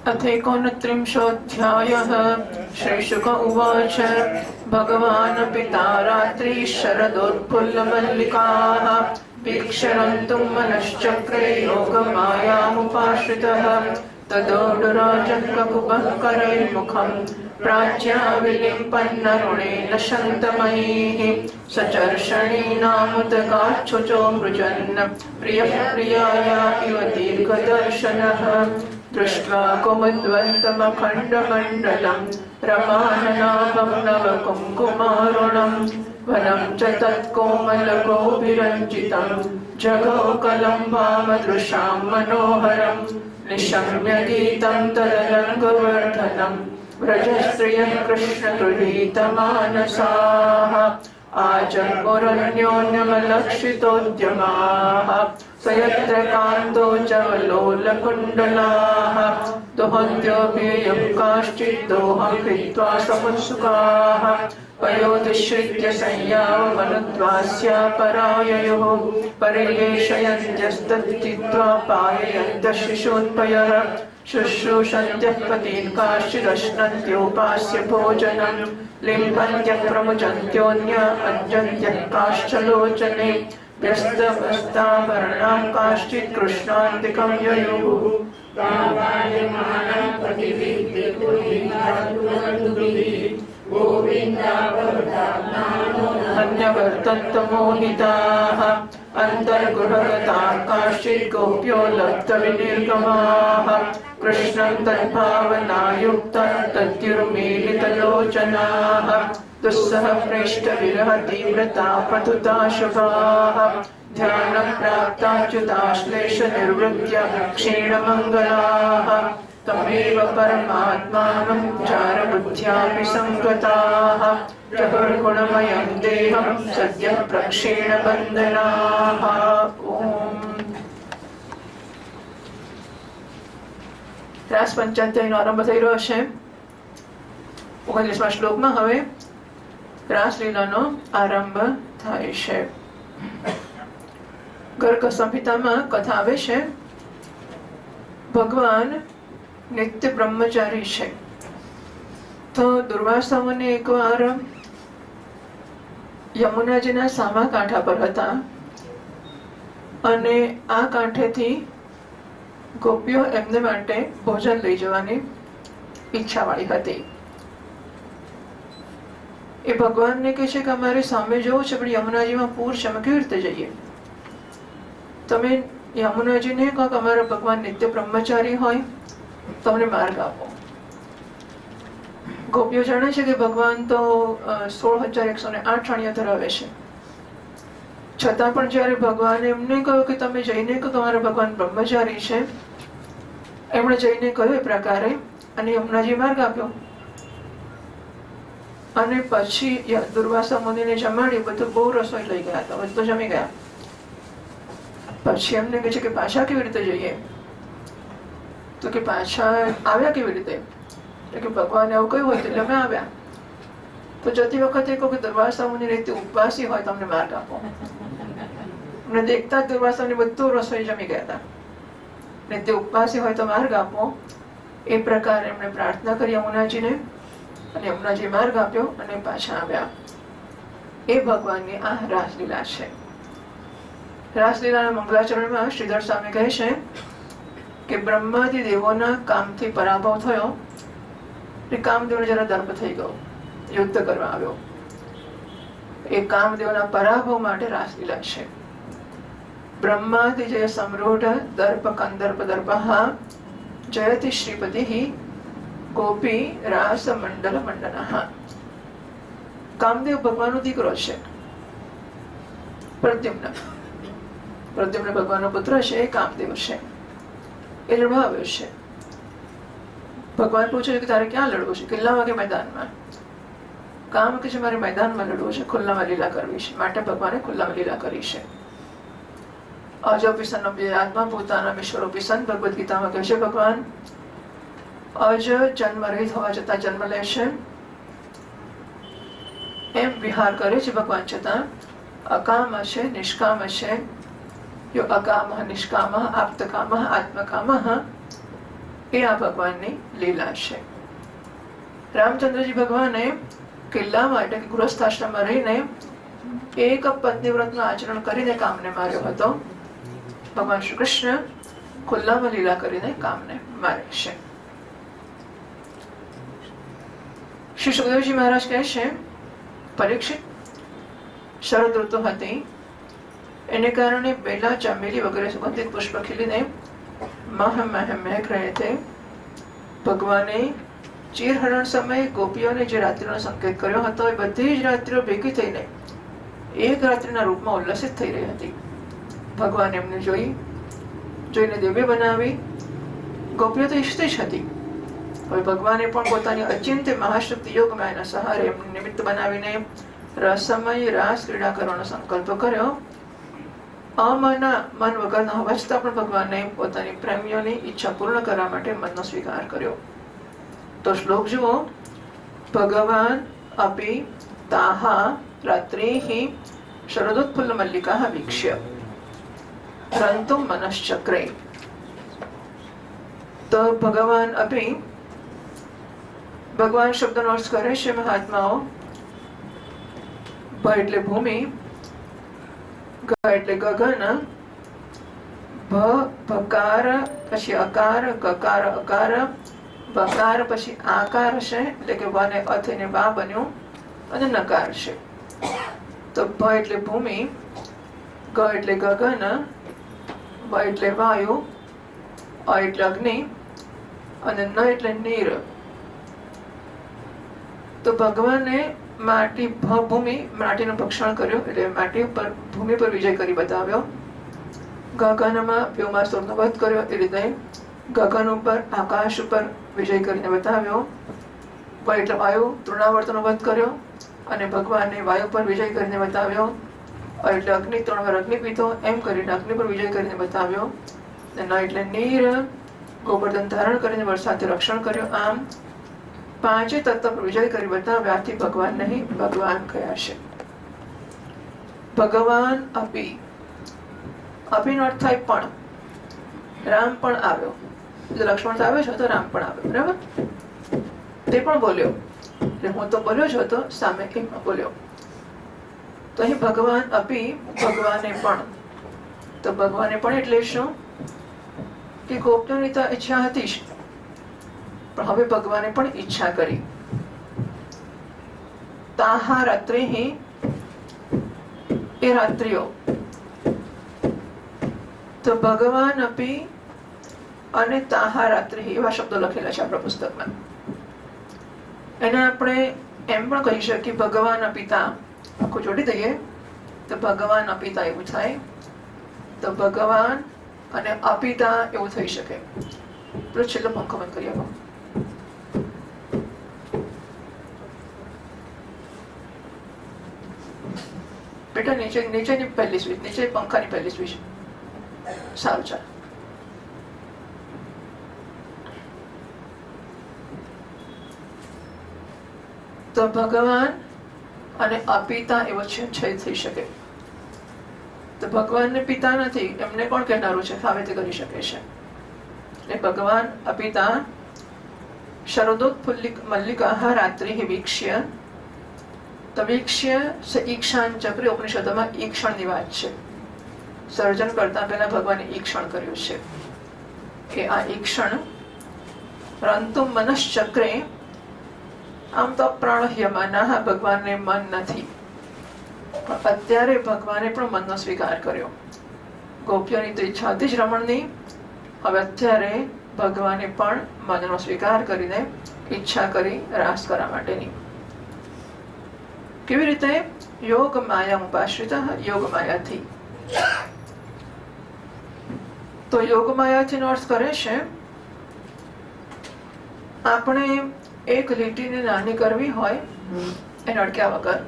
अथेकोनत्रिंशोऽध्यायः। श्रीशुक उवाच भगवान् पिता रात्रि शरदोत्फुल्लमल्लिकाः वीक्षरन्तुं मनश्चक्रे योगमायामुपाश्रितः तदोडुराजङ्ककुपः करैर्मुखं प्राच्याविलिम्पन्नरुणेन शन्तमैः सचर्षणीनामुदगाच्छुचो मृजन् प्रियः प्रियाया इव दीर्घदर्शनः दृष्ट्वा कुमुद्वन्तमखण्डमण्डलं रमाननाभं नवकुङ्कुमारुणं वनं च तत्कोमलगोभिरञ्जितं जगौकलं वामदृशां मनोहरं निशम्य गीतं तदलङ्गवर्धनं व्रजस्त्रियः कृष्णगृहीतमानसाः आजन्मुरन्योन्यमलक्षितोद्यमाः स यत्र कान्तो जवलोलकुण्डलाः दोहद्योऽभियुः काश्चिद्दोहं कृत्वा समुत्सुकाः पयोधिश्रित्य संयावमनुद्वास्या पराययोः परिलेशयन्त्यस्तत्थित्वा पाययन्तः शिशून्पयः शुश्रूषन्त्यः पतीन् काश्चिदश्नन्त्योपास्य भोजनं लिम्पन्त्यः प्रमुचन्त्योऽन्य अञ्जन्त्यः काश्चलोचने व्यस्तमस्ताभरणाः काश्चित् कृष्णान्तिकं ययुः अन्यवर्तन्तमोहिताः अन्तर्गृहगताः काश्चित् गोप्यो लब्धविनिर्गमाः कृष्णं तद्भावनायुक्तं तद्युर्मीलितलोचनाः दुस्सह प्रेष्टविरहतीव्रता शुभाः ध्यानं प्राप्ताच्युताश्लेषनिर्वृत्य क्षीणमङ्गलाः तमेव परमात्मानं चारबुद्ध्यापि सङ्गताः प्रभुर्गुणमयं देहं सद्यः प्रक्षीणबन्धनाः। રાસ પંચાધ્યાયનો આરંભ થઈ રહ્યો છે. 39મા શ્લોકમાં હવે રાસલીલાનો આરંભ થાય છે. ગર્ગ સંહિતામાં કથા આવે છે ભગવાન નિત્ય બ્રહ્મચારી છે. તો દુર્વાસા મુનિ એકવાર યમુનાજીના સામા કાંઠા પર હતા અને આ કાંઠેથી ગોપીઓ એમને માટે ભોજન લઈ જવાની ઈચ્છાવાળી હતી. એ ભગવાનને કહે છે કે અમારે સામે જવું છે પણ યમુનાજીમાં પૂર છે, અમે કેવી રીતે જઈએ? તમે યમુનાજીને કહો કે અમારા ભગવાન નિત્ય બ્રહ્મચારી હોય, તમને માર્ગ આપો. ગોપીઓ જાણે છે કે ભગવાન તો 16,108 રાણીઓ ધરાવે છે, છતાં પણ જયારે ભગવાને એમને કહ્યું કે તમે જઈને કહો તમારા ભગવાન બ્રહ્મચારી છે, એમણે જઈને કહ્યું એ પ્રકારે અને યમુનાજી માર્ગ આપ્યો. અને પછી દુર્વાસા મુનિને જમાડી બધું બહુ રસોઈ લઈ ગયા હતા, બધું જમી ગયા. પછી એમને કહે છે કે પાછા કેવી રીતે જઈએ? તો કે પાછા આવ્યા કેવી રીતે? કે ભગવાને એવું કહ્યું હોય એટલે અમે આવ્યા. તો જતી વખતે કહો કે દુર્વાસા મુનિ રીતે ઉપવાસી હોય તો અમને માર્ગ આપો. અમને દેખતા જ દુર્વાસાને બધું રસોઈ જમી ગયા હતા ને તે ઉપવાસી હોય તો માર્ગ આપો. એ પ્રકારે એમણે પ્રાર્થના કરી યમુનાજીને અને યમુનાજી માર્ગ આપ્યો અને પાછા આવ્યા. એ ભગવાનની આ રાસલીલા છે. રાસલીલાના મંગલાચરણમાં શ્રીધર સ્વામી કહે છે કે બ્રહ્માદિ દેવોના કામથી પરાભવ થયો, કામદેવને જરા દર્પ થઈ ગયો, યુદ્ધ કરવા આવ્યો. એ કામદેવના પરાભવ માટે રાસલીલા છે. બ્રહ્માદિ જય સમરૂઢ દર્પ કંદર્પ દર્પઃ જયતિ શ્રીપતિ ગોપી રાસ મંડલ મંડનઃ. કામદેવ ભગવાનનો દીકરો છે, પ્રદ્યુમ્ન ભગવાનનો પુત્ર છે, એ કામદેવ છે. એ લડવા આવ્યો છે. ભગવાન પૂછે છે કે તારે ક્યાં લડવું છે? કિલ્લામાં કે મેદાનમાં? કામ કે છે મારે મેદાનમાં લડવું છે, ખુલ્લામાં લીલા કરવી છે, માટે ભગવાને ખુલ્લામાં લીલા કરી છે. અજોપી સન આત્મા પોતાના ઈશ્વરોપી સન ભગવદ્ ગીતામાં કહે છે ભગવાન અજ જન્મ રહિત હોવા છતાં જન્મ લે છે, એમ વિહાર કરે છે ભગવાન, છતાં અકામ છે, નિષ્કામ છે. યો અકામ નિષ્કામ આપ્તકામ આત્મકામ એ આ ભગવાનની લીલા છે. રામચંદ્રજી ભગવાને કિલ્લામાં એટલે કે ગૃહસ્થાશ્રમમાં રહીને એક પત્નીવ્રતનું આચરણ કરીને કામને માર્યો હતો. ભગવાન શ્રી કૃષ્ણ ખુલ્લામાં લીલા કરીને કામને મારે છે. શ્રી સુખદેવજી મહારાજ કહે છે, પરીક્ષિત, શરદ ઋતુ હતી, એને કારણે બેલા, ચમેલી વગેરે સુગંધિત પુષ્પ ખીલીને મહ મહેક રહે છે. ભગવાને ચીરહરણ સમયે ગોપીઓને જે રાત્રિનો સંકેત કર્યો હતો એ બધી જ રાત્રિઓ ભેગી થઈને એક રાત્રિના રૂપમાં ઉલ્લસિત થઈ રહી હતી. ભગવાન એમને જોઈને દિવ્ય બનાવી. ગોપીઓ તો ઈચ્છતી જ હતી. હવે ભગવાને પણ પોતાની અચિંત્ય મહાશક્તિ યોગ માયાના સહારે એમને નિમિત્ત બનાવીને રસમય રાસ ક્રીડા કરવાનો સંકલ્પ કર્યો. મન વગરના હોવા છતાં પણ ભગવાને પોતાની પ્રેમીઓની ઈચ્છા પૂર્ણ કરવા માટે મનનો સ્વીકાર કર્યો. તો શ્લોક જુઓ. ભગવાન અપી તાહા રાત્રિ શરદોત્ફુલ્લ મલ્લિકા વીક્ષ્ય રંતુમ મનશ્ચક્રે. તો ભગવાન અપી, ભગવાન શબ્દનો અર્થ કરે છે મહાત્માઓ. ભ એટલે ભૂમિ, ગ એટલે ગગન, ભકાર પછી અકાર, ગકાર અકાર, બકાર પછી આકાર છે એટલે કે વને અ થઈને વા બન્યું અને નકાર છે. તો ભ એટલે ભૂમિ, ગ એટલે ગગન, વ એટલે વાયુ, અ એટલે અગ્નિ અને ન એટલે નીર. તો ભગવાને માટીનું ભક્ષણ કર્યું એટલે માટી ઉપર ભૂમિ પર વિજય કરી બતાવ્યો. ગગનમાં વ્યોમાસુરનો વધ કર્યો એ રીતે ગગન ઉપર આકાશ ઉપર વિજય કરીને બતાવ્યો. વ એટલે વાયુ તૃણાવર્તનો વધ કર્યો અને ભગવાને વાયુ પર વિજય કરીને બતાવ્યો. એટલે અગ્નિ 3 વાર અગ્નિ પીધો એમ કરીને અગ્નિ પર વિજય કરીને બતાવ્યો. ન એટલે નીર ગોવર્ધન ધારણ કરીને વરસાદથી રક્ષણ કર્યું. આમ 5 તત્વ પર વિજય કરી બતાવ્યાથી ભગવાન નહીં ભગવાન કયા છે. ભગવાન અપી, અપીનો અર્થ થાય પણ. રામ પણ આવ્યો, લક્ષ્મણ તો આવ્યો છે તો રામ પણ આવ્યો, બરાબર. તે પણ બોલ્યો એટલે હું તો બોલ્યો છો તો સામે કેમ બોલ્યો. તો અહીં ભગવાન અપી, ભગવાને પણ. તો ભગવાને પણ એટલે શું કે ગોપીઓની તો ઈચ્છા હતી જ, પણ હવે ભગવાને પણ ઈચ્છા કરી. તાહા રાત્રિ એ રાત્રિઓ. તો ભગવાન અપી અને તાહા રાત્રિ એવા શબ્દો લખેલા છે આપણા પુસ્તકમાં. એને આપણે એમ પણ કહી શકીએ ભગવાન અપિતા, આખું જોડી દઈએ તો ભગવાન અપિતા એવું થાય. તો ભગવાન અને અપિતા એવું થઈ શકે. પેલો છેલ્લો પંખો બંધ કરી આપો. બેટા નીચેની પહેલી સ્વિચ, નીચે પંખાની પહેલી સ્વિચ. સારું, ચાલો. તો ભગવાન અને અપિતા એવો છે થઈ શકે. તો ભગવાનને પિતા નથી એમને કોણ કહેનારું છે, ફાવે તે કરી શકે છે. એટલે ભગવાન અપિતા શરદોત્ફુલ્લિક મલ્લિકાહ રાત્રિ વીક્ષ્ય. તો વીક્ષ્ય ઈક્ષાન ચક્રી ઉપનિષદોમાં ઈક્ષણની વાત છે. સર્જન કરતા પહેલા ભગવાને ઈક્ષણ કર્યું છે કે આ ઈક્ષણ રંતુમ મનશ્ચક્રે. આમ તો પ્રાણહ્યમાના ભગવાનને મન નથી, પણ અત્યારે ભગવાને પણ મનનો સ્વીકાર કર્યો. ગોપીઓની તો ઈચ્છા હતી જ રમણની, હવે અત્યારે ભગવાને પણ મનનો સ્વીકાર કરીને ઈચ્છા કરી રાસ કરવા માટેની. કેવી રીતે? યોગ માયા ઉપાશ્રિત, યોગ માયાથી. તો યોગ માયાથી નો અર્થ કરે છે આપણે એક લીટીને નાની કરવી હોય એને અડક્યા વગર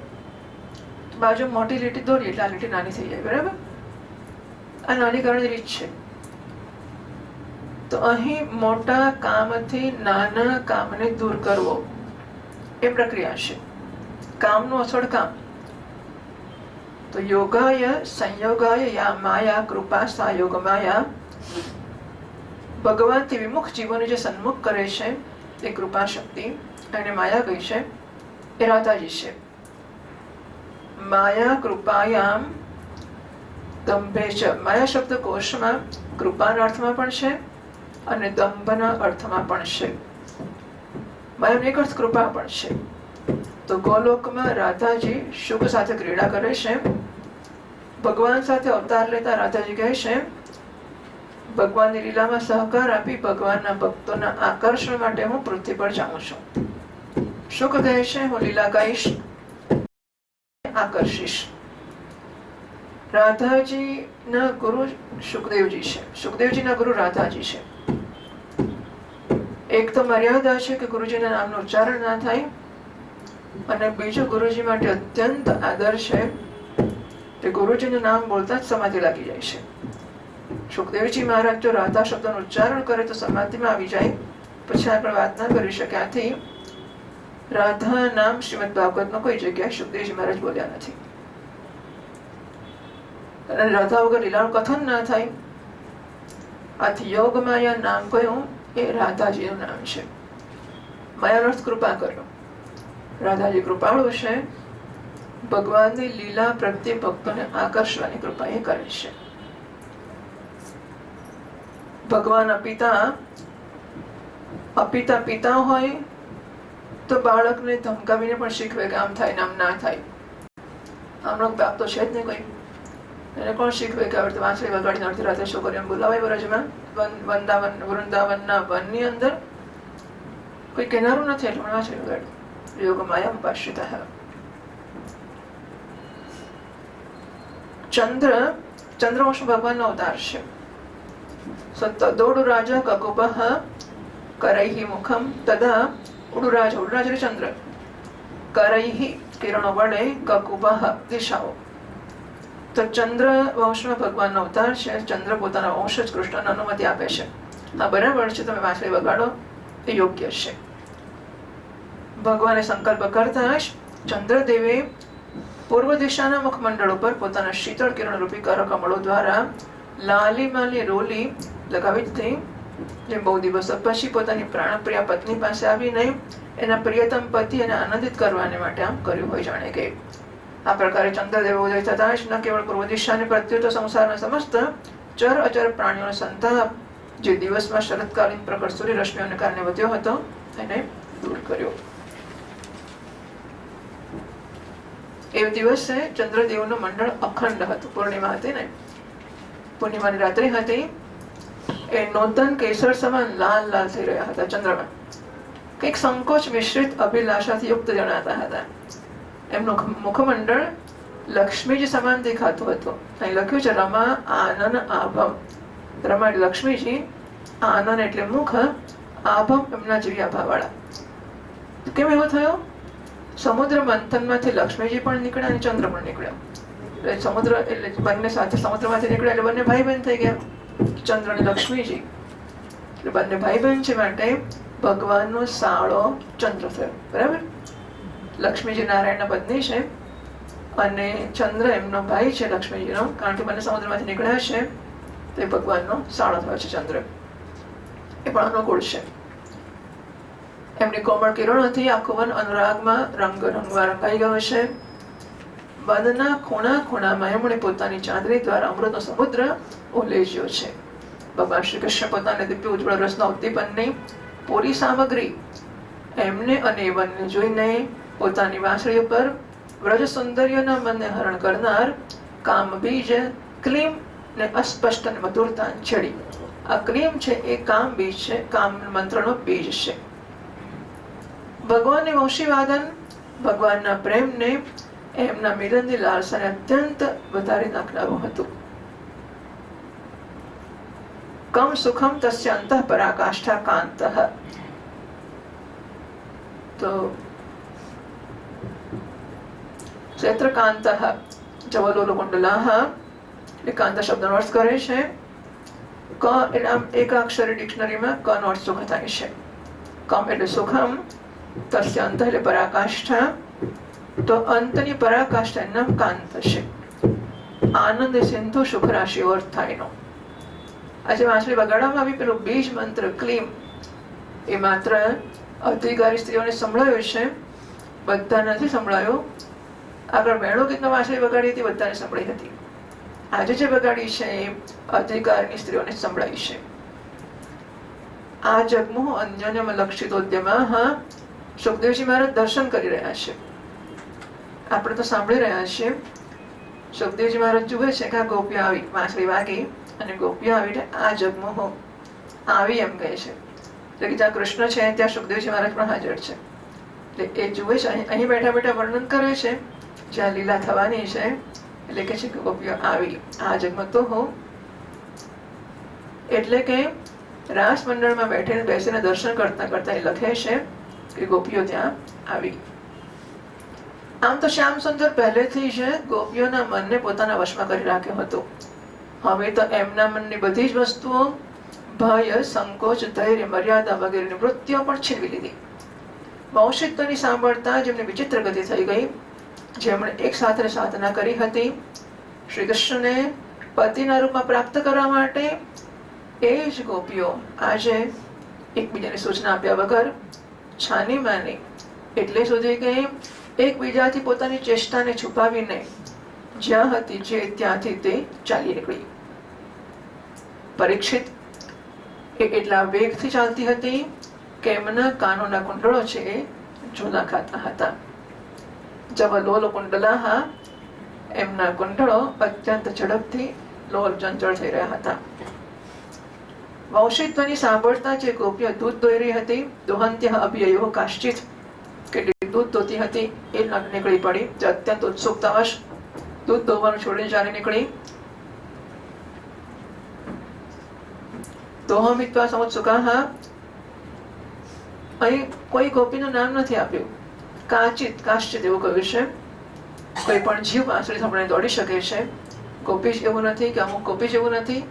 બાજુ મોટી લીટી દોરી એટલે આ લીટી નાની થઈ જાય, બરાબર. આ નાની કરવાની રીત છે. તો અહીં મોટા કામથી નાના કામને દૂર કરવો એ પ્રક્રિયા છે. કામનું અસળ કામ. તો યોગાય સંયોગાય યા માયા કૃપા સા યોગ માયા ભગવાનથી વિમુખ જીવોને જે સન્મુખ કરે છે એ કૃપા શક્તિ, એને માયા કહી છે, એ રાધાજી છે. માયા કૃપાયામ દંભે છે. માયા શબ્દ કોશમાં કૃપાના અર્થમાં પણ છે અને દંભના અર્થમાં પણ છે. માયાનો એક અર્થ કૃપા પણ છે. તો ગોલોકમાં રાધાજી શુક સાથે ક્રીડા કરે છે. ભગવાન સાથે અવતાર લેતા રાધાજી કહે છે, ભગવાનની લીલામાં સહકાર આપી ભગવાનના ભક્તોના આકર્ષણ માટે હું પૃથ્વી પર જાઉં છું. શુક કહે છે, હું લીલા ગાઈશ, આકર્ષીશ. રાધાજીના ગુરુ સુખદેવજી છે. સુખદેવજીના ગુરુ રાધાજી છે. એક તો મર્યાદા છે કે ગુરુજીના નામનું ઉચ્ચારણ ના થાય, અને બીજું ગુરુજી માટે અત્યંત આદર છે કે ગુરુજીનું નામ બોલતા જ સમાધિ લાગી જાય છે. સુખદેવજી મહારાજ જો રાધા શબ્દનું ઉચ્ચારણ કરે તો સમાધિમાં આવી જાય, પછી આપણે વાત ના કરી શકે. આથી રાધા નામ શ્રીમદ ભાગવતમાં કોઈ જગ્યાએ સુખદેવજી મહારાજ બોલ્યા નથી. અને રાધા વગર લીલાનું કથન ના થાય. આથી યોગ માયા નામ કયું એ રાધાજીનું નામ છે. માયાનો અર્થ કૃપા કર્યો. રાધાજી કૃપાળુ છે. ભગવાનની લીલા પ્રત્યે ભક્તોને આકર્ષવાની કૃપા એ કરે છે. ભગવાન અપિતા પિતા હોય તો બાળકને ધમકાવીને પણ શીખવે કે આમ થાય ને આમ ના થાય. આમનો બાપ તો છે જ નહીં કોઈ. એને કોણ શીખવે કે હવે વાંસળી વગાડીને અડધી રાતે છોકરીઓને બોલાવાય વ્રજમાં, વૃંદાવનના વનની અંદર કોઈ કહેનારું નથી એટલે વાંસળી વગાડી. યોગ માયા ઉપાશ્રિત. ચંદ્રવંશ ભગવાનનો અવતાર છે. તદોડુ રાજા કકુપઃ કરૈહિ મુખમ તદા ઉડુરાજ એટલે ચંદ્ર, કરૈહિ કિરણો વડે, કકુપઃ દિશાઓ. તો ચંદ્ર વંશમાં ભગવાનનો અવતાર છે. ચંદ્ર પોતાના વંશ જ કૃષ્ણને અનુમતિ આપે છે. હા બરાબર છે, તમે વાંસળી વગાડો એ યોગ્ય છે. ભગવાને સંકલ્પ કરતા જ ચંદ્રદેવે પૂર્વ દિશાના મુખમંડળ ઉપર પોતાના શીતળ કિરણ રૂપી કરકમળો દ્વારા લાલીમાલી રોલી લગાવી દીધી. જે બહુ દિવસો પછી પોતાની પ્રાણપ્રિય પત્ની પાસે આવીને એના પ્રિયતમ પતિ એને આનંદિત કરવાને માટે આમ કર્યું હોય. જાણે કે આ પ્રકારે ચંદ્રદેવ ઉદય થતા જ ન કેવળ પૂર્વ દિશાને પ્રત્યુત સંસારના સમસ્ત ચર અચર પ્રાણીઓનો સંતાપ જે દિવસમાં શરતકાલીન પ્રકટ સૂર્યરશ્મિઓને કારણે વધ્યો હતો એને દૂર કર્યો. એ દિવસે ચંદ્રદેવનું મંડળ અખંડ હતું. પૂર્ણિમા હતી ને, પૂર્ણિમાની રાત્રિ હતી. એ નૂતન કેસર સમાન લાલ લાલ થઈ રહ્યા હતા. ચંદ્રમાં કંઈક સંકોચ મિશ્રિત અભિલાષાથી યુક્ત જણાતા હતા. એમનું મુખમંડળ લક્ષ્મીજી સમાન દેખાતું હતું. અહીં લખ્યું છે રમા આનન આભમ. રમા એટલે લક્ષ્મીજી, આનન એટલે મુખ, આભમ એમના જેવી આભાવાળા. કેમ એવું થયું? સમુદ્ર મંથનમાંથી લક્ષ્મીજી પણ નીકળ્યા અને ચંદ્ર પણ નીકળ્યો. સમુદ્ર એટલે બંને સાથે સમુદ્રમાંથી નીકળ્યા એટલે બંને ભાઈ બહેન થઈ ગયા. ચંદ્ર અને લક્ષ્મીજી એટલે બંને ભાઈ બહેન છે. માટે ભગવાનનો સાળો ચંદ્ર થયો. બરાબર? લક્ષ્મીજી નારાયણના પત્ની છે અને ચંદ્ર એમનો ભાઈ છે લક્ષ્મીજીનો. કારણ કે બંને સમુદ્રમાંથી નીકળ્યા છે તે ભગવાનનો સાળો થયો છે ચંદ્ર. એ પણ અનુકૂળ છે. એમની કોમળ કિરણોથી આખું વન અનુરાગમાં રંગમાં રંગાઈ ગયો છે. વનના ખૂણા ખૂણામાં એમણે પોતાની ચાંદની દ્વારા અમૃતનો સમુદ્ર ઉલેચ્યો છે. ભગવાન શ્રી કૃષ્ણ પોતાના દિવ્ય ઉજ્જવળ રસના ઉદ્દીપનની પૂરી સામગ્રી એમને અને એ વનને જોઈને પોતાની વાંસળી ઉપર વ્રજ સૌંદર્યના મનને હરણ કરનાર કામ બીજ ક્લીમ ને અસ્પષ્ટ અને મધુરતા છેડી. આ ક્લીમ છે એ કામ બીજ છે, કામ મંત્રનો બીજ છે. ભગવાનની વંશીવાદન ભગવાનના પ્રેમને એમના મિલનની લાલસાને અત્યંત વધારી નાખનારું હતું. કમ સુખમ તસ્ય અંતઃ પરાકાષ્ઠા કાંતઃ. તો ક્ષેત્રકાંતઃ જવલોલ કુંડલાહ એ કાંત શબ્દનો અર્થ કરે છે. ક એટલે આમ એકાક્ષરી ડિક્શનરીમાં ક નો અર્થ સુખ થાય છે. કમ એટલે સુખમ, તસ્ય અંત એટલે પરાકાષ્ઠા. તો અંતની પરાકાષ્ઠા નામ કાંત છે. આનંદ સિંધુ સુખ રાશિ અર્થ થાય નો. આજે વાંસળી વગાડવામાં આવી, પેલું બીજ મંત્ર ક્લીમ એ માત્ર અધિકારી સ્ત્રીઓને સંભળાયો છે, બધા નથી સંભળાયો. આગળ મેળો ગીતમાં વાંસળી વગાડી હતી, બધાને સંભળાઈ હતી. આજે જે વગાડી છે એ અધિકારની સ્ત્રીઓને સંભળાઈ છે. આ જગમોહ અન્યન્યમ લક્ષિતોદ્યમઃ સુખદેવજી મહારાજ દર્શન કરી રહ્યા છે, આપણે તો સાંભળી રહ્યા છીએ. સુખદેવજી મહારાજ જુએ છે કે આ ગોપીઓ આવી, વાંસળી વાગી અને ગોપીઓ આવીને આ જગમોહ આવી એમ કહે છે. એટલે કે જ્યાં કૃષ્ણ છે ત્યાં સુખદેવજી મહારાજ પણ હાજર છે. એટલે એ જુએ છે, અહીં બેઠા બેઠા વર્ણન કરે છે જ્યાં લીલા થવાની છે. એટલે કે છે કે ગોપીઓ આવી આ જગમાં તો હો. એટલે કે રાસ મંડળમાં બેઠીને બેસીને દર્શન કરતા કરતા એ લખે છે કે ગોપીઓ ત્યાં આવી. આમ તો શ્યામ સુંદર પહેલેથી જ ગોપીઓના મનને પોતાના વશમાં કરી રાખ્યો હતો. હવે તો એમના મનની બધી જ વસ્તુઓ, ભય, સંકોચ, ધૈર્ય, મર્યાદા વગેરેની વૃત્તિઓ પણ છીનવી લીધી. ભવિષ્યત્વની સાંભળતા જેમને વિચિત્ર ગતિ થઈ ગઈ, જેમણે એક સાથે સાધના કરી હતી શ્રી કૃષ્ણને પતિના રૂપમાં પ્રાપ્ત કરવા માટે, એ જ ગોપીઓ આજે એકબીજાની સૂચના આપ્યા વગર છાની માની એટલે સુધી કે એકબીજાથી પોતાની ચેષ્ટાને છુપાવીને જ્યાં હતી જે ત્યાંથી તે ચાલી નીકળી. પરીક્ષિત એ એટલા વેગથી ચાલતી હતી કે એમના કાનોના કુંડળો છે એ જુદા ખાતા હતા. જવલોલ કુંડલાહ, એમના કુંડળો અત્યંત ઝડપથી લોલ ચંચળ થઈ રહ્યા હતા. વંશિત્વની સાંભળતા જે ગોપીઓ દૂધ દોઈ રહી હતી, દોહંત્ય અભ્યયો કાશ્ચિત, કેટલી દૂધ દોતી હતી એ નીકળી પડી. જે અત્યંત ઉત્સુકતાવશ દૂધ દોવાનું છોડીને ચાલી નીકળી. દોહમિત્વા સમુત્સુકાહ, અહીં કોઈ ગોપીનું નામ નથી આપ્યું. કાચિત, કાશ્ચિત એવું કહ્યું છે. કોઈ પણ જીવ વાંસળી સાંભળીને દોડી શકે છે. ગોપી જ એવું નથી કે અમુક ગોપી જ એવું નથી.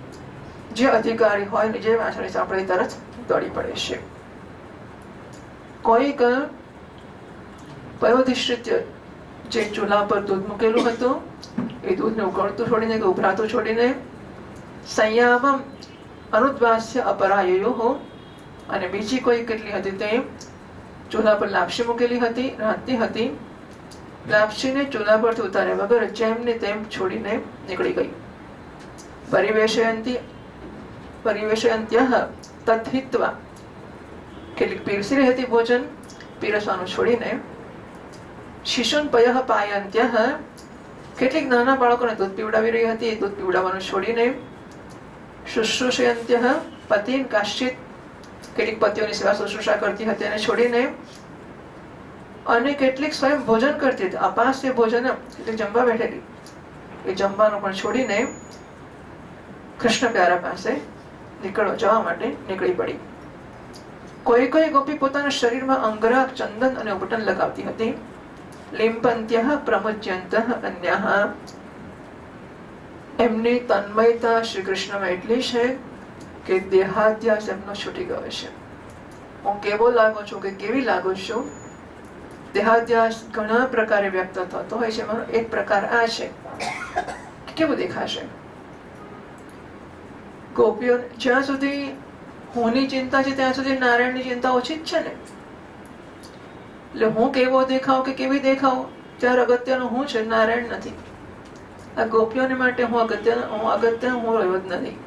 જે અધિકારી હોય ને જે વાંસળી સાંભળી તરત દોડી પડે છે. કોઈક પયોધિષ્ઠિત જે ચૂલા પર દૂધ મૂકેલું હતું એ દૂધને ઉકળતું છોડીને કે ઉભરાતું છોડીને સંયામમ અનુદ્વાસ્ય અપરાયયો, અને બીજી કોઈ કેટલી હતી તે ચૂલા પર લાપસી મૂકેલી હતી, રાંધતી હતી. લાપસીને ચૂલા પરથી ઉતાર્યા વગર જેમને તેમ છોડીને નીકળી ગઈ. પરિવેશયંત્યઃ તદ્હિત્વા, કેટલીક પીરસી રહી હતી ભોજન, પીરસવાનું છોડીને. શિશુન પયઃ પાયંત્યઃ, કેટલીક નાના બાળકોને દૂધ પીવડાવી રહી હતી, દૂધ પીવડાવવાનું છોડીને. શુશ્રૂષયંત્યઃ પતિન કાશ્ચિત, કેટલીક પતિઓની સેવા શુશ્રૂષા કરતી હતી એને છોડીને. અને કેટલીક સ્વયં ભોજન કરતી હતી, અપાસ્ય ભોજન, કેટલીક જમવા બેઠેલી, એ જમવાનું પણ છોડીને કૃષ્ણ પ્યારા પાસે જવા માટે નીકળી પડી. કોઈ કોઈ ગોપી પોતાના શરીરમાં અંગરાગ, ચંદન અને ઉપટન લગાવતી હતી. લિંપંત્યઃ પ્રમુચ્યંતઃ અન્યઃ, એમની તન્મયતા શ્રી કૃષ્ણમાં એટલી છે કે દેહાધ્યાસ એમનો છૂટી ગયો છે. હું કેવો લાગુ છું કે કેવી લાગુ છું, દેહાધ્યાસ ઘણા પ્રકારે વ્યક્ત થતો હોય છે. એનો એક પ્રકાર આ છે, કેવું દેખાશે. ગોપીઓ જ્યાં સુધી હુંની ચિંતા છે ત્યાં સુધી નારાયણની ચિંતા ઓછી જ છે ને. એટલે હું કેવો દેખાવ કે કેવી દેખાવ ત્યારે અગત્યનું હું છે, નારાયણ નથી. આ ગોપીઓને માટે હું અગત્ય હું રહ્યો જ નથી.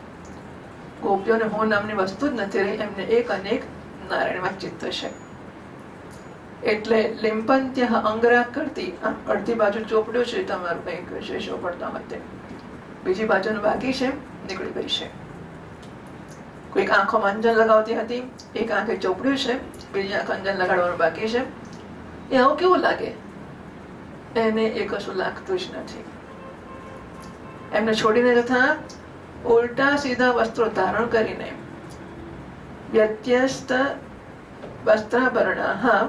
ગોપીઓને હું નામની વસ્તુ જ નથી રહી, એમને એક અનેક નારાયણમાં ચિત્ત છે. એટલે લિંપંત્ય અંગરાગ કરતી, અડધી બાજુ ચોપડ્યું છે તમારું કંઈક વિશેષ ચોપડતા હોય, બીજી બાજુનું બાકી છે, નીકળી ગઈ છે. કોઈક આંખોમાં અંજન લગાવતી હતી, એક આંખે ચોપડ્યું છે, બીજી આંખ અંજન લગાડવાનું બાકી છે. એ આવું કેવું લાગે? એને એ કશું લાગતું જ નથી. એમને છોડીને તથા ઉલટા સીધા વસ્ત્રો ધારણ કરીને વ્યત્યસ્ત વસ્ત્રાભરણાઃ,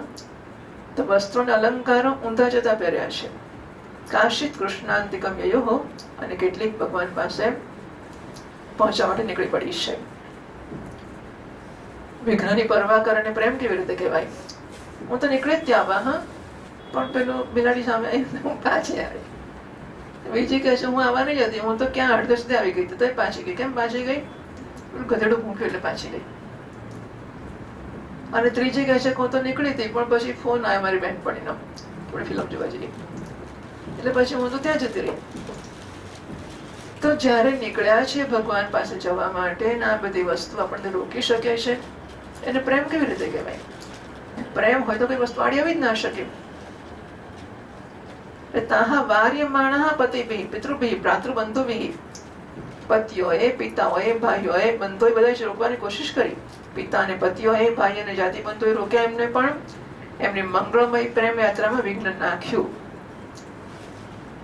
તો વસ્ત્રોના અલંકારો ઊંધા જતા પહેર્યા છે. કાશિત કૃષ્ણાંતિકમ યયોઃ, અને કેટલીક ભગવાન પાસે પહોંચવા માટે નીકળી પડી છે. વિઘ્નની પરવા કરીને પ્રેમ કેવી રીતે કહેવાય? હું તો નીકળી જ ત્યાં હા, પણ પેલું બિલાડી સામે હું પાછી આવી. બીજી કહે છે હું આવવાની જ હતી, હું તો ક્યાં અડધે સુધી આવી ગઈ તો પાછી ગઈ. કેમ પાછી ગઈ? ગધેડું મૂક્યું એટલે પાછી ગઈ. અને ત્રીજી કહે છે હું તો નીકળી હતી પણ પછી ફોન આવ્યો મારી બહેનપણીનો, થોડી ફિલ્મ જોવા જઈએ, એટલે પછી હું તો ત્યાં જતી રહી. તો જ્યારે નીકળ્યા છે ભગવાન પાસે જવા માટે ને આ બધી વસ્તુ આપણને રોકી શકે છે, એને પ્રેમ કેવી રીતે કહેવાય? પ્રેમ હોય તો કોઈ વસ્તુ આડી આવી જ ના શકે. તાહા વાર્યમાણઃ પતિભિઃ પિતૃભિઃ ભ્રાતૃબંધુભિઃ, પતિઓએ પિતાઓએ ભાઈઓએ બંધુઓએ બધા રોકવાની કોશિશ કરી. પિતા અને પતિઓએ ભાઈ અને જાતિ બંધુઓએ રોક્યા એમને, પણ એમની મંગળમય પ્રેમ યાત્રામાં વિઘ્ન નાખ્યું.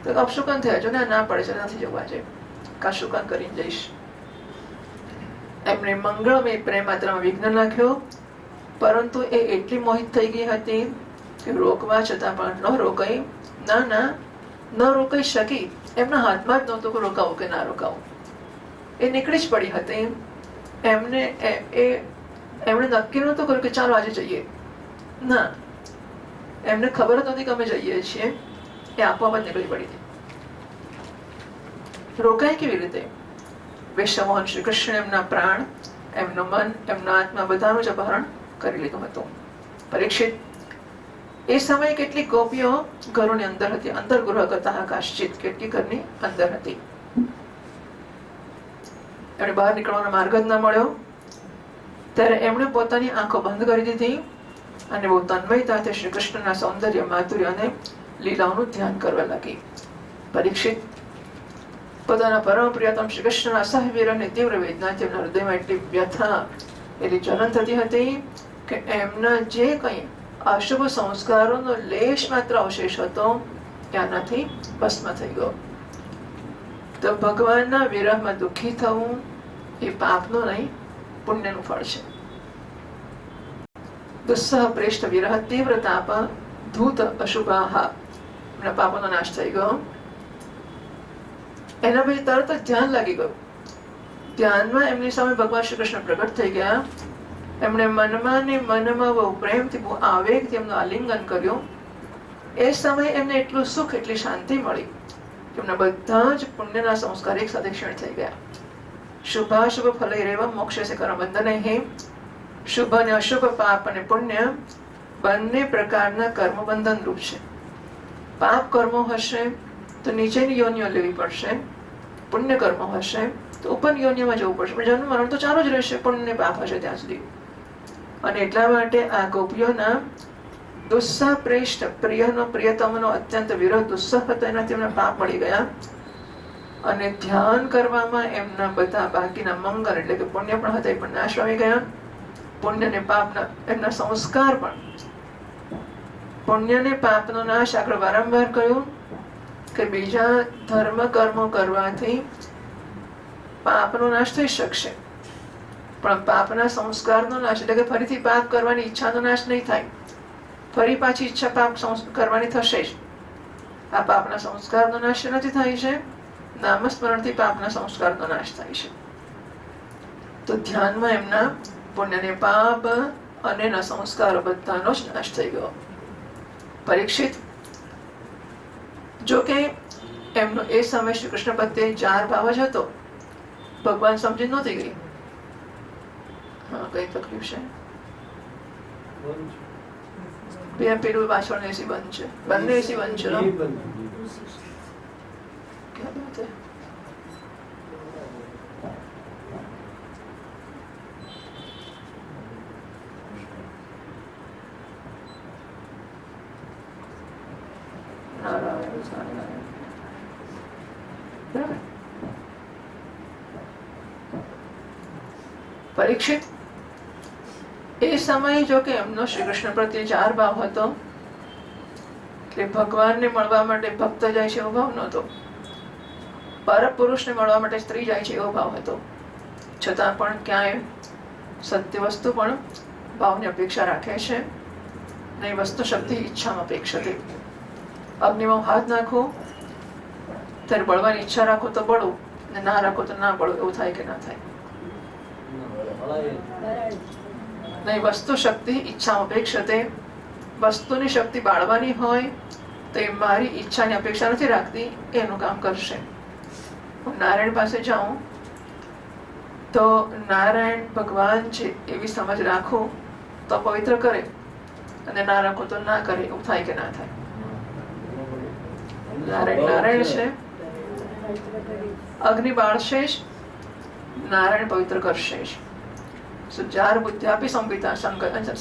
તો અપશુકન થયા, જો ને ના પડે છે નથી જવા છે, કા શુકન કરીને જઈશ. એમણે મંગળમય પ્રેમ યાત્રામાં વિઘ્ન નાખ્યો, પરંતુ એ એટલી મોહિત થઈ ગઈ હતી કે રોકવા છતાં પણ ન રોકાઈ. ના ન રોકાઈ શકી, એમના હાથમાં જ નહોતું કે રોકાવું કે ના રોકાવું. એ નીકળી જ પડી હતી. એમણે નક્કી નહોતું કર્યું કે ચાલો આજે જઈએ. ના, એમને ખબર જ નહોતી કે અમે જઈએ છીએ. એ આપોઆપ જ નીકળી પડી હતી. રોકાય કેવી રીતે? વિશ્વમોહન શ્રી કૃષ્ણ એમના પ્રાણ, એમનું મન, એમના આત્મા બધાનું જ અપહરણ કરી લીધું હતું. પરીક્ષિત, એ સમયે કેટલીક ગોપીઓ ઘરોની અંદર હતી. અંદર ગૃહ કરતા કાશ્ચિત, કેટલી ઘરની અંદર હતી. એમણે બહાર નીકળવાનો માર્ગ જ ન મળ્યો. ત્યારે એમણે પોતાની આંખો બંધ કરી દીધી અને બહુ તન્મયતાથી શ્રી કૃષ્ણના સૌંદર્ય, માધુર્ય અને લીલાઓનું ધ્યાન કરવા લાગી. પરીક્ષિત, પોતાના પરમ પ્રિયતમ શ્રી કૃષ્ણના અસહ્ય વીર અને તીવ્ર વેદનાથી એમના હૃદયમાં એટલી વ્યથા, એટલી જલન થતી હતી કે એમના જે કંઈ અશુભ સંસ્કારોનો લેશ માત્ર અવશેષ હતો ત્યાંનાથી ભસ્મ થઈ ગયો. તો ભગવાનના વિરહમાં દુઃખી થવું એ પાપનું નહીં, પુણ્યનું ફળ છે. દુસ્સહ પ્રેષ્ઠ વિરહ તીવ્ર તાપ ધૂત અશુભાહ, એમના પાપોનો નાશ થઈ ગયો. એના પછી તરત જ ધ્યાન લાગી ગયું. ધ્યાનમાં એમની સામે ભગવાન શ્રી કૃષ્ણ પ્રગટ થઈ ગયા. એમણે મનમાં ને મનમાં બહુ પ્રેમથી, બહુ આવેગથી એમનું આલિંગન કર્યું. એ સમયે એમને એટલું સુખ, એટલી શાંતિ મળી કે એમના બધા જ પુણ્યના સંસ્કાર એક સાથે ક્ષીણ થઈ ગયા. શુભાશુભ ફલૈરેવ મોક્ષસે કર્મ બંધનૈઃ, શુભ અને અશુભ, પાપ અને પુણ્ય બંને પ્રકારના કર્મ બંધન રૂપ છે. પાપ કર્મો હશે તો નીચેની યોનિઓ લેવી પડશે, પુણ્ય કર્મો હશે તો ઉપર યોનિઓમાં જવું પડશે. પણ જન્મ મરણ તો ચાલુ જ રહેશે પુણ્ય ને પાપ હશે ત્યાં સુધી. અને એટલા માટે આ ગોપીઓના દુસ્સહ પ્રેષ્ઠ, પ્રિયનો પ્રિયતમનો અત્યંત વિરોધ દુસ્સહ હતો, એનાથી એમના પાપ મળી ગયા. અને ધ્યાન કરવામાં એમના બધા બાકીના મંગલ એટલે કે પુણ્ય પણ હતા એ પણ નાશ પામી ગયા. પુણ્ય ને પાપના એમના સંસ્કાર પણ, પુણ્ય ને પાપનો નાશ આગળ વારંવાર કહ્યું કે બીજા ધર્મ કર્મો કરવાથી પાપનો નાશ થઈ શકશે, પણ પાપના સંસ્કારનો નાશ એટલે કે ફરીથી પાપ કરવાની ઈચ્છાનો નાશ નહીં થાય. ફરી પાછી ઈચ્છા પાપ કરવાની થશે જ. આ પાપના સંસ્કારનો નાશ નથી થાય છે, નામસ્મરણથી પાપના સંસ્કારનો નાશ થાય છે. તો ધ્યાનમાં એમના પુણ્ય ને પાપ અને એના સંસ્કારો બધાનો જ નાશ થઈ ગયો. પરીક્ષિત, જો કે એમનો એ સમય શ્રી કૃષ્ણ પ્રત્યે જાર ભાવ જ હતો. ભગવાન સમજી નહોતી ગઈ. હા, કઈ તકલીફ છે? પેલું પાછળ એસી બંધ છે, બંને એસી બંધ છે. क्या बात है? नारायण नारायण. પરીક્ષિત, એ સમયે જો કે એમનો શ્રી કૃષ્ણ પ્રત્યે જાર ભાવ હતો, એટલે ભગવાનને મળવા માટે ભક્ત જાય છે એવો ભાવ નહોતો. પર પુરુષને મળવા માટે સ્ત્રી જાય છે એવો ભાવ હતો. છતાં પણ ક્યાંય સત્ય વસ્તુ પણ ભાવની અપેક્ષા રાખે છે, નહીં વસ્તુ શક્તિ ઈચ્છામાં અપેક્ષા. અગ્નિમાં હાથ નાખો ત્યારે બળવાની ઈચ્છા રાખો તો બળવું, ને ના રાખો તો ના બળવું, એવું થાય કે ના થાય? નહીં, વસ્તુ શક્તિ ઈચ્છામાં અપેક્ષતે. વસ્તુની શક્તિ બાળવાની હોય તો એ મારી ઈચ્છાની અપેક્ષા નથી રાખતી, એનું કામ કરશે. હું નારાયણ પાસે જાઉં તો નારાયણ ભગવાન છે એવી સમજ રાખો તો પવિત્ર કરે, અને ના રાખો તો ના કરે. એવું થાય કે ના થાય? નારાયણ નારાયણ છે, અગ્નિ બાળશે જ, નારાયણ પવિત્ર કરશે જ. જાર બુદ્ધ્યાપી સંપિતા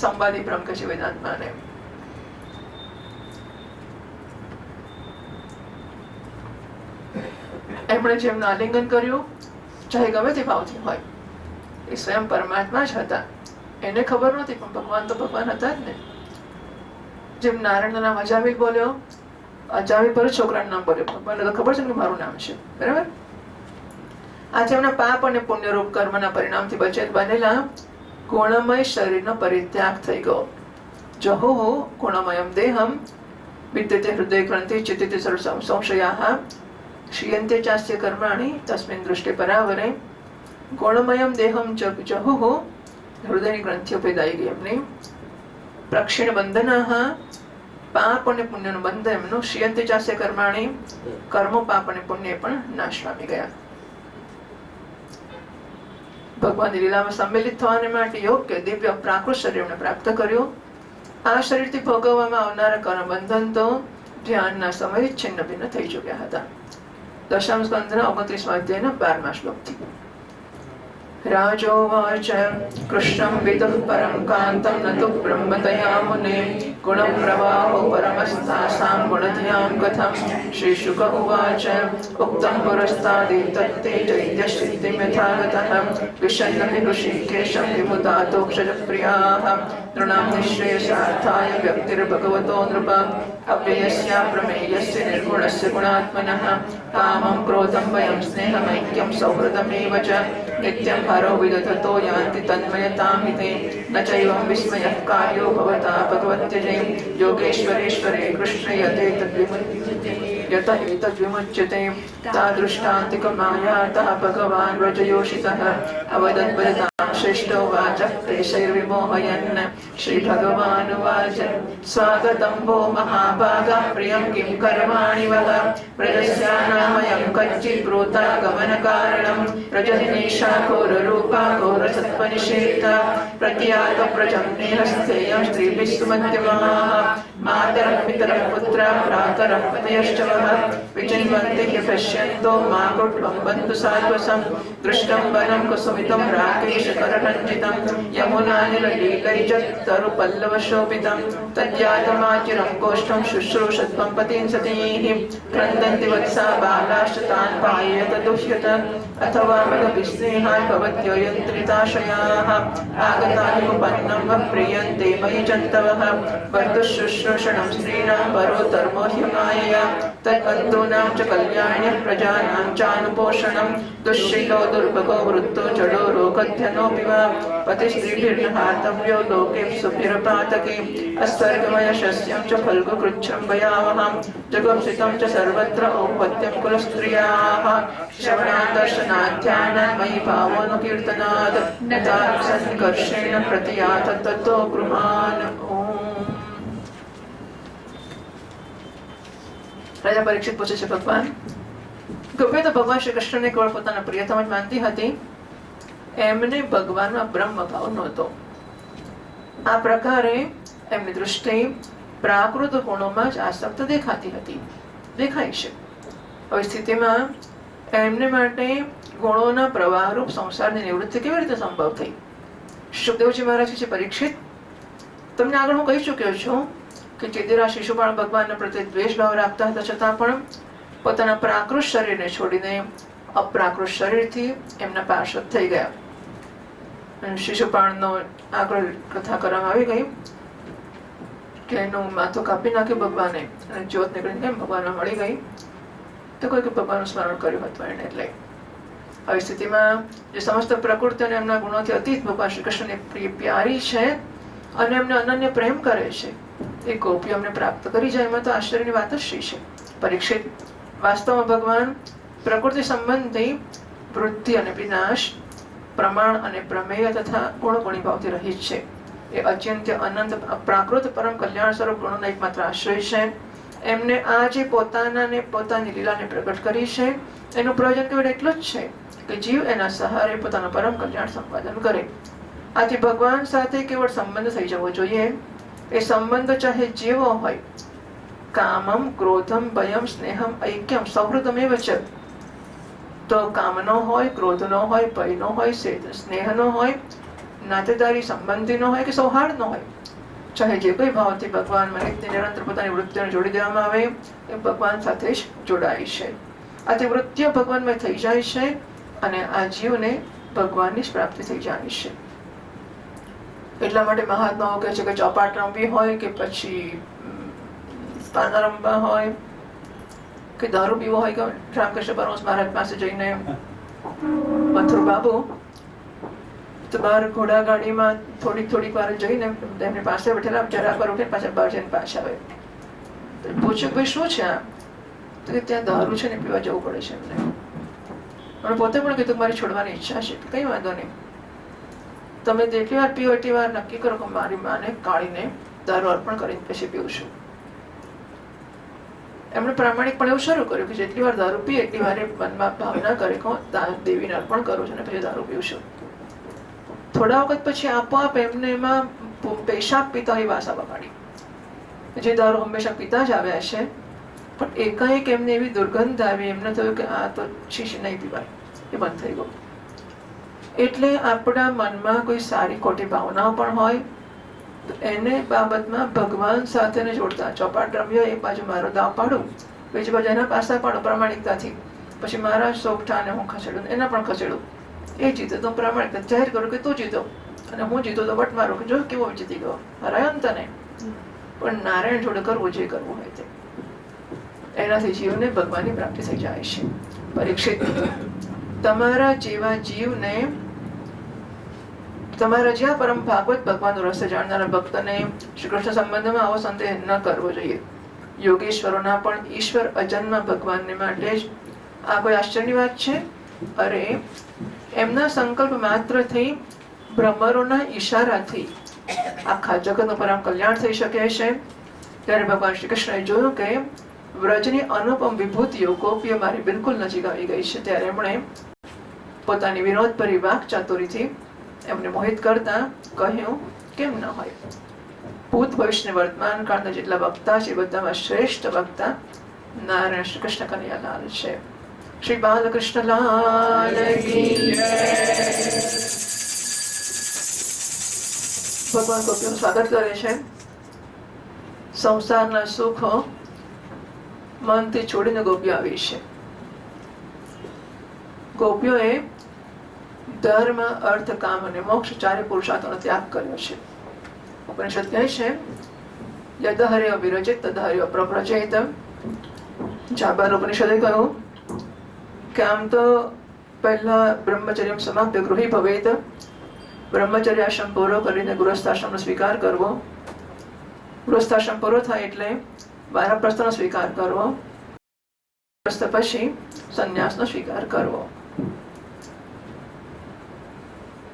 સંવાદી બ્રહ્મ કહે છે વેદાંતમાં. એમણે જેમનું આલિંગન કર્યું, ચાહે ગમે તે ભાવથી હોય, એ સ્વયં પરમાત્મા જ હતા. એને ખબર નહોતી, પણ ભગવાન તો ભગવાન હતા જ ને. જેમ નારાયણ નામ અજામિલ બોલ્યો, અજામિલ પર છોકરાનું નામ બોલ્યો, ભગવાનને તો ખબર છે કે મારું નામ છે. બરાબર? આજે એમના પાપ અને પુણ્યરૂપ કર્મના પરિણામથી બચેત બનેલા ગુણમય શરીરનો પરિત્યાગ થઈ ગયો. જહો ગુણમયમ દેહમ વિદ્યતે હૃદય ગ્રંથિ ચિત્તે સંશયાઃ ક્ષીયન્તે ચાસ્ય કર્માણિ તસ્મિન દૃષ્ટિ પરાવરે. ગુણમયમ દેહમ જહો, હૃદયની ગ્રંથિઓ પેદાઈ ગઈ એમની. પ્રક્ષીણ બંધનાઃ, પાપ અને પુણ્યનું બંધ એમનું. ક્ષીયન્તે ચાસ્ય કર્માણિ, કર્મો પાપ અને પુણ્ય પણ નાશ પામી ગયા. ભગવાનની લીલામાં સંમેલિત થવાને માટે યોગ્ય દિવ્ય પ્રાકૃત શરીરને પ્રાપ્ત કર્યું. આ શરીરથી ભોગવવામાં આવનારા કર્મ બંધન તો ધ્યાનના સમયે છિન્ન ભિન્ન થઈ ચુક્યા હતા. દશમ સ્કંધના 29મા અધ્યાયના 12મા શ્લોકથી. રાજોવાચ કૃષ્ણં વિદુઃ પરમ કાંતં ન તુ બ્રહ્મતયા મુને ગુણ પ્રવાહો પરમસ્તાસાં ગુણધ્યાં કથં. શ્રી શુક ઉવાચ ઉક્तं પુરસ્તાદે તત્તે ચૈત્યસિદ્ધિં યથાગતઃ વિષન્નતિ ઋષિકેશં વિમુદાતોક્ષજ પ્રિયાઃ નૃણાં નિઃશ્રેયસાर्थाय વ્યક્તિર્ભગવતો નૃપ અવ્યયસ્યા પ્રમેયસ્ય નિર્ગુણસ્ય ગુણાત્મનઃ કામં ક્રોધં ભયં સ્નેહમૈક્યં સૌહૃદમેવ ચ નિત્યં હરો વિદધતો યાન્તિ તન્મયતાં હિતે ન ચૈવં વિસ્મયઃ કાર્યો ભવતા ભગવत्यजे યોગેશ્વરેશ્વરે કૃષ્ણે યતે તદ્વિમુચ્યતે તદ્વિમુચ્યતે તાદૃષ્ટાન્તિકમાયાતઃ ભગવાન વ્રજયોષિતઃ અવદદ્વદતાં શ્રેષ્ઠો વાચઃ ક્લેશૈર્વિમોહયन्. શ્રી ભગવાન વાચ સ્વાગतं વો મહાભાગા પ્રિયં કિં કર્માણિ વઃ પ્રજસ્યાનામયં કચ્ચિत् પ્રોતા ગમનકારણં પ્રજનનેશા ઘોરરૂપા ઘોરસત્વનિષેધા પ્રત્યાત પ્રજમ્નેહ સ્થેયં સ્ત્રીભિः સુમધ્યમાः માતરઃ પિતરઃ પુત્રા ભ્રાતરઃ પતયશ્ચ વઃ વિચિન્વન્તિ ह्यपश्यन्तो मा कुट्वं बन्धु सात्वसं दृष्टं वनं कुसुमितं राकेशकररञ्जितं यमुनानिललीलैजत्तरुपल्लवशोभितं तद्यातमाचिरं कोष्ठं शुश्रूषध्वं पतिं सतीः क्रन्दन्ति वत्सा बालाश्च तान् पाययत दुह्यत अथवा मदभिस्नेहाय भवत्यो यन्त्रिताशयाः आगतानुपन्नं वः प्रीयन्ते मयि जन्तवः वर्तुशुश्रूषणं स्त्रीणां परोधर्मोह्यमायया तद्बन्धूनां च कल्याण्यः प्रजानां चानुपोषणं दुःशीलो दुर्भगो वृद्धो जडो रोगध्यनोऽपि वा पतिस्त्रीभिर्नहातव्यो लोके सुभिरपातके अस्वर्गमयशस्यं च फल्गुकृच्छ्रं भयावहं जगत्सितं च सर्वत्र औपत्यं कुलस्त्रियाः श्रवणात् दर्शनाध्यानात् मयि भावोऽनुकीर्तनात् तादृशनिकर्षेण प्रतियात ततो गृहान्. રાજા પરીક્ષિત પૂછે છે, ભગવાન ગમે તો ભગવાન શ્રી કૃષ્ણને કેવળ પોતાના પ્રિયતમ જ માનતી હતી, એમને ભગવાનમાં બ્રહ્મ ભાવ નહોતો. આ પ્રકારે એમની દૃષ્ટિ પ્રાકૃત ગુણોમાં જ આસક્ત દેખાતી હતી, દેખાય છે. હવે સ્થિતિમાં એમને માટે ગુણોના પ્રવાહરૂપ સંસારની નિવૃત્તિ કેવી રીતે સંભવ થઈ? સુખદેવજી મહારાજ છે, પરીક્ષિત તમને આગળ હું કહી ચૂક્યો છું કે ચેદિરા શિશુપાળ ભગવાનના પ્રત્યે દ્વેષ ભાવ રાખતા હતા, છતાં પણ પોતાના પ્રાકૃત શરીરને છોડીને અપ્રાકૃત શરીરથી એમના પાર્ષદ થઈ ગયા. શિશુપાળનો આગળ કથા કરવામાં આવી ગઈ કે એનું માથું કાપી નાખ્યું ભગવાને અને જ્યોત નીકળીને કેમ ભગવાનમાં મળી ગઈ, તો કોઈ ભગવાનનું સ્મરણ કર્યું હતું એને. એટલે આવી સ્થિતિમાં જે સમસ્ત પ્રકૃતિ અને એમના ગુણોથી અતીત ભગવાન શ્રી કૃષ્ણની પ્રિય પ્યારી છે અને એમને અનન્ય પ્રેમ કરે છે, એ ગોપીઓ અમને પ્રાપ્ત કરી જાય, એમાં તો આશ્ચર્યની વાત જ શી છે? પરીક્ષિત, વાસ્તવમાં ભગવાન પ્રકૃતિ સંબંધી વૃદ્ધિ અને વિનાશ, પ્રમાણ અને પ્રમેય તથા ગુણગુણી ભાવથી રહિત છે. એ અત્યંત અનંત પ્રાકૃત પરમ કલ્યાણ સ્વરૂપ ગુણોના એકમાત્ર આશ્રય છે. એમને આ જે પોતાની લીલાને પ્રગટ કરી છે, એનું પ્રયોજન કેવળ એટલું જ છે કે જીવ એના સહારે પોતાનું પરમ કલ્યાણ સંપાદન કરે. આથી ભગવાન સાથે કેવળ સંબંધ થઈ જવો જોઈએ. એ સંબંધ ચાહે જેવો હોય, કામમ ક્રોધમ ભયમ સ્નેહમ ઐક્યમ સૌહૃદમેવ ચ, તો કામનો હોય, ક્રોધનો હોય, ભયનો હોય, સ્નેહનો હોય, નાતેદારી સંબંધીનો હોય કે સૌહાર્દનો હોય, ચાહે જે કોઈ ભાવથી ભગવાનમાં નિરંતર પોતાની વૃત્તિને જોડી દેવામાં આવે એ ભગવાન સાથે જ જોડાય છે. આથી વૃત્તિઓ ભગવાનમાં થઈ જાય છે અને આ જીવને ભગવાનની જ પ્રાપ્તિ થઈ જાય છે. એટલા માટે મહાત્માઓ કહે છે કે ચોપાટ રમવી હોય કે પછી પાના રમવા હોય કે દારૂ પીવો હોય, કે રામકૃષ્ણ પરમહંસ મહારાજ પાસે જઈને મથુર બાબુ તો બહાર ઘોડા ગાડીમાં થોડીક વાર જઈને એમની પાસે બેઠેલા જરા પર ઉઠીને પાછા બહાર જઈને પાછા આવે. પૂછ્યું ભાઈ શું છે આ? તો કે ત્યાં દારૂ છે ને પીવા જવું પડે છે એમને. અને પોતે પણ કીધું મારી છોડવાની ઈચ્છા છે. કઈ વાંધો નહીં, તમે જેટલી વાર પીવો એટલી વાર નક્કી કરો કે મારી માને કાઢીને દારૂ અર્પણ કરીને પછી પીવું છું. એમણે પ્રામાણિકપણે એવું શરૂ કર્યું કે જેટલી વાર દારૂ પીએ એટલી વાર મનમાં ભાવના કરે કે દેવીને અર્પણ કરું છું અને પછી દારૂ પીવું છું. થોડા વખત પછી આપોઆપ એમને એમાં પેશાબ પીતા હોય વાસ આવવા માંડી. જે દારૂ હંમેશા પીતા જ આવ્યા છે, પણ એકાએક એમને એવી દુર્ગંધ આવી, એમને થયું કે આ તો શીશ નહીં પીવાય, એ બંધ થઈ ગયું. એટલે આપણા મનમાં કોઈ સારી ખોટી ભાવનાઓ પણ હોય તો એને બાબતમાં ભગવાન સાથે જોડતા. ચોપાટ રમ્યો, એક બાજુ મારો દાવ પાડું, બીજી બાજુ એના પાસા પાડું પ્રામાણિકતાથી, પછી મારા સોગઠાને હું ખસેડું, એના પણ ખસેડું. એ જીતે તો પ્રામાણિકતા જાહેર કરું કે તું જીતો, અને હું જીતો તો વટ મારું કે જો કેવો જીતી ગયો, હરાયો ને તને. પણ નારાયણ જોડે કરવું જે કરવું હોય તે, એનાથી જીવને ભગવાનની પ્રાપ્તિ થઈ જાય છે. પરીક્ષિત, તમારા જેવા જીવને, તમારા જ્યાં પરમ ભાગવત ભગવાનનો રસ જાણનારા ભક્તને શ્રી કૃષ્ણ સંબંધમાં આવો સંદેહ ન કરવો જોઈએ. યોગેશ્વરોના પણ ઈશ્વર અજન્મ ભગવાનને માટે જ આ કોઈ આશ્ચર્યની વાત છે? અરે એમના સંકલ્પ માત્રથી, ભ્રમરોના ઈશારાથી આખા જગતનું પરમ કલ્યાણ થઈ શકે છે. ત્યારે ભગવાન શ્રી કૃષ્ણએ જોયું કે વ્રજની અનુપમ વિભૂતિઓ ગોપીઓ મારી બિલકુલ નજીક આવી ગઈ છે. ત્યારે એમણે પોતાની વિનોદભરી વાક ચાતુરીથી એમને મોહિત કરતા કહ્યું, કેમ ન હોય, ભૂત ભવિષ્ય વર્તમાન કાળના જેટલા વક્તા છે બધામાં શ્રેષ્ઠ વક્તા નારાયણ શ્રી કૃષ્ણ કનૈયાલાલ છે. શ્રી બાલકૃષ્ણ લાલ કી જય. ભગવાન ગોપીઓનું સ્વાગત કરે છે. સંસારના સુખો મનથી છોડીને ગોપીઓ આવી છે. ગોપીઓએ ધર્મ, અર્થ, કામ અને મોક્ષ ચારે પુરુષાર્થોનો ત્યાગ કર્યો છે. ઉપનિષદ કહે છે, યદ હરે વિરજિત તદ હરે પ્રવ્રજેત. જાબાર ઉપનિષદે કહ્યું કે આમ તો પહેલા બ્રહ્મચર્ય સમાપ્ય ગૃહી ભવેત, બ્રહ્મચર્ય આશ્રમ પૂરો કરીને ગૃહસ્થાશ્રમનો સ્વીકાર કરવો. ગૃહસ્થાશ્રમ પૂરો થાય એટલે વાનપ્રસ્થનો સ્વીકાર કરવો. પછી સંન્યાસનો સ્વીકાર કરવો.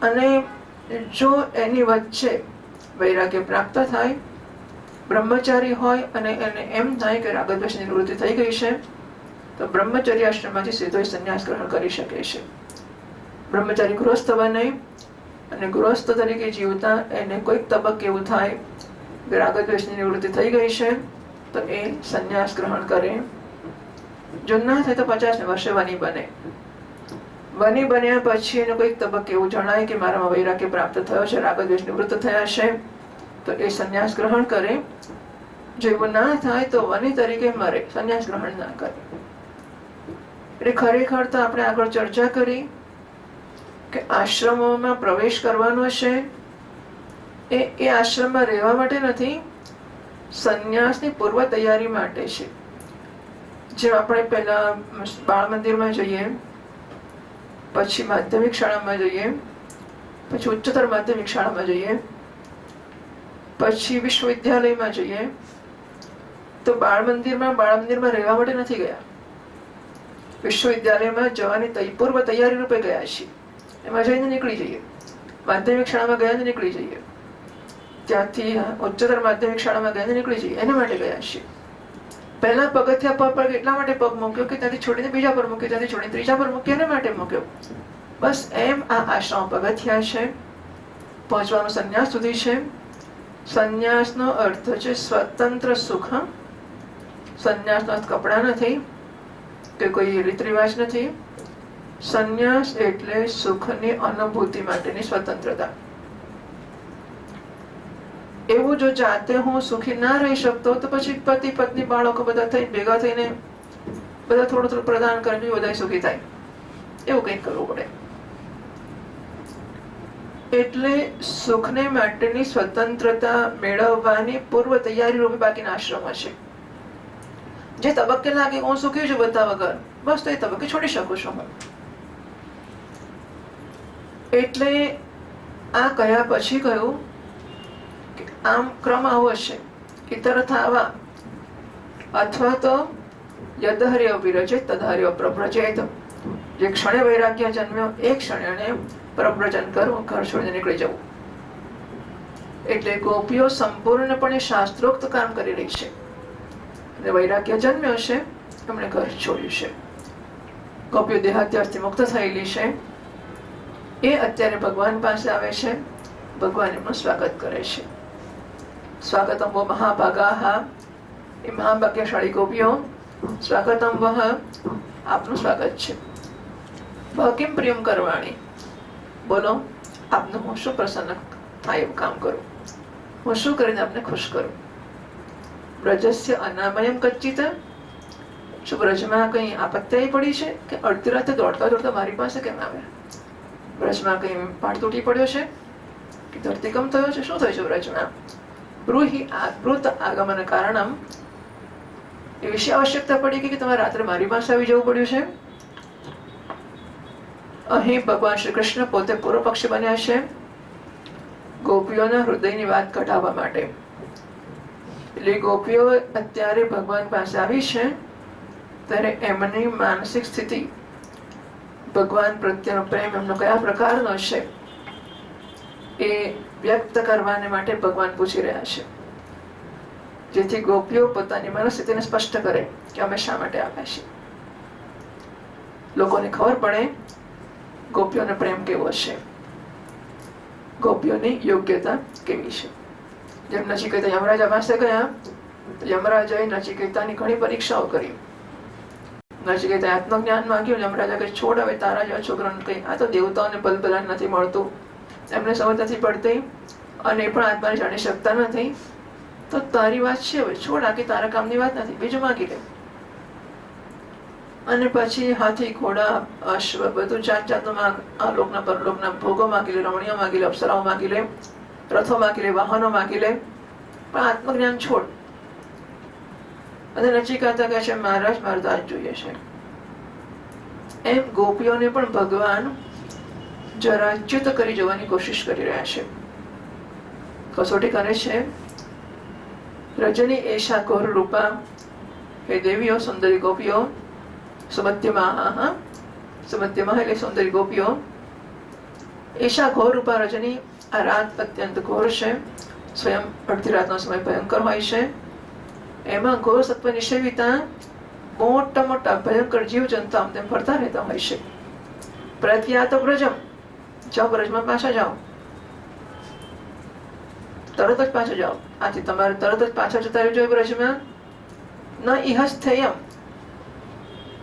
અને જો એની વચ્ચે વૈરાગ્ય પ્રાપ્ત થાય, બ્રહ્મચારી હોય અને એને એમ થાય કે રાગદ્વેષની નિવૃત્તિ થઈ ગઈ છે, તો બ્રહ્મચર્ય આશ્રમમાંથી સીધો સંન્યાસ ગ્રહણ કરી શકે છે. બ્રહ્મચારી ગૃહસ્થ બને અને ગૃહસ્થ તરીકે જીવતા એને કોઈક તબક્કે એવું થાય કે રાગદ્વેષની નિવૃત્તિ થઈ ગઈ છે, તો એ સંન્યાસ ગ્રહણ કરે. જો ના થાય તો 50 વર્ષે વની બને. વની બન્યા પછી એને કોઈક તબક્કે એવું જણાય કે મારામાં વૈરાગ્ય પ્રાપ્ત થયો છે, રાગદ્વેષ નિવૃત્ત થયા છે, તો એ સંન્યાસ ગ્રહણ કરે. જો એવું ના થાય તો વની તરીકે મરે, સંન્યાસ ગ્રહણ ના કરે. એટલે ખરેખર તો આપણે આગળ ચર્ચા કરી કે આશ્રમોમાં પ્રવેશ કરવાનો છે એ આશ્રમમાં રહેવા માટે નથી, સંન્યાસની પૂર્વ તૈયારી માટે છે. જેમ આપણે પહેલા બાળ મંદિરમાં જઈએ, પછી માધ્યમિક શાળામાં જઈએ, પછી ઉચ્ચતર માધ્યમિક શાળામાં જઈએ, પછી વિશ્વવિદ્યાલયમાં જઈએ, તો બાળ મંદિરમાં રહેવા માટે નથી ગયા. વિશ્વવિદ્યાલયમાં જવાની પૂર્વ તૈયારી રૂપે ગયા છીએ. એમાં જઈને નીકળી જઈએ. માધ્યમિક શાળામાં ગયા ને નીકળી જઈએ, ત્યાંથી ઉચ્ચતર માધ્યમિક શાળામાં ગયા ને નીકળી જઈએ, એના માટે ગયા છીએ. પહેલા પગથિયા પર એટલા માટે પગ મૂક્યો કે ત્યાંથી છોડીને બીજા પર મૂક્યો, ત્યાંથી છોડીને ત્રીજા પર મૂક્યો, એને માટે મૂક્યો. બસ એમ આ આશ્રમ પગથિયા છે. પહોંચવાનું સંન્યાસ સુધી છે. સંન્યાસનો અર્થ છે સ્વતંત્ર સુખ. સંન્યાસનો અર્થ કપડા નથી કે કોઈ રીત રિવાજ નથી. સંન્યાસ એટલે સુખની અનુભૂતિ માટેની સ્વતંત્રતા. એવું જો જાતે હું સુખી ના રહી શકતો તો પછી પતિ પત્ની બાળકો બધા થઈ ભેગા થઈને બધા થોડું થોડું પ્રદાન કરીને બધા સુખી થાય, એવું કંઈક કરવું પડે. એટલે સુખને માટેની સ્વતંત્રતા મેળવવાની પૂર્વ તૈયારી રૂપે બાકીના આશ્રમ છે. જે તબક્કે લાગે હું સુખી છું બધા વગર, બસ તો એ તબક્કે છોડી શકું છું હું. એટલે આ કયા પછી કહ્યું કે આમ ક્રમ આવો છે, ઇતરથ આવા અથવા તો યદહર્ય વિરજેત તદહર્ય પ્રવ્રજેત. જે ક્ષણે વૈરાગ્ય જન્મ્યો એ ક્ષણે એને પ્રવ્રજન કરવું, ઘર છોડીને નીકળી જવું. એટલે ગોપીઓ સંપૂર્ણપણે શાસ્ત્રોક્ત કામ કરી રહી છે. અને વૈરાગ્ય જન્મ્યો છે, એમણે ઘર છોડ્યું છે. ગોપીઓ દેહાત્યારથી મુક્ત થયેલી છે. એ અત્યારે ભગવાન પાસે આવે છે. ભગવાન એમનું સ્વાગત કરે છે. સ્વાગતમ વો મહાભાગાહ, એ મહાભાગ્યશાળી ગોપીઓ, સ્વાગતમ વહ, આપનું સ્વાગત છે. કિમ પ્રિયમ કરવાણી, બોલો આપનું હું શું પ્રસન્ન થાય એવું કામ કરું, હું શું કરીને આપને ખુશ કરું. બ્રજસ્ય અનામયમ કચ્ચિત, શું બ્રજમાં કઈ આપત્તિ પડી છે કે અડધી રાતે દોડતા દોડતા મારી પાસે કેમ આવ્યા? બ્રજમાં કઈ પાડ તૂટી પડ્યો છે કે ધરતીકંપ થયો છે? શું થયું છે બ્રજમાં? બ્રૂહિ આકૃત આગમન કારણમ, એ વિશે આવશ્યકતા પડી કે તમારે રાત્રે મારી પાસે આવી જવું પડ્યું છે. અહીં ભગવાન શ્રી કૃષ્ણ પોતે પૂર્વ પક્ષી બન્યા છે ગોપીઓના હૃદયની વાત કઢાવવા માટે. એટલે ગોપીઓ અત્યારે ભગવાન પાસે આવી છે ત્યારે એમની માનસિક સ્થિતિ, ભગવાન પ્રત્યેનો પ્રેમ એમનો કયા પ્રકારનો છે એ વ્યક્ત કરવાને માટે ભગવાન પૂછી રહ્યા છે. જેથી ગોપીઓ પોતાની મનસ્થિતિને સ્પષ્ટ કરે કે અમે શા માટે આવ્યા છીએ. લોકોને ખબર પડે ગોપીઓનો પ્રેમ કેવો છે, ગોપીઓની યોગ્યતા કેવી છે. જેમ નચિકેતા યમરાજા પાસે ગયા તો યમરાજાએ નચિકેતાની ઘણી પરીક્ષાઓ કરી. નચિકેતાએ આત્મજ્ઞાન માંગ્યું. યમરાજા કે છોડ હવે તારા જેવા છોકરાને કઈ, આ તો દેવતાઓને બલબલાન નથી મળતું, એમને સમજ નથી પડતી અને એ પણ આત્માને જાણી શકતા નથી, તો તારી વાત છે હવે છોડ, આખી તારા કામની વાત નથી, બીજું માંગી લે. અને પછી હાથી, ઘોડા, અશ્વ, બધું જાત જાતનું આ લોકના પરલોકના ભોગો માંગી લે, રમણીઓ માંગી લે, અપ્સરાઓ માંગી લે, રથો માંગી લે, વાહનો માંગી લે, પણ આત્મજ્ઞાન છોડ. અને નચિકેતા કહે છે મહારાજ મારે તો આજ જોઈએ છે. એમ ગોપીઓને પણ ભગવાન જરા ચ્યુત કરી જવાની કોશિશ કરી રહ્યા છે, કસોટી કરે છે. રજની એશા ઘોર રૂપા, હે દેવીઓ, સુંદરી ગોપીઓ, સુમત્યમાં, સુમત્યમાં એટલે સુંદરી ગોપીઓ. એશા ઘોર રૂપા રજની, આ રાત અત્યંત ઘોર છે, સ્વયં અડધી રાતનો સમય ભયંકર હોય છે. એમાં ઘોર સત્વ નિષેવિતા, મોટા મોટા ભયંકર જીવ જંતુ આમ તેમ ફરતા રહેતા હોય છે. પ્રત્યાત બ્રજમ, જાઓ બ્રજમાં પાછા જાઓ, તરત જ પાછા જાઓ. આથી તમારે તરત જ પાછા જતા રહેવું જોઈએ બ્રજમાં. ન ઇહસ્થેયમ,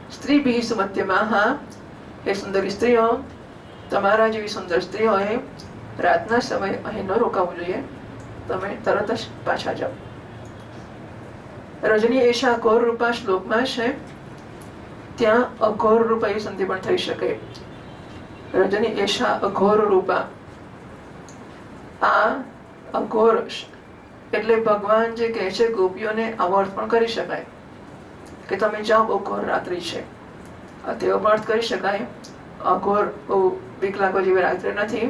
સ્ત્રીભિ સુમત્યમાં, એ સુંદરી સ્ત્રીઓ, તમારા જેવી સુંદર સ્ત્રીઓએ રાતના સમય અહીં ન રોકાવું જોઈએ, તમે તરત જ પાછા જાઓ. રજની એશા અઘોર રૂપા શ્લોકમાં છે, ત્યાં અઘોર રૂપા એવી સંધિ પણ થઈ શકે. રજની એશા અઘોર રૂપા, આ અઘોર એટલે ભગવાન જે કહે છે ગોપીઓને આવો અર્થ પણ કરી શકાય કે તમે જાઓ, બહુ ઘોર રાત્રિ છે, તેવો પણ અર્થ કરી શકાય. અઘોર બહુ બીક લાગવા જેવી રાત્રિ નથી.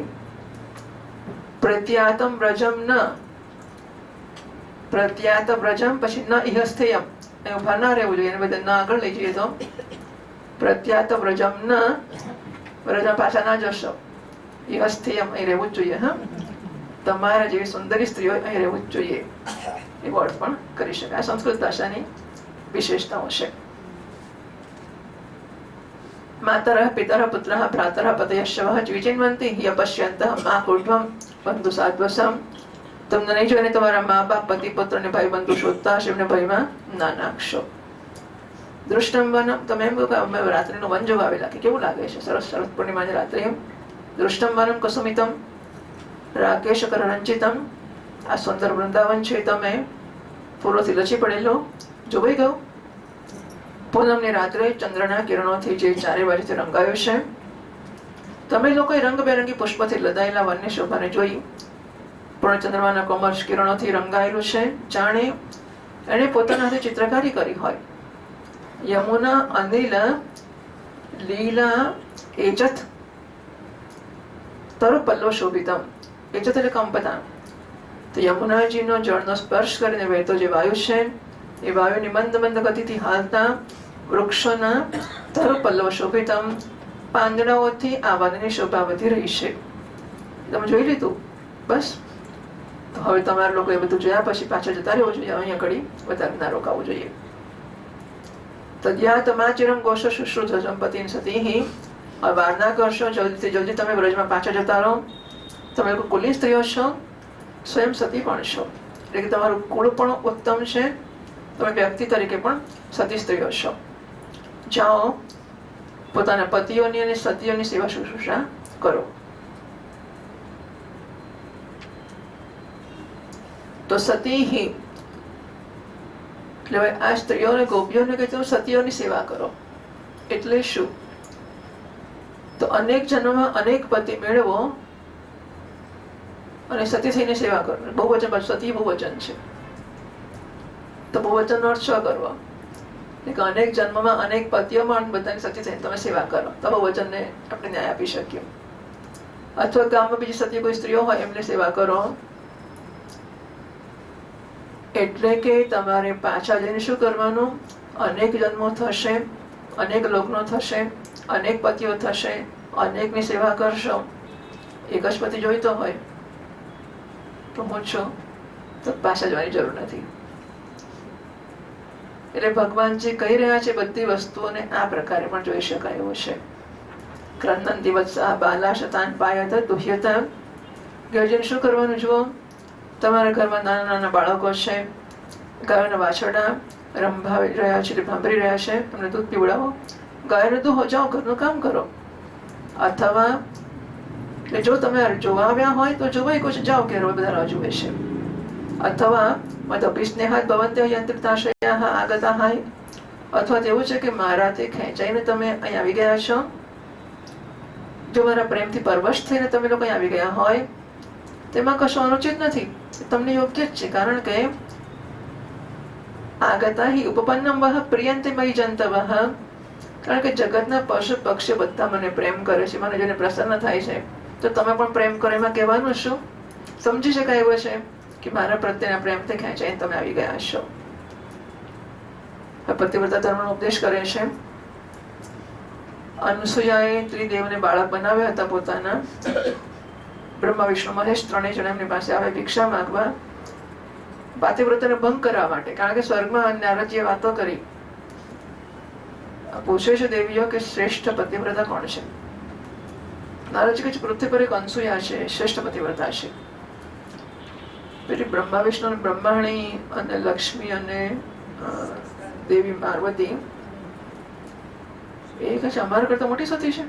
પ્રત્યાતમ વ્રજમ ન, પ્રત્યાત વ્રજમ પછી ન ઇહસ્થેયમ, એ ઉભા ના રહેવું જોઈએ, એને બધા ના આગળ લઈ જઈએ તો પ્રત્યાત વ્રજમ ન, વ્રજમાં પાછા ના જશો. ઇહસ્થેયમ, અહીં રહેવું જ જોઈએ. હા, તમારા જેવી સુંદરી સ્ત્રીઓ અહીં રહેવું જ જોઈએ, એવો અર્થ પણ કરી શકાય. સંસ્કૃત ભાષાની વિશેષતાઓ છે. માતરઃ પિતરઃ પુત્રઃ ભ્રાતરઃ પતયશ્ચ વઃ દ્વિજન્વંતિ યપશ્યંતઃ મા કુટુંબમ બંધુ સાધ્વસમ. તમને નહીં જોઈને તમારા મા બાપ પતિ પુત્ર ને ભાઈ બંધુ શોધતા હશે, એમને ભયમાં ના નાખશો. દૃષ્ટમ વનમ, તમે એમ કહો કે અમે રાત્રિનું વન જોવા આવેલા, કે કેવું લાગે છે સરસ શરદ પૂર્ણિમાની રાત્રે. એમ દૃષ્ટમ વનમ કુસુમિતમ રાકેશ કરરંચિતમ, આ સુંદર વૃંદાવન છે તમે ફૂલોથી લચી પડેલો જોવાઈ ગયો. પૂનમની રાત્રે ચંદ્રના કિરણોથી જે ચારે બાજુથી રંગાયું છે. તમે લોકોએ રંગબેરંગી પુષ્પથી લદાયેલા વનની શોભાને જોઈ. પૂર્ણચંદ્રમાના કોમળ કિરણોથી રંગાયેલું છે, જાણે એણે પોતાના હાથે ચિત્રકારી કરી હોય. યમુના અનિલ લીલા એજત તરુ પલ્લવ શોભિતમ. એજત એટલે કંપતા. તો યમુનાજીનો જળનો સ્પર્શ કરીને વહેતો જે વાયુ છે, એ વાયુની મંદ મંદ ગતિથી હાલતા વૃક્ષોના તરુ પલ્લવ શોભિતમ, પાંદડાઓથી આ વનની શોભા વધી રહી છે. તમે જોઈ લીધું બસ. તો હવે તમારા લોકો એ બધું જોયા પછી પાછા જતા રહેવું જોઈએ, અહીંયા ઘડી વધારે ના રોકાવું જોઈએ. તદ્યા તમાચિરમ ગોષ શુશ્રુત સંપત્તિ સતી. હવે વાર ના કરશો, જલ્દીથી જલ્દી તમે વ્રજમાં પાછા જતા રહો. તમે લોકો કુલી સ્ત્રીઓ છો, સ્વયં સતી પણ છો, એટલે કે તમારું કુળ પણ ઉત્તમ છે, તમે વ્યક્તિ તરીકે પણ સતી સ્ત્રીઓ છો. જાઓ, પોતાના પતિઓની અને સતીઓની સેવા શુશ્રૂષા કરો. તો સતી એટલે આ સ્ત્રીઓને ગોપીઓને કહેતું સતીઓની સેવા કરો. એટલે શું? તો અનેક જન્મમાં અનેક પતિ મેળવો અને સતી થઈને સેવા કરો. બહુવચન, સતી બહુવચન છે. તો બહુવચનનો અર્થ શું કરવો? કે અનેક જન્મમાં અનેક પતિઓમાં બધાની સતી થઈને તમે સેવા કરો, તો બહુવચનને આપણે ન્યાય આપી શકીએ. અથવા ગામમાં બીજી સતી કોઈ સ્ત્રીઓ હોય એમને સેવા કરો. એટલે કે તમારે પાછા જઈને શું કરવાનું? અનેક જન્મો થશે, અનેક લગ્નો થશે, અનેક પતિઓ થશે, અનેકની સેવા કરશો. એક જ પતિ જોઈતો હોય તો હું છું, તો પાછા જવાની જરૂર નથી. એટલે ભગવાનજી કહી રહ્યા છે બધી વસ્તુઓને આ પ્રકારે પણ જોઈ શકાય એવું છે. ક્રંદન દિવત્સા બાલા શતાન પાયત દુહ્યતા. ગર્જન શું કરવાનું જુઓ? તમારા ઘરમાં નાના નાના બાળકો છે, ગાયોના વાછરડા રંભાવી રહ્યા છે, ભાંભરી રહ્યા છે, તમને દૂધ પીવડાવો. ગાયને દૂધ જાઓ, ઘરનું કામ કરો. અથવા જો તમે જોવા આવ્યા હોય તો જોવાય કોઈ જાઓ કે બધા રાહ જુએ છે. અથવા મદપિસ્નેહાત ભવંત્ય યંત્રિતાશયાઃ આગતાઃ. અથવા એવું છે કે મારાથી ખેંચાઈને તમે અહીં આવી ગયા છો. જો મારા પ્રેમથી પરવશ થઈને તમે લોકો અહીં આવી ગયા હોય, તેમાં કશું અનુચિત નથી, તમને યોગ્ય જ છે. કારણ કે આગતા હિ ઉપપન્નમ વઃ પ્રિયંતે મયી જંતવઃ. કારણ કે જગતના પશુ પક્ષી બધા મને પ્રેમ કરે છે, મને જેને પ્રસન્ન થાય છે, તો તમે પણ પ્રેમ કરો. એમાં કહેવાનું શું? સમજી શકાય એવું છે કે મારા પ્રત્યેના પ્રેમથી ખેંચાઈને તમે આવી ગયા છો. પતિવ્રતા ધર્મનો ઉપદેશ કરે છે. અનસુયાએ ત્રિદેવને બાળક બનાવ્યા હતા પોતાના. બ્રહ્મા વિષ્ણુ મહેશ ત્રણેય જણા એમની પાસે આવે ભિક્ષા માંગવા, પાતિવ્રતાને ભંગ કરવા માટે. કારણ કે સ્વર્ગમાં નારદજીએ વાતો કરી, પૂછે છે દેવીઓ કે શ્રેષ્ઠ પતિવ્રતા કોણ છે? નારદજી કહે છે પૃથ્વી પર એક અનસુયા છે, શ્રેષ્ઠ પતિવ્રતા છે. પેલી બ્રહ્મા વિષ્ણુ બ્રહ્માણી અને લક્ષ્મી અને દેવી પાર્વતી એ કહે છે અમારા કરતા મોટી સતી છે,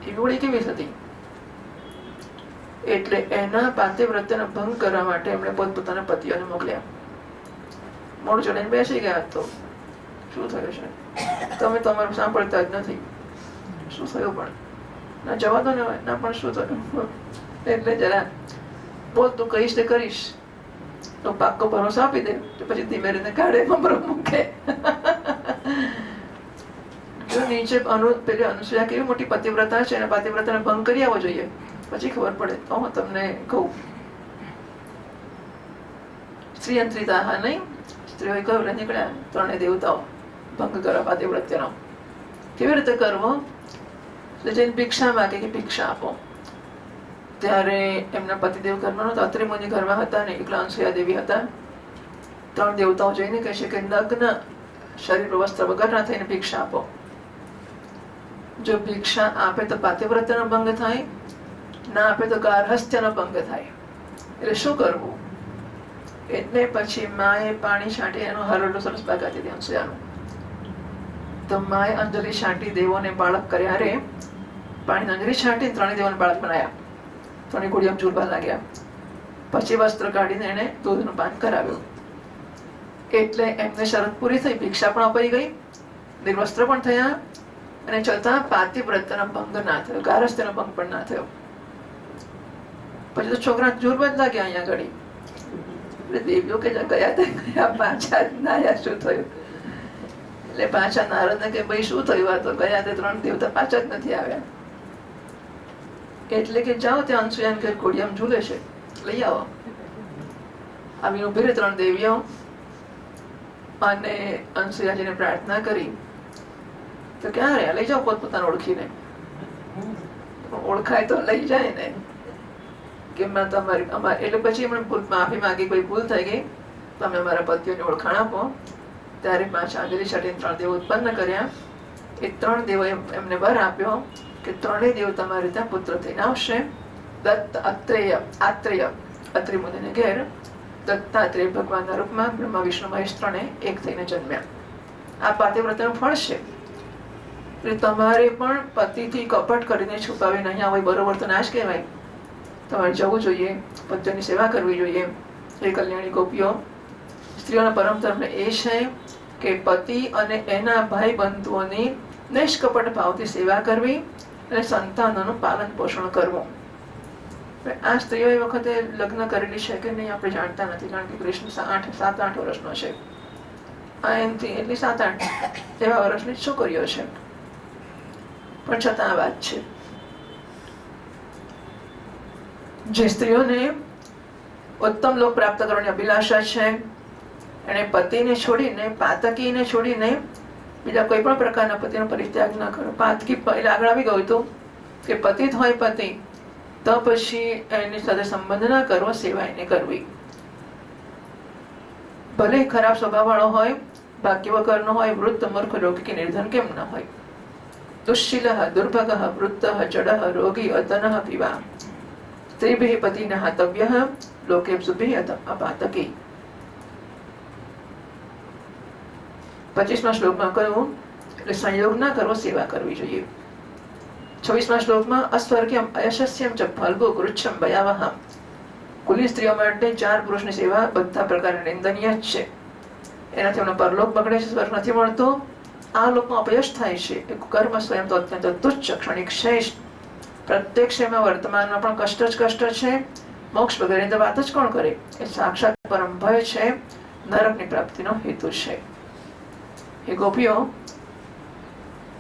એ વળી કેવી સતી? એટલે એના પાતિવ્રત્યનો ભંગ કરવા માટે એમણે પોતપોતાના પતિઓને મોકલ્યા. મોડું ચડીને બેસી ગયા. તો શું થયું છે? તમે તમારું સાંભળતા જ નથી. શું થયું? પણ ના જવા દો ને, ના પણ શું થયું? એટલે જરા બોલ, તું કહીશ તે કરીશ, તો પાક્કો ભરોસો આપી દે, તો પછી ધીમે રીતે કાઢે મમરો મૂકે. જો નીચે પેલી અનુસૂયા કેવી મોટી પતિવ્રતા છે, એના પતિવ્રતાને ભંગ કરી આવવો જોઈએ, પછી ખબર પડે. તો હું તમને કહું, શ્રીયંત્રિતા હા નહીં, સ્ત્રીઓએ કહ્યું નીકળ્યા ત્રણે દેવતાઓ ભંગ કરવા પાતિવ્રત્યનો. કેવી રીતે કરવો? જઈને ભિક્ષા માગે કે ભિક્ષા આપો. ત્યારે એમના પતિદેવ ઘરમાં નહોતા, અત્રિ મુનિ ઘરમાં હતા ને એકલા અનસુયા દેવી હતા. ત્રણ દેવતાઓ જઈને કહે છે કે નગ્ન શરીર વસ્ત્ર વગરના થઈને ભિક્ષા આપો. જો ભિક્ષા આપે તો પાતિવ્રત્યનો ભંગ થાય, ના આપે તો ગાર્હસ્થ્યનો ભંગ થાય. એટલે શું કરવું? એટલે પછી માએ પાણી છાંટી એનો હરડો સરસ બાગાતી દે અનસૂયાનું. તો માએ અંજલિ છાંટી દેવોને બાળક કર્યા રે. પાણી અંજલિ છાંટી 3 દેવોને બાળક બનાવ્યા. 3 કુડિયમ ઝૂલવા લાગ્યા. પછી વસ્ત્ર કાઢીને એને દૂધનું પાન કરાવ્યું. એટલે એમને શરત પૂરી થઈ, ભિક્ષા પણ અપાઈ ગઈ, નિર્વસ્ત્ર પણ થયા, અને છતાં પાતિવ્રત્યનો ભંગ ના થયો, ગારસ્થ્યનો ભંગ પણ ના થયો. પછી તો છોકરા ઝૂલવા જ લાગ્યા અહીંયા ઘડી. એટલે દેવીઓ કે ગયા પાછા નાયા, શું થયું? એટલે પાછા નારદને કે ભાઈ શું થયું? આ તો ગયા તે 3 દેવતા પાછા જ નથી આવ્યા. એટલે કે જાઓ ત્યાં અનસૂયાને ઘેર ઘોડિયામાં ઝૂલે છે, લઈ આવો. આવીને ઉભી રહી 3 દેવીઓ અને અનસૂયાજીને પ્રાર્થના કરી. તો ક્યાં રહ્યા? લઈ જાઓ પોતપોતાને ઓળખીને. ઓળખાય તો લઈ જાય ને. કે એટલે પછી એમણે માફી માંગી, કોઈ ભૂલ થઈ ગઈ, તમે અમારા પતિઓને ઓળખાણ આપો. ત્યારે પાછા અંજલિ છાટીને 3 દેવો ઉત્પન્ન કર્યા. એ 3 દેવો એમને વર આપ્યો કે 3 દેવ તમારે ત્યાં પુત્ર થઈને આવશે. દત્ત, આત્રેય અત્રિ મુનિને ઘેર દત્તાત્રેય ભગવાનના રૂપમાં બ્રહ્મા વિષ્ણુ મહેશ 3 એક થઈને જન્મ્યા. આ પાતિવ્રત્યનું ફળ છે. એટલે તમારે પણ પતિથી કપટ કરીને છુપાવીને અહીંયા હોય બરોબર તો ના જ કહેવાય. તમારે જવું જોઈએ, પતિઓની સેવા કરવી જોઈએ. એ કલ્યાણી ગોપીઓ, સ્ત્રીઓના પરમ ધર્મ એ છે કે પતિ અને એના ભાઈ બંધુઓની નિષ્કપટ ભાવથી સેવા કરવી અને સંતાનોનું પાલન પોષણ કરવું. આ સ્ત્રીઓ એ વખતે લગ્ન કરેલી છે કે નહીં આપણે જાણતા નથી, કારણ કે કૃષ્ણ 7-8 વર્ષનો છે. આ એમથી એટલી 7-8 એવા વર્ષની છોકરીઓ છે. પણ છતાં આ વાત છે, જે સ્ત્રીઓને ઉત્તમ લોક પ્રાપ્ત કરવાની અભિલાષા છે, એને પતિને છોડીને, પાતકીને છોડીને બીજા કોઈ પણ પ્રકારના પતિનો પરિત્યાગ ન કરો. પાતકી પહેલા આગળ આવી ગયું હતું કે પતિ હોય પતિ તો પછી એની સાથે સંબંધ ના કરવો, સેવા એને કરવી. ભલે ખરાબ સ્વભાવ વાળો હોય, ભાગ્ય વગરનો હોય, વૃદ્ધ, મૂર્ખ, રોગી કે નિર્ધન કેમ ન હોય. દુશ્શીલઃ, દુર્ભગઃ, વૃદ્ધઃ, જડઃ, રોગી, અતનઃ પીવા સ્ત્રીભિઃ પતિનઃ હતવ્યઃ લોકેપ્સુભિઃ અપાતકી. 25મા શ્લોકમાં કહ્યું એટલે સંયોગ ના કરવો, સેવા કરવી જોઈએ. 26મા શ્લોકમાં અસ્વર્ગ્યમ અયશસ્યમ ચ ફલ્ગુ કૃચ્છમ ભયાવહમ. કુલી સ્ત્રીઓ માટે 4 પુરુષની સેવા બધા પ્રકારે નિંદનીય જ છે. એનાથી એમનો પરલોક બગડે છે, સ્વર્ગ નથી મળતો, આ લોકમાં અપયશ થાય છે. કર્મ સ્વયં તો અત્યંત તુચ્છ, ક્ષણિક, શ્રેષ્ઠ. પ્રત્યક્ષમાં વર્તમાનમાં પણ કષ્ટ જ કષ્ટ છે. મોક્ષ વગેરેની તો વાત જ કોણ કરે? એ સાક્ષાત પરમ ભય છે, નરકની પ્રાપ્તિનો હેતુ છે. એ ગોપીઓ,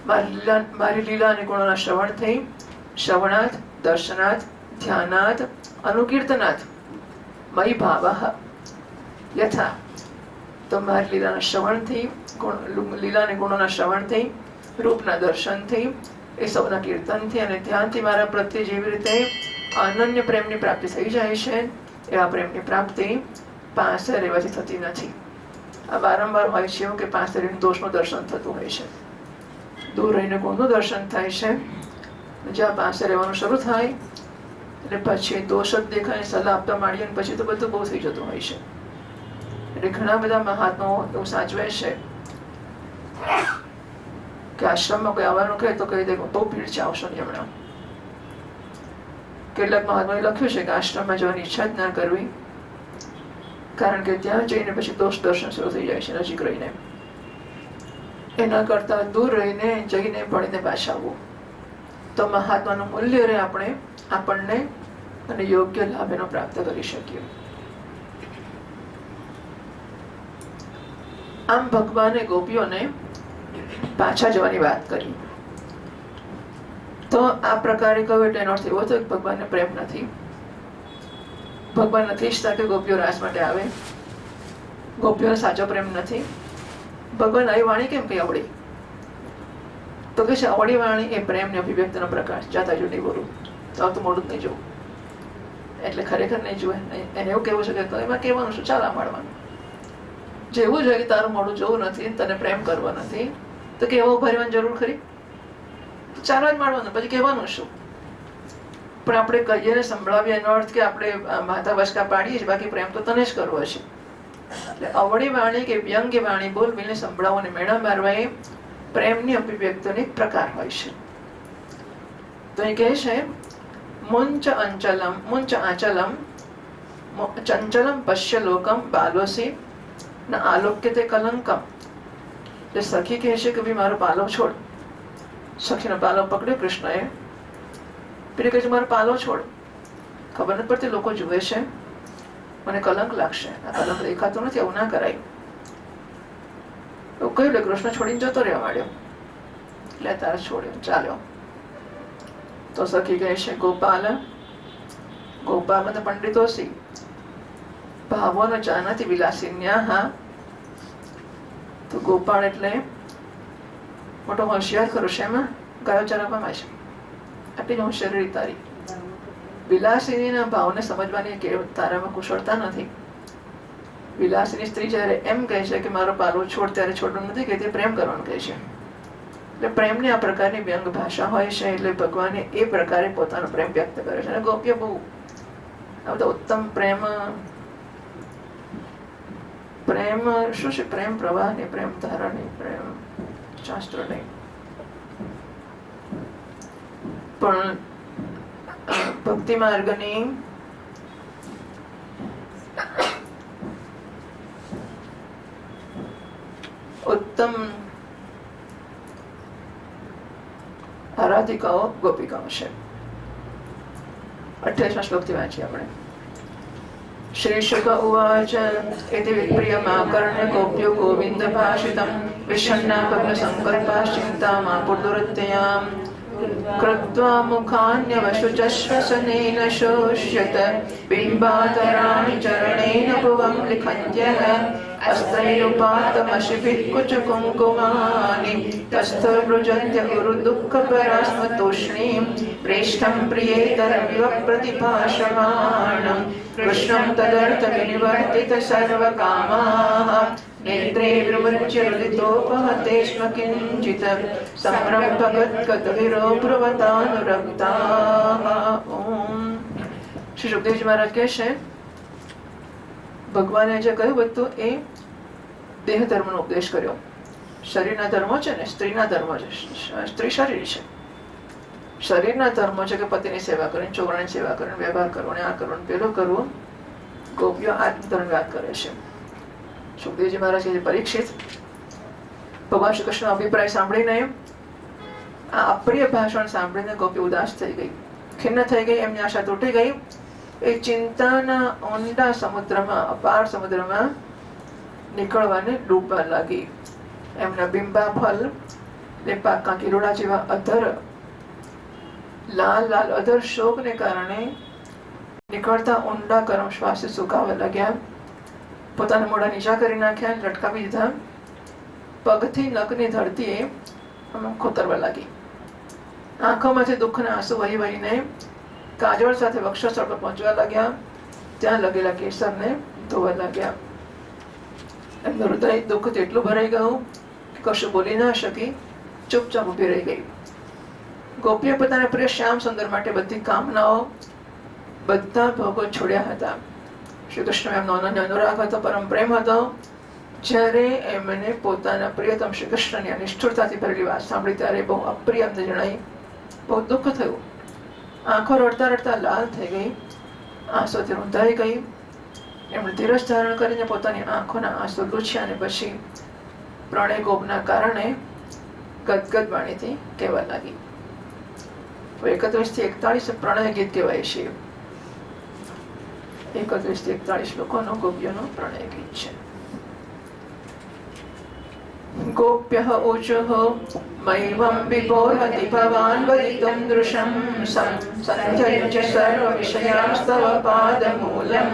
મારી લીલા અને ગુણોના શ્રવણથી, શ્રવણાથ, દર્શનાથ, ધ્યાનાથ, અનુકીર્તનાથ મયી ભાવઃ યથા. તો મારી લીલાના શ્રવણથી, લીલા અને ગુણોના શ્રવણથી, રૂપના દર્શનથી, એ સૌના કીર્તનથી અને ધ્યાનથી મારા પ્રત્યે જેવી રીતે અનન્ય પ્રેમની પ્રાપ્તિ થઈ જાય છે, એવા પ્રેમની પ્રાપ્તિ પાસે રહેવાથી થતી નથી. આ વારંવાર હોય છે એવું કે પાસે રહીને દોષનું દર્શન થતું હોય છે, દૂર રહીને ગુણનું દર્શન થાય છે. જ્યાં પાસે રહેવાનું શરૂ થાય એટલે પછી દોષ જ દેખાય, સલાહ આપતા માંડીએ પછી તો બધું બહુ થઈ જતું હોય છે. એટલે ઘણા બધા મહાત્માઓ એવું સાચવે છે કે આશ્રમમાં કોઈ આવવાનું કહે તો કહી દે બહુ ભીડ છે, આવશો નહીં હમણાં. કેટલાક મહાત્માએ લખ્યું છે કે આશ્રમમાં જવાની ઈચ્છા જ ના કરવી, કારણ કે ત્યાં જઈને પછી દોષ દર્શન શરૂ થઈ જાય છે નજીક રહીને. એના કરતા દૂર રહીને જઈને ભણીને પાછા આવવું તો મહાત્માનું મૂલ્ય રહે, આપણને અને યોગ્ય લાભ એનો પ્રાપ્ત કરી શકીએ. આમ ભગવાને ગોપીઓને પાછા જવાની વાત કરી. તો આ પ્રકારે કહ્યું એટલે એનો અર્થ એવો થયો કે ભગવાનને પ્રેમ નથી. ભગવાન નથી ઈચ્છતા કે ગોપીઓ રાસ માટે આવે, ગોપીઓનો સાચો પ્રેમ નથી. ભગવાન આવી વાણી કેમ કઈ અવળી? તો કે છે અવળી વાણી એ પ્રેમની અભિવ્યક્તિનો પ્રકાર. જાતા જો નહીં બોલું તો મોડું જ નહીં જોવું, એટલે ખરેખર નહીં જુએ. એને એવું કેવું છે કે એમાં કહેવાનું શું, ચાલા મળવાનું. જેવું જોઈએ કે તારું મોઢું જોવું નથી, તને પ્રેમ કરવો નથી, તો કેવો ઉભા રહેવાની જરૂર ખરી? ચાલવા જ માંડવાનું, પછી કહેવાનું શું? પણ આપણે કહીએ ને સંભળાવીએ એનો અર્થ કે આપણે માથા વચકા પાડીએ છીએ, બાકી પ્રેમ તો તને જ કરવો છે. એટલે અવળી વાણી કે વ્યંગ્ય વાણી બોલવીને સંભળાવો અને મેળા મારવા એ પ્રેમની અભિવ્યક્તિનો એક પ્રકાર હોય છે. તો એ કહે છે મુંચ આંચલમ ચંચલમ પશ્ય લોકમ બાલોસી ન આલોક્યતે કલંકમ. એટલે સખી કહે છે કે ભાઈ મારો પાલો છોડ. સખીનો પાલો પકડ્યો કૃષ્ણએ. પેલી કહે છે મારો પાલો છોડ, ખબર નથી પડતી, લોકો જુએ છે, મને કલંક લાગશે, આ કલંક દેખાતો નથી, આવું ના કરાય. એવું કહ્યું એટલે કૃષ્ણ છોડીને જતો રહેવા માંડ્યો. એટલે તારે છોડ્યો, ચાલ્યો. તો સખી કહે છે ગોપાલ પંડિતોસી ભાવોનો જાનતી વિલાસિન્યા. તો ગોપાળ એટલે મોટો હોશિયાર ખરો છે, એમાં ગાયો ચરાવવામાં છે. આટલી જ હોશિયારી તારી. વિલાસિનીના ભાવને સમજવાની કે તારામાં કુશળતા નથી. વિલાસિની સ્ત્રી જયારે એમ કહે છે કે મારો પાલો છોડ, ત્યારે છોડવાનું નથી કહેતી, પ્રેમ કરવાનું કહે છે. એટલે પ્રેમની આ પ્રકારની વ્યંગ ભાષા હોય છે. એટલે ભગવાને એ પ્રકારે પોતાનો પ્રેમ વ્યક્ત કરે છે. અને ગોપીઓ બહુ આ બધા ઉત્તમ પ્રેમ શું છે? પ્રેમ પ્રવાહ ને પ્રેમ ધારા ને પ્રેમ શાસ્ત્ર નહીં, પણ ભક્તિ માર્ગની ઉત્તમ આરાધિકાઓ ગોપિકાઓ છે. 28મા શ્લોકથી વાંચીએ આપણે. શ્રી શુક ઉવાચ ઇતિ વિપ્રિયમાકર્ણ્ય ગોપ્યો ગોવિંદ ભાષિતમ વિષન્ના ભગ્ન સંકલ્પા ચિંતામાપુર્દુરત્યયામ કૃત્વા મુખાન્યવશુચશ્વસનેન શોષ્યત બિંબાતરાણિ ચરણેન ભુવં લિખન્ત્યઃ અસ્તૈરુપાતમશિભિः कुचकुङ्कुमानि तस्थवृजन्त्य गुरुदुःखपरास्मतूष्णीं प्रेष्ठं प्रियेतरमिव प्रतिभाषमाणं कृष्णं तदर्थविनिवर्तित सर्वकामाः नेत्रे विमुच्य हृदितोपहते स्म किञ्चित् संरम्भगद्गतविरो ब्रुवतानुरक्ताः. શ્રી સુખદેવજી મહારાજ કહે છે ભગવાને જે કહ્યું હતું એ દેહ ધર્મનો ઉપદેશ કર્યો. શરીરના ધર્મો છે ને, સ્ત્રીના ધર્મો છે. સ્ત્રી શરીર છે. શરીરના ધર્મો છે કે પતિની સેવા કરવી, છોકરાની સેવા કરવી, વ્યવહાર કરવો, આ કરવું, પેલું કરવું. ગોપીઓ આત્મધર્મ વાત કરે છે. સુખદેવજી મહારાજ કહે છે પરીક્ષિત, ભગવાન શ્રી કૃષ્ણનો અભિપ્રાય સાંભળીને, આ અપ્રિય ભાષણ સાંભળીને ગોપી ઉદાસ થઈ ગઈ, ખિન્ન થઈ ગઈ, એમની આશા તૂટી ગઈ. એ ચિંતાના ઊંડા સમુદ્રમાં, અપાર સમુદ્રમાં નીકળવાને ડૂબવા લાગી. એમના બિંબાફલ ને પાકા કિરોડા જેવા અધર, લાલ લાલ અધર શોકને કારણે નીકળતા ઊંડા ગરમ શ્વાસે સુકાવા લાગ્યા. પોતાના મોઢા નીચા કરી નાખ્યા, લટકાવી દીધા. પગથી નખની ધરતીએ ખોતરવા લાગી. આંખોમાંથી દુઃખના આંસુ વહી વહીને કાજળ સાથે વક્ષસ્થળ પર પહોંચવા લાગ્યા. ત્યાં લગેલા કેસરને ધોવા લાગ્યા. એમનું હૃદય દુઃખથી એટલું ભરાઈ ગયું કે કશું બોલી ના શકી, ચૂપચાપ ઊભી રહી ગઈ. ગોપીએ પોતાના પ્રિય શ્યામ સુંદર માટે બધી કામનાઓ, બધા ભોગો છોડ્યા હતા. શ્રી કૃષ્ણ એમનો અનન્ય અનુરાગ હતો, પરમ પ્રેમ હતો. જ્યારે એમને પોતાના પ્રિયતમ શ્રી કૃષ્ણની નિષ્ઠુરતાથી ભરેલી વાત સાંભળી ત્યારે બહુ અપ્રિય એમને જણાઈ, બહુ દુઃખ થયું. આંખો રડતા રડતા લાલ થઈ ગઈ, આંસુથી રૂંધાઈ ગઈ. એમણે ધીરજ ધારણ કરીને પોતાની આંખોના આંસુ લૂછ્યા અને પછી પ્રણય કોપના કારણે ગદગદ વાણીથી કહેવા લાગી. 31 થી 41 પ્રણય ગીત કહેવાય છે. 31 થી 41 શ્લોકોનો ગોપીઓનો પ્રણય ગીત છે. गोप्यः ऊचुः मयिवं विपोहति भवान् वदितुं दृशं सन्त्यज्य सर्वविषयांस्तव पादमूलं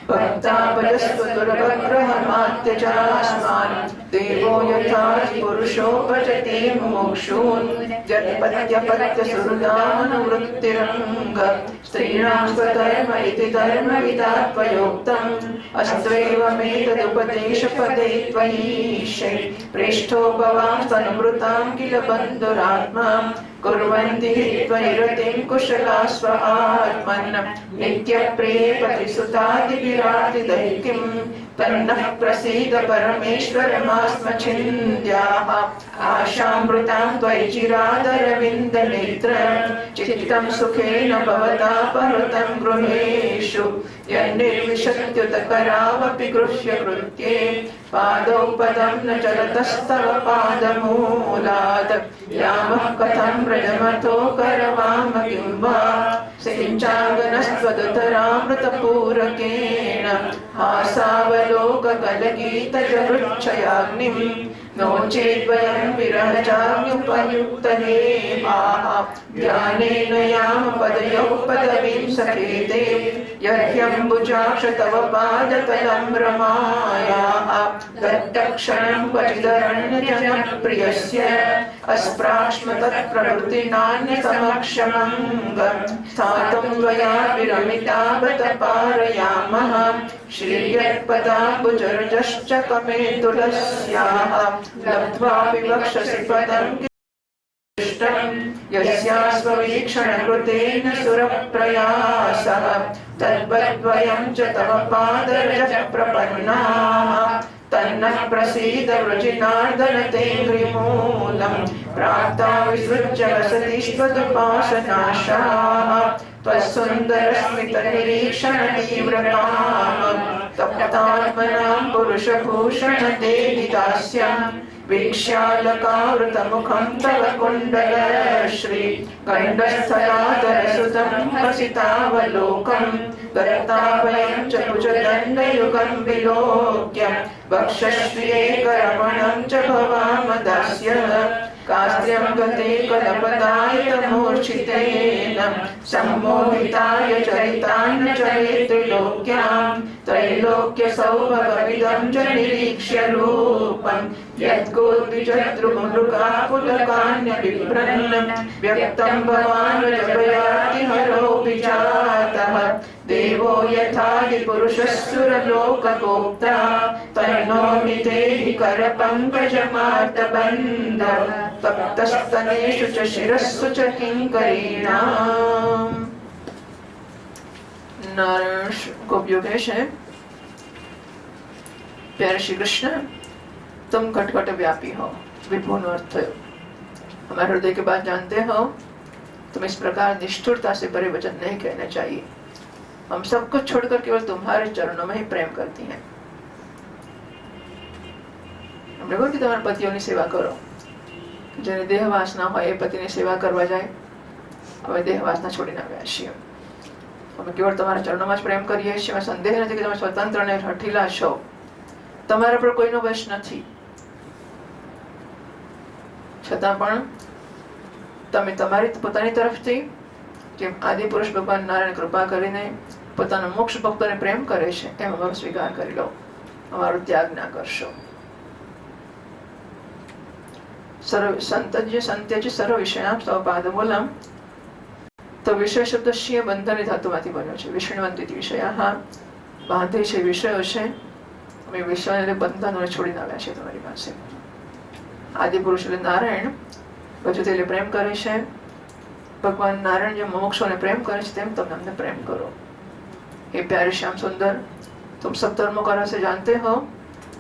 भक्ताभजस्व दुर्भग्रहमात्यजास्मान् देवो यथा पुरुषो भजते मुमुक्षून् यत्पत्यपत्यसुहृदामनुवृत्तिरङ्ग स्त्रीणां स्वधर्म इति धर्मविदात्वयोक्तम् अस्त्वैवमेतदुपदेशपदे त्वयीशे प्रेष्ठो भवांस्तनुमृतां किल बन्धुरात्मा कुर्वन्ति हि त्वयिरतिं कुशला स्व आत्मन् नित्यप्रियपतिसुतादिविराटिदैकिं तन्नः प्रसीद परमेश्वरमास्मचिन्त्याः आशामृतां त्वयि चिरादरविन्दनेत्रं चित्तं सुखेन भवता परतं गृहेषु यन्निर्विशत्युतकरावपि गृह्य कृत्ये पादौ पदं न चलतस्तव पादमूलात् यामः कथं व्रजमथो करवाम किं वा सिञ्चागनस्त्वदुतरामृतपूरकेण हासावलोककलगीतजगृच्छयाग्निं नो चेद्वयं विरहजाग्न्युपयुक्तहेमाः ध्यानेन याम पदयोः पदवीं सखेते यह्यम्बुजाक्ष तव पादतलं रमायाः तत्तक्षणं क्वचिदरण्यजनप्रियस्य अस्प्राक्ष्म तत्प्रवृत्तिनान्यसमक्षमङ्गं स्थातुं त्वया विरमितावत पारयामः श्रीयत्पदाम्बुजरजश्च कमेतुलस्याः लब्ध्वा विवक्षसि पदं यस्यास्ववीक्षणकृतेन सुरप्रयासः तद्वद्वयं च तव पादरजः प्रपन्नाः तन्नः प्रसीद वृजिनार्दन तेऽङ्घ्रिमूलं प्राप्ता विसृज्य वसतिस्त्वदुपासनाशाः त्वत्सुन्दरस्मितनिरीक्षणतीव्रकाम तप्तात्मनां पुरुषभूषणदेहिदास्यं वीक्ष्यालकावृतमुखं तव कुण्डलश्री गण्डस्थलादरसुतं हसितावलोकं दत्ताभयं च भुजदण्डयुगं विलोक्य वक्षश्रियेकरमणं च भवामदास्य कास्त्र्यं गते कलपदायतमूर्छितेन सम्मोहिताय चरितान्न चरे त्रिलोक्यां त्रैलोक्यसौभगमिदं च निरीक्ष्य रूपं यद्गोद्विजद्रुममृगाकुलकान्यबिभ्रन् व्यक्तं भवानुजपयातिहरोऽपि जातः देवो यथादिपुरुषस्सुरलोकगोप्ता तन्नोमिते हि करपङ्कजमार्तबन्ध तप्तस्तनेषु च शिरस्सु च किङ्करीणाम्। नारायण गोपियों है प्यारे श्री कृष्ण, तुम घट घट व्यापी हो, विभुन अर्थ हमारे हृदय के बात जानते हो। तुम इस प्रकार निष्ठुरता से बड़े वचन नहीं कहना चाहिए। हम सब कुछ छोड़कर केवल तुम्हारे चरणों में ही प्रेम करती हैं। हम देखो कि तुम्हारे पतियों सेवा करो, જેને દેહ વાસના હોય એ પતિની સેવા કરવા જાય। હવે દેહ વાસના છોડીને આવ્યા છીએ। અમે કેવળ તમારા ચરણોમાં જ પ્રેમ કરીએ છીએ। એમાં સંદેહ નથી કે તમે સ્વતંત્ર અને હઠીલા છો, તમારા પર કોઈનો વશ નથી, છતાં પણ તમે તમારી પોતાની તરફથી જેમ આદિ પુરુષ ભગવાન નારાયણ કૃપા કરીને પોતાના મોક્ષ ભક્તોને પ્રેમ કરે છે એમ અમારો સ્વીકાર કરી લો, અમારો ત્યાગ ના કરશો। સંત્યજી સર્વ વિષયાં સ્વ પાદમૂલમ। તો વિષય શબ્દ શિય બંધનની ધાતુમાંથી બન્યો છે। વિષણવંતી વિષયા બાંધે છે, વિષયો છે। અમે વિષયોને બંધનોને છોડીને આવ્યા છે તમારી પાસે। આદિ પુરુષ એટલે નારાયણ ભજતે એટલે પ્રેમ કરે છે। ભગવાન નારાયણ જેમ મોક્ષોને પ્રેમ કરે છે તેમ તમે અમને પ્રેમ કરો। हे प्यारे श्याम सुंदर, तुम सब धर्मों का रहस्य जानते हो।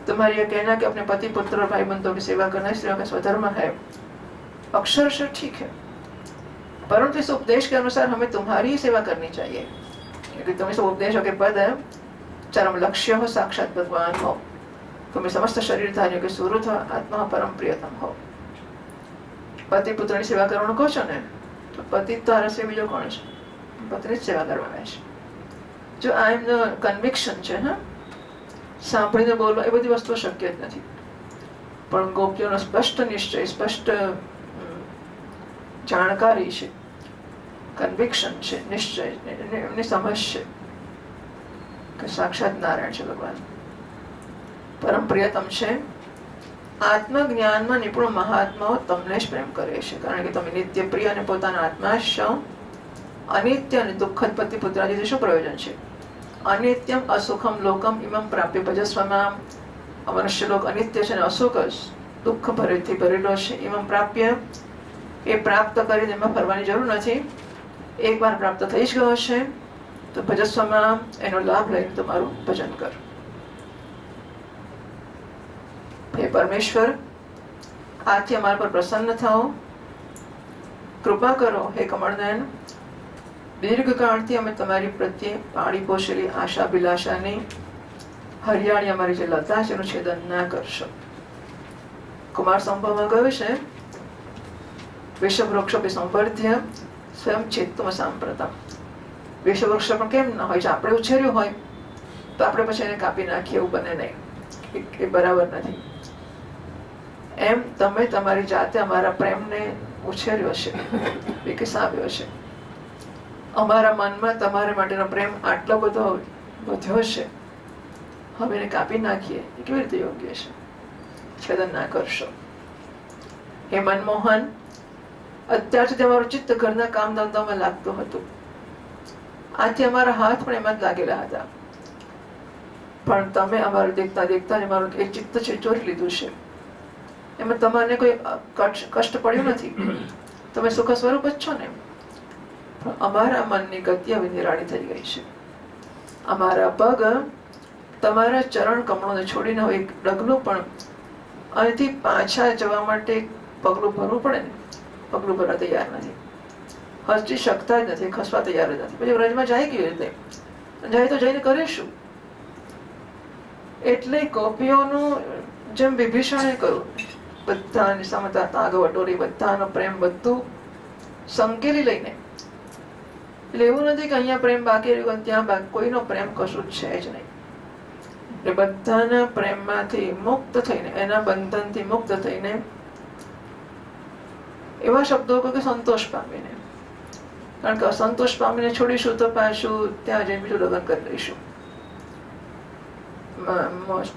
तुम्हारी यह कहना कि अपने पति पुत्र और भाई बंधुओं की सेवा करना स्त्रियों का स्वधर्म है, अक्षरशः ठीक है, परंतु इस उपदेश के अनुसार हमें तुम्हारी ही सेवा करनी चाहिए, क्योंकि तुम इस उपदेशों के पद चरम लक्ष्य हो, साक्षात भगवान हो। तुम समस्त शरीरधारियों के सुहृद हो, आत्मा परम प्रियतम हो। पति पुत्र की सेवा करवानो કહો છો ને, તો પતિ તારા સિવાય બીજો કોણ છે? પત્ની જ સેવા કરવાના છે। જો આ એમનો કન્વિક્શન છે, હા, સાંભળીને બોલો એ બધી વસ્તુઓ શક્ય જ નથી, પણ ગોપીઓનો સ્પષ્ટ નિશ્ચય, સ્પષ્ટ જાણકારી છે, કન્વિક્શન છે, નિશ્ચય, એમની સમજ છે કે સાક્ષાત નારાયણ છે ભગવાન, પરમ પ્રિયતમ છે। આત્મજ્ઞાનમાં નિપુણ મહાત્માઓ તમને જ પ્રેમ કરે છે, કારણ કે તમે નિત્ય પ્રિય અને પોતાના આત્મા છો. અનિત્ય અને દુઃખદ પતિ પુત્રાદિથી શું પ્રયોજન છે? અનિત્યમ અસુખમ લોકમ ઇમમ પ્રાપ્ય ભજસ્વમાં. મનુષ્ય લોક અનિત્ય છે અને અસુખ જ દુઃખ ભરેથી ભરેલો છે. ઇમમ પ્રાપ્ય, એ પ્રાપ્ત કરીને એમાં ફરવાની જરૂર નથી. એકવાર પ્રાપ્ત થઈ જ ગયો છે તો ભજસ્વમાં, એનો લાભ લઈને તમારું ભજન કર. હે પરમેશ્વર, આથી અમારા પર પ્રસન્ન થાઓ, કૃપા કરો. હે કમળનયન, દીર્ઘકાળથી અમે તમારી પ્રત્યે પાળી પોષેલી આશાભિલાષાની હરિયાળી અમારી જે લતા છે એનું છેદન ના કરશો. કુમાર સંભવમાં ગયું છે, વિષવૃક્ષોપી સંવર્ધ્ય સ્વયં ચેત્તમ સાંપ્રતમ. વિષવૃક્ષ પણ કેમ ન હોય? આપણે ઉછેર્યું હોય તો આપણે પછી એને કાપી નાખીએ, એવું બને નહીં, એ બરાબર નથી. એમ તમે તમારી જાતે અમારા પ્રેમને ઉછેર્યો છે, વિકસાવ્યો છે. અમારા મનમાં તમારા માટેનો પ્રેમ આટલો બધો વધ્યો છે, હવે એને કાપી નાખીએ એ કેવી રીતે યોગ્ય છે? છેદન ના કરશો. હે મનમોહન, અત્યાર સુધી અમારું ચિત્ત ઘરના કામ ધંધામાં લાગતું હતું, આથી અમારા હાથ પણ એમાં જ લાગેલા હતા, પણ તમે અમારું દેખતા દેખતા અમારું એ ચિત્ત છે ચોરી લીધું છે. એમાં તમારે કોઈ કષ્ટ પડ્યું નથી, તમે સુખ સ્વરૂપ જ છો ને. પણ અમારા મનની ગતિ હવે નિરાળી થઈ ગઈ છે. અમારા પગ તમારા ચરણ કમળોને છોડીને હવે એક ડગલું પણ અહીંથી પાછા જવા માટે પગલું ભરવું પડે ને, પગલું ભરવા તૈયાર નથી, હસી શકતા જ નથી, ખસવા તૈયાર જ નથી. પછી વ્રજમાં જાય કેવી રીતે? જાય તો જઈને કરીશું. એટલે ગોપીઓનું જેમ વિભીષણે કર્યું, બધાની સમતા તાગ વટોરી, બધાનો પ્રેમ બધું સંકેલી લઈને. એટલે એવું નથી કે અહીંયા પ્રેમ બાકી રહ્યો ત્યાં કોઈનો પ્રેમ કશું જ છે જ નહીં. એટલે બધાના પ્રેમમાંથી મુક્ત થઈને, એના બંધનથી મુક્ત થઈને એવા શબ્દો કહો કે સંતોષ પામીને. કારણ કે અસંતોષ પામીને છોડીશું તો પાછું ત્યાં જઈને બીજું લગ્ન કરી લઈશું.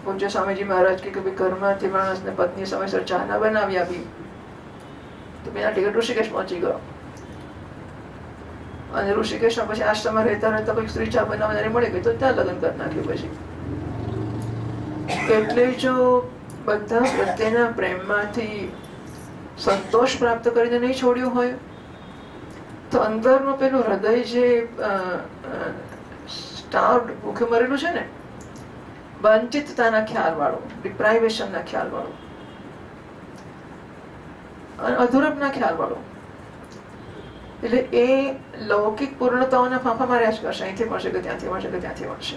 પૂજ્ય સ્વામીજી મહારાજ કે ઘરમાંથી માણસને પત્ની સમયસર ચા ના બનાવી આપી તો પેલા ટિકિટ ઋષિકેશ પહોંચી ગયો, અને ઋષિકેશમાં પછી આશ્રમમાં રહેતા રહેતા કોઈ સ્ત્રી ચા બનાવવાની મળી ગઈ તો ત્યાં લગ્ન કરી નાખ્યું. પછી એટલે જો બધા પ્રત્યેના પ્રેમમાંથી સંતોષ પ્રાપ્ત કરીને નહીં છોડ્યું હોય તો અંદરનું પેલું હૃદય જે સ્ટાર્વડ, ભૂખ્યું મરેલું છે ને, વંચિતતાના ખ્યાલ વાળું, ડિપ્રાઇવેશનના ખ્યાલ વાળું, અને અધૂરપના ખ્યાલ વાળું, એટલે એ લૌકિક પૂર્ણતાઓના ફાંફા માર્યા જ કરશે. અહીંથી મળશે કે ત્યાંથી મળશે કે ત્યાંથી મળશે,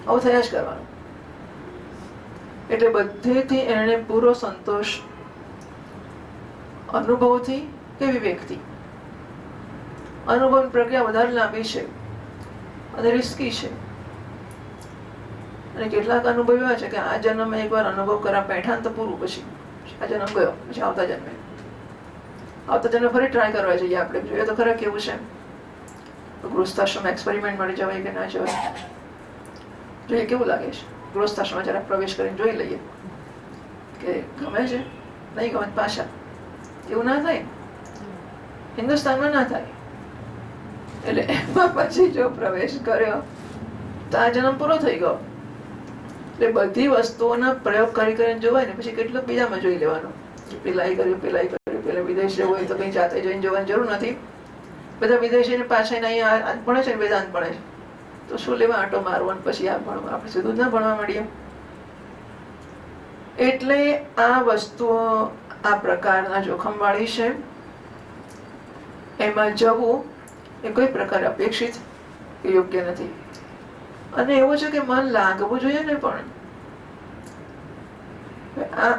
આવું થયા જ કરવાનું. એટલે બધેથી એને પૂરો સંતોષ અનુભવથી કે વિવેકથી. અનુભવની પ્રક્રિયા વધારે લાંબી છે અને રિસ્કી છે. અને કેટલાક અનુભવ એવા છે કે આ જન્મમાં એકવાર અનુભવ કરવા બેઠા ને તો પૂરું, પછી આ જન્મ ગયો, પછી આવતા જન્મે ફરી ટ્રાય કરવા જઈએ. આપણે જોઈએ તો ખરા કેવું છે. ગૃહસ્થાશ્રમ એક્સપેરિમેન્ટ મળી જવાય કે ના જવાય, જોઈએ કેવું લાગે છે. ગૃહસ્થાશ્રમમાં જરા પ્રવેશ કરીને જોઈ લઈએ કે ગમે છે, નહીં ગમે પાછા. એવું ના થાય, હિન્દુસ્તાનમાં ના થાય. એટલે એમાં પછી જો પ્રવેશ કર્યો તો આ જન્મ પૂરો થઈ ગયો. એટલે બધી વસ્તુઓના પ્રયોગ કરીને જોવાય ને, પછી કેટલું બીજામાં જોઈ લેવાનું. પેલાય કર્યું, પેલા વિદેશ જવું હોય તો કઈ જાતે જઈને જોવાની જરૂર નથી. બધા વિદેશીને પાછા અહીંયા ભણે છે ને, વેદાંત ભણે છે, તો શું લેવા આંટો મારવાનો, પછી આ ભણવા આપણે સીધું જ ના ભણવા મળીએ. એટલે આ વસ્તુઓ આ પ્રકારના જોખમ વાળી છે. એમાં જવું એ કોઈ પ્રકારે અપેક્ષિત યોગ્ય નથી. અને એવું છે કે મન લાગવું જોઈએ ને, પણ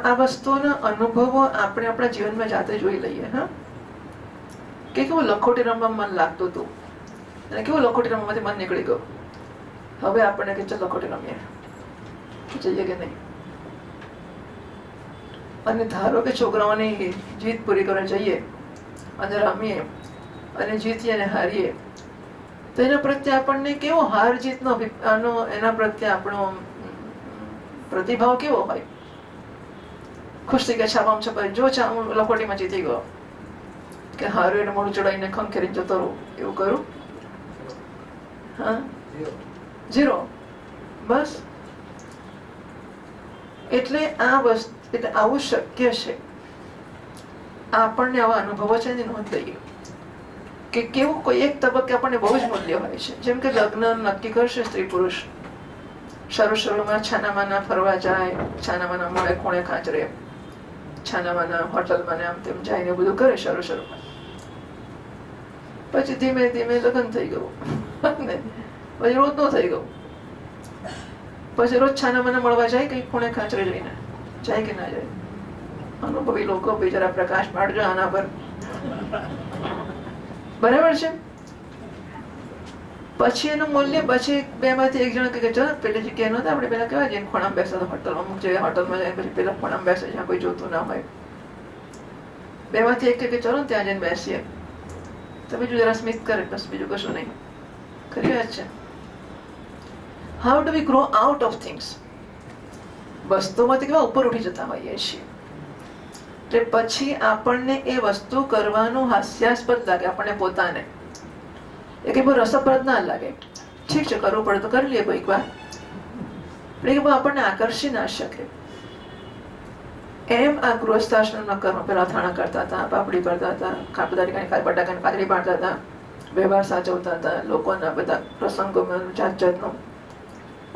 આ વસ્તુઓના અનુભવો આપણે આપણા જીવનમાં જાતે જોઈ લઈએ. હા, કે કેવું લખોટી રમવા મન લાગતું હતું અને કેવું લખોટી રમવામાંથી મન નીકળી ગયું. હવે આપણને કે ચાલ લખોટી રમીએ, જઈએ કે નહીં. અને ધારો કે છોકરાઓની જીત પૂરી કરવા જઈએ અને રમીએ અને જીતીએ અને હારીએ, તો એના પ્રત્યે આપણને કેવો હાર જીતનો એના પ્રત્યે આપણો પ્રતિભાવ કેવો હોય? ખુશ થઈ ગયા, છાપામાં છપાય, જો હું લખોટીમાં જીતી ગયો, કે હારું એને મોઢું ચડાવીને ખંખેરીને જતો રહું, એવું કરું? હા, 0. બસ. એટલે આ વસ્તુ, એટલે આવું શક્ય છે. આપણને આવા અનુભવો છે એની નોંધ લઈએ કે કેવું કોઈ એક તબક્કે આપણને બહુ જ મૂલ્ય હોય છે. જેમ કે લગ્ન નક્કી કરશે સ્ત્રી પુરુષ, શરૂમાં છાનામાના ફરવા જાય, છાનામાના મળે ખૂણે ખાંચરે, છાનામાના હોટલમાં આમ તેમ જાય ને બધું કરે શરૂમાં. પછી ધીમે ધીમે લગ્ન થઈ ગયું ને પછી રોજ નું થઈ ગયું. પછી રોજ છાનામાના મળવા જાય કઈ ખૂણે ખાંચરે જઈને, જાય કે ના જાય? અનુભવી લોકો બિચારા પ્રકાશ પાડજો આના પર. બરાબર છે. પછી એનું મૂલ્ય, પછી બે માંથી એક જણ કે ચલો પેલી જગ્યાએ નહોતા આપણે પેલા કેવા જઈને ખૂણામાં બેસતા હતા હોટલ, અમુક જગ્યાએ હોટલમાં જાય પછી પેલા ખૂણામાં બેસે જ્યાં કોઈ જોતું ના હોય. બે માંથી એક કે ચલો ત્યાં જઈને બેસીએ, તો બીજું જરા સ્મિત કરે, બસ બીજું કશું નહીં. ખરી વાત છે. How do we grow out of things? વસ્તુમાંથી કેવા ઉપર ઉઠી જતા હોઈએ છીએ. એટલે પછી આપણને એ વસ્તુ કરવાનું હાસ્યાસ્પદ લાગે આપણને પોતાને, એ કે બહુ રસપ્રદ ના લાગે. ઠીક છે, કરવું પડે તો કરી લઈએ કોઈક વાર, પણ એ આપણને આકર્ષી ના શકે. એમ આ ગૃહસ્થાશ્રમના કર્મ પેલા અથાણા કરતા હતા, પાપડી ભરતા હતા, બટાકાની કાતરી પાડતા હતા, વ્યવહાર સાચવતા હતા, લોકોના બધા પ્રસંગોમાં જાત જાતનું.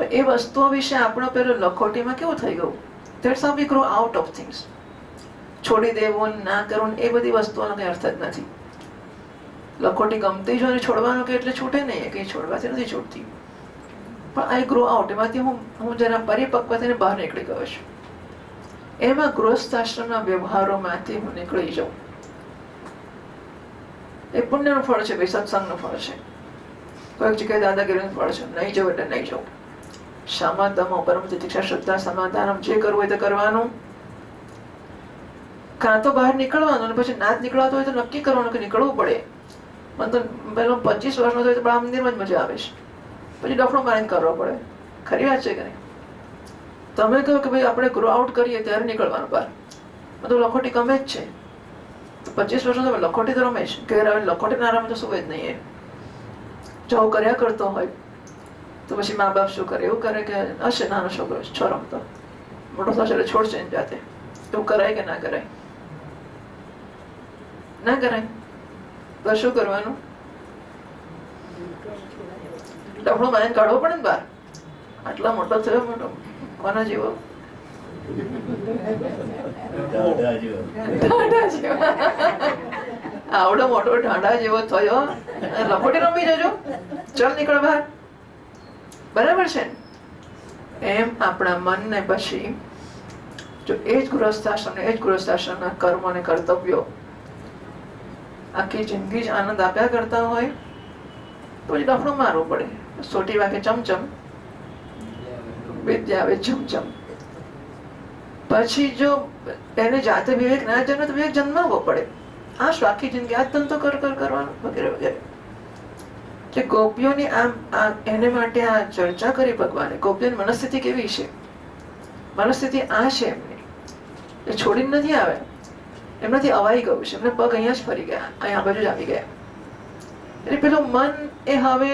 એ વસ્તુઓ વિશે આપણો પેલો લખોટીમાં કેવું થઈ ગયું? That's how we grow out of things. છોડી દેવું, ના કરવું, એ બધી વસ્તુઓનો કઈ અર્થ જ નથી. લખોટી ગમતી જ હોય, છોડવાનું કે એટલે છૂટે નહીં, કઈ છોડવાથી નથી છૂટતી. પણ આઈ ગ્રો આઉટ, એમાંથી હું જરા પરિપક્વ થઈને બહાર નીકળી ગયો છું. એમાં ગૃહસ્થાશ્રમના વ્યવહારોમાંથી હું નીકળી જાઉં. એ પુણ્યનું ફળ છે, ભાઈ સત્સંગનું ફળ છે. કોઈક જગ્યાએ દાદાગીરીનું ફળ છે. નહીં જવું એટલે નહીં જવું. શામતમ પરમ તિતિક્ષા શ્રદ્ધા સમાધાનમ, જે કરવું હોય તે કરવાનું. કાં તો બહાર નીકળવાનું, અને પછી ના જ નીકળાતો હોય તો નક્કી કરવાનું કે નીકળવું પડે. મને તો પેલો 25 વર્ષનો થયો તો બાળા મંદિરમાં જ મજા આવે છે, પછી ડફડો મારીને કરવો પડે. ખરી વાત છે કે નહીં? તમે કહો કે ભાઈ આપણે ગ્રો આઉટ કરીએ ત્યારે નીકળવાનું બહાર, બધું લખોટી ગમે જ છે. તો 25 વર્ષનો તો લખોટી તો રમે છે, ઘેર આવે લખોટી ના રમે તો શું જ નહીં. એ જો કર્યા કરતો હોય તો પછી મા બાપ શું કરે? એવું કરે કે હશે નાનો છોકરો છો રમતો, મોટો થશે એટલે છોડશે ને જાતે. એવું કરાય કે ના કરાય? ના કરાય. તો શું કરવાનું? ડફડો મારીને કાઢવો પડે ને બહાર. આટલા મોટો થયો, મોટો કોના જેવો? આવડો મોટો ઢાંડા જેવો થયો, લખોટી રમી જજો, ચાલ નીકળ બહાર. બરાબર છે. એમ આપણા મનને પછી જો એ જ ગૃહસ્થાશ્રમના કર્મ અને કર્તવ્યો આખી જિંદગી જ આનંદ આપ્યા કરતા હોય તો જ ડફડો મારવું પડે. સોટી વાગે ચમચમ, વિદ્યા આવે ચમચમ. પછી જો એને જાતે વિવેક ના જન્મે તો વિવેક જન્માવવો પડે. આ શું આખી જિંદગી આ ધંધો કરવાનું વગેરે વગેરે. જે ગોપીઓની એને માટે આ ચર્ચા કરી ભગવાને. ગોપીઓની મનસ્થિતિ કેવી છે? મનસ્થિતિ આ છે એમની, એ છોડીને નથી આવે, એમનાથી અવાઈ ગયું છે, એમને પગ અહીંયા જ ફરી ગયા, અહીંયા બાજુ જ આવી ગયા. એટલે પેલું મન એ હવે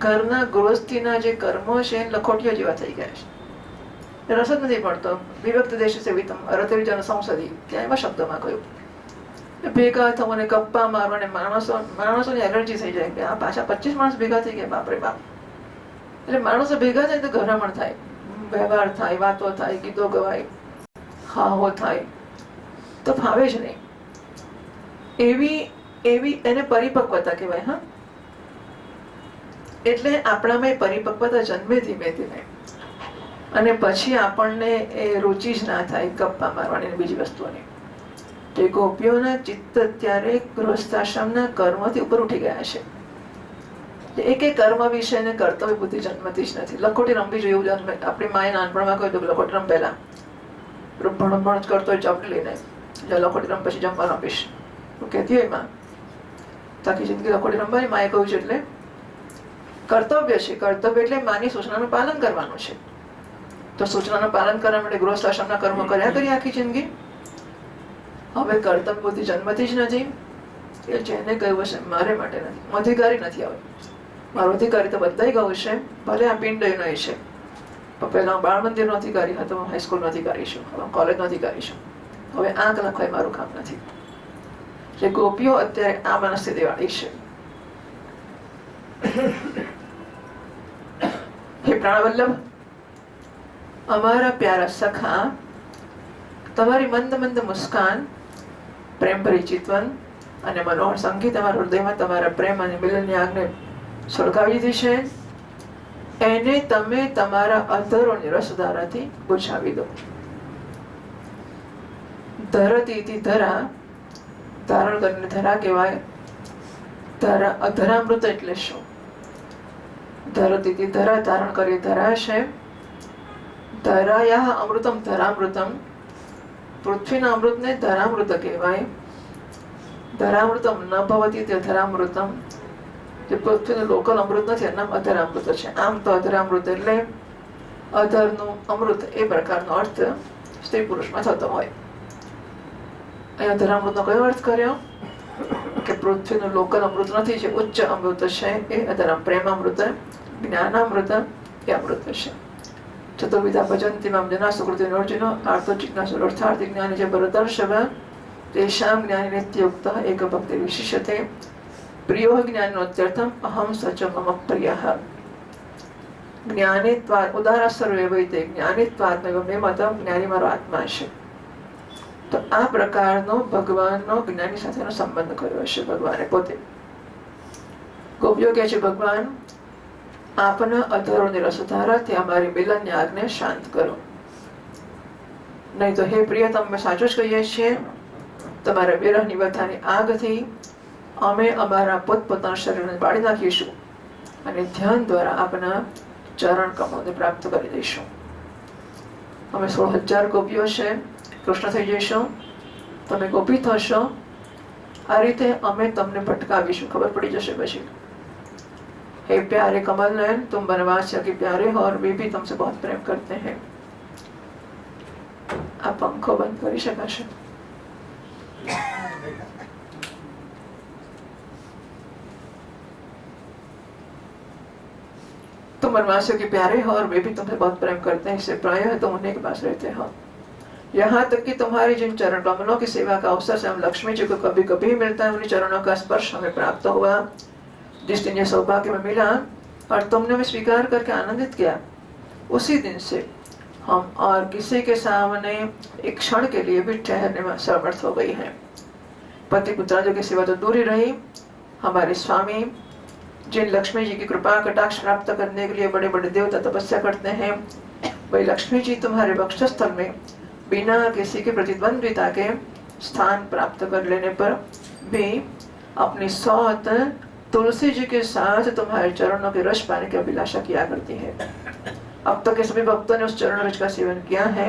ઘરના ગૃહસ્થીના જે કર્મો છે લખોટીઓ જેવા થઈ ગયા છે. રસ જ નથી પડતો. વિભક્ત દેશ સેવિતમ અરતરી જન સંસદી, ત્યાં એવા શબ્દોમાં કહ્યું ભેગા થવું અને ગપ્પા મારવા, અને માણસોની એલર્જી થઈ જાય કે આ પાછા 25 માણસ ભેગા થઈ ગયા, બાપરે બાપ. એટલે માણસો ભેગા થાય તો ગભરામણ થાય, વ્યવહાર થાય, વાતો થાય, ગીતો ગવાય, હાહો થાય, તો ફાવે જ નહીં. એવી એને પરિપક્વતા કહેવાય. હા, એટલે આપણામાં એ પરિપક્વતા જન્મે ધીમે ધીમે, અને પછી આપણને એ રુચિ જ ના થાય ગપ્પા મારવાની બીજી વસ્તુઓની. તે ગોપીઓના ચિત્ત અત્યારે ગૃહસ્થાશ્રમના કર્મથી ઉપર ઉઠી ગયા છે. એક કર્મ વિશે ને કર્તવ્ય બુદ્ધિ જન્મતી જ નથી. લખોટી રમવી જોઈએ એવું આપણી માએ નાનપણમાં કહ્યું હતું, લખોટી રમ પહેલા ભણ જ કરતો હોય ચોપડી લઈને, લખોટી રમ પછી જમવાનું આપીશ કહેતી હોય માં. તાકી જિંદગી લખોટી રમવાની માએ કહ્યું છે. એટલે કર્તવ્ય છે. કર્તવ્ય એટલે માની સૂચનાનું પાલન કરવાનું છે. તો સૂચનાનું પાલન કરવા માટે ગૃહસ્થ આશ્રમના કર્મો કર્યા કરી આખી જિંદગી. હવે કર્તવ્ય બુદ્ધિ જન્મથી જ નથી. એ જેને કહ્યું હશે મારે માટે નથી, હું અધિકારી નથી. હવે મારો અધિકારી તો બદલાઈ ગયો છે. ભલે આ પિંડ નહીં છે, પણ પહેલા હું બાળ મંદિરનો અધિકારી હતો, હું હાઈસ્કૂલનો અધિકારી છું, હવે કોલેજનો અધિકારી છું. હવે આંખ લખવાય મારું કામ નથી. જે ગોપીઓ અત્યારે આ મનસ્થિતિ વાળી છે. હે પ્રાણવલ્લભ, અમારા પ્યારા સખા, તમારી મંદ મંદ મુસ્કાન, પ્રેમ ભરી ચિતવન અને મનોહર સંગીત અમારા હૃદયમાં તમારા પ્રેમ અને મિલનની આગને સળગાવી દીધી છે. એને તમે તમારા અધરોની રસધારાથી બુઝાવી દો. ધરતીથી ધરા, ધારણ કરીને ધરા કહેવાય. ધરામૃત એટલે શું? ધરતીથી ધરા, ધારણ કરી ધરા છે. ધરાયા અમૃતમ ધરામૃતમ, પૃથ્વીના અમૃતને ધરામૃત કહેવાય. ધરામૃતમ ન ભવતી તે ધરામૃતમ, જે પૃથ્વીનું લોકલ અમૃત નથી એનું નામ અધરામૃત છે. આમ તો અધરામૃત એટલે અધરનું અમૃત, એ પ્રકારનો અર્થ સ્ત્રી પુરુષમાં થતો હોય. અહીંયા અધરામૃતનો કયો અર્થ કર્યો? કે પૃથ્વીનું લોકલ અમૃત નથી, જે ઉચ્ચ અમૃત છે એ અધરામ. પ્રેમામૃત, જ્ઞાનામૃત એ અમૃત છે. ચતુર્વિધા ભજંતી મામ જના સુકૃતિ અર્જુનો આર્તો જિજ્ઞાસુ અર્થાર્થી જ્ઞાની જે ભરતર્ષભ તેષામ જ્ઞાની નિત્યુક્ત એક ભક્તિ વિશિષ્યતે પ્રિયો જ્ઞાનોત્યર્થમ અહમ સચ મમ પ્રિયઃ જ્ઞાનિત્વાદ ઉદારા સર્વે વૈતે જ્ઞાનિત્વાત્મૈવ મે મતમ, જ્ઞાની મારો આત્મા છે. તો આ પ્રકારનો ભગવાનનો જ્ઞાની સાથેનો સંબંધ કર્યો હશે ભગવાને પોતે. ગોપીઓ કહે છે, ભગવાન આપના અધરોની રસધારાથી અમારી મિલનની આગને શાંત કરો. નહીં તો હે પ્રિયતમ, અમે સાચું જ કહીએ છીએ, તમારા વિરહની વ્યથાની આગથી અમે અમારા પોતપોતાના શરીરને બાળી નાખીશું અને ધ્યાન દ્વારા આપના ચરણ કમળને પ્રાપ્ત કરી દઈશું. અમે 16,000 ગોપીઓ છે, કૃષ્ણ થઈ જઈશું, તમે ગોપી થશો. આ રીતે અમે તમને ભટકાવીશું, ખબર પડી જશે પછી. हे प्यारे कमल नयन, तुम बनवास के प्यारे हो और वे भी तुमसे बहुत प्रेम करते हैं. આ પંખો બંધ કરી શકાશે? तुम बनवासियों के प्यारे हो और वे भी तुमसे बहुत प्रेम करते हैं, इससे प्रायः तुम उन्हीं के पास रहते हो. यहाँ तक कि तुम्हारी जिन चरण कमलों की सेवा का अवसर से हम लक्ष्मी जी को कभी कभी मिलता है, उन्हीं चरणों का स्पर्श हमें प्राप्त हुआ. जिस दिन ये सौभाग्य में मिला और तुमने हमें स्वीकार करके आनंदित किया, उसी दिन से हम और किसी के सामने एक क्षण के लिए भी ठहरने में समर्थ हो गई हैं. पति पुत्रादियों की सेवा तो दूर ही रही, हमारे स्वामी जिन लक्ष्मी जी की कृपा कटाक्ष प्राप्त करने के लिए बड़े बड़े देवता तपस्या करते हैं, वही लक्ष्मी जी तुम्हारे वक्षस्थल में बिना किसी के प्रतिद्वंद्विता के स्थान प्राप्त कर लेने पर भी अपनी सौत तुलसी जी के साथ तुम्हारे चरणों के रस पाने की अभिलाषा किया करती है. अब तक के सभी भक्तों ने उस चरण रज का सेवन किया है,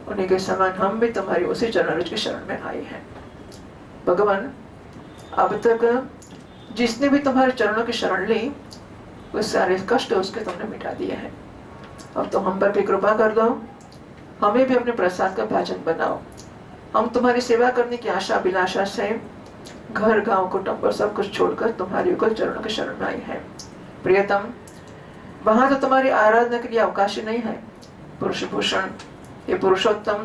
उन्हीं के समान हम भी तुम्हारी उसी चरण रज के शरण में आए हैं. भगवान, अब तक जिसने भी तुम्हारे चरणों की शरण ली, वो सारे कष्ट उसके तुमने मिटा दिए हैं. अब तो हम पर भी कृपा कर दो, हमें भी अपने प्रसाद का भाजन बनाओ. हम तुम्हारी सेवा करने की आशा अभिलाषा से घर गांव कुटुंब और सब कुछ छोड़कर तुम्हारी युगल चरणों के शरण में आई है. प्रियतम, वहां तो तुम्हारी आराधना के लिए अवकाश ही नहीं है. पुरुष भूषण, ये पुरुषोत्तम,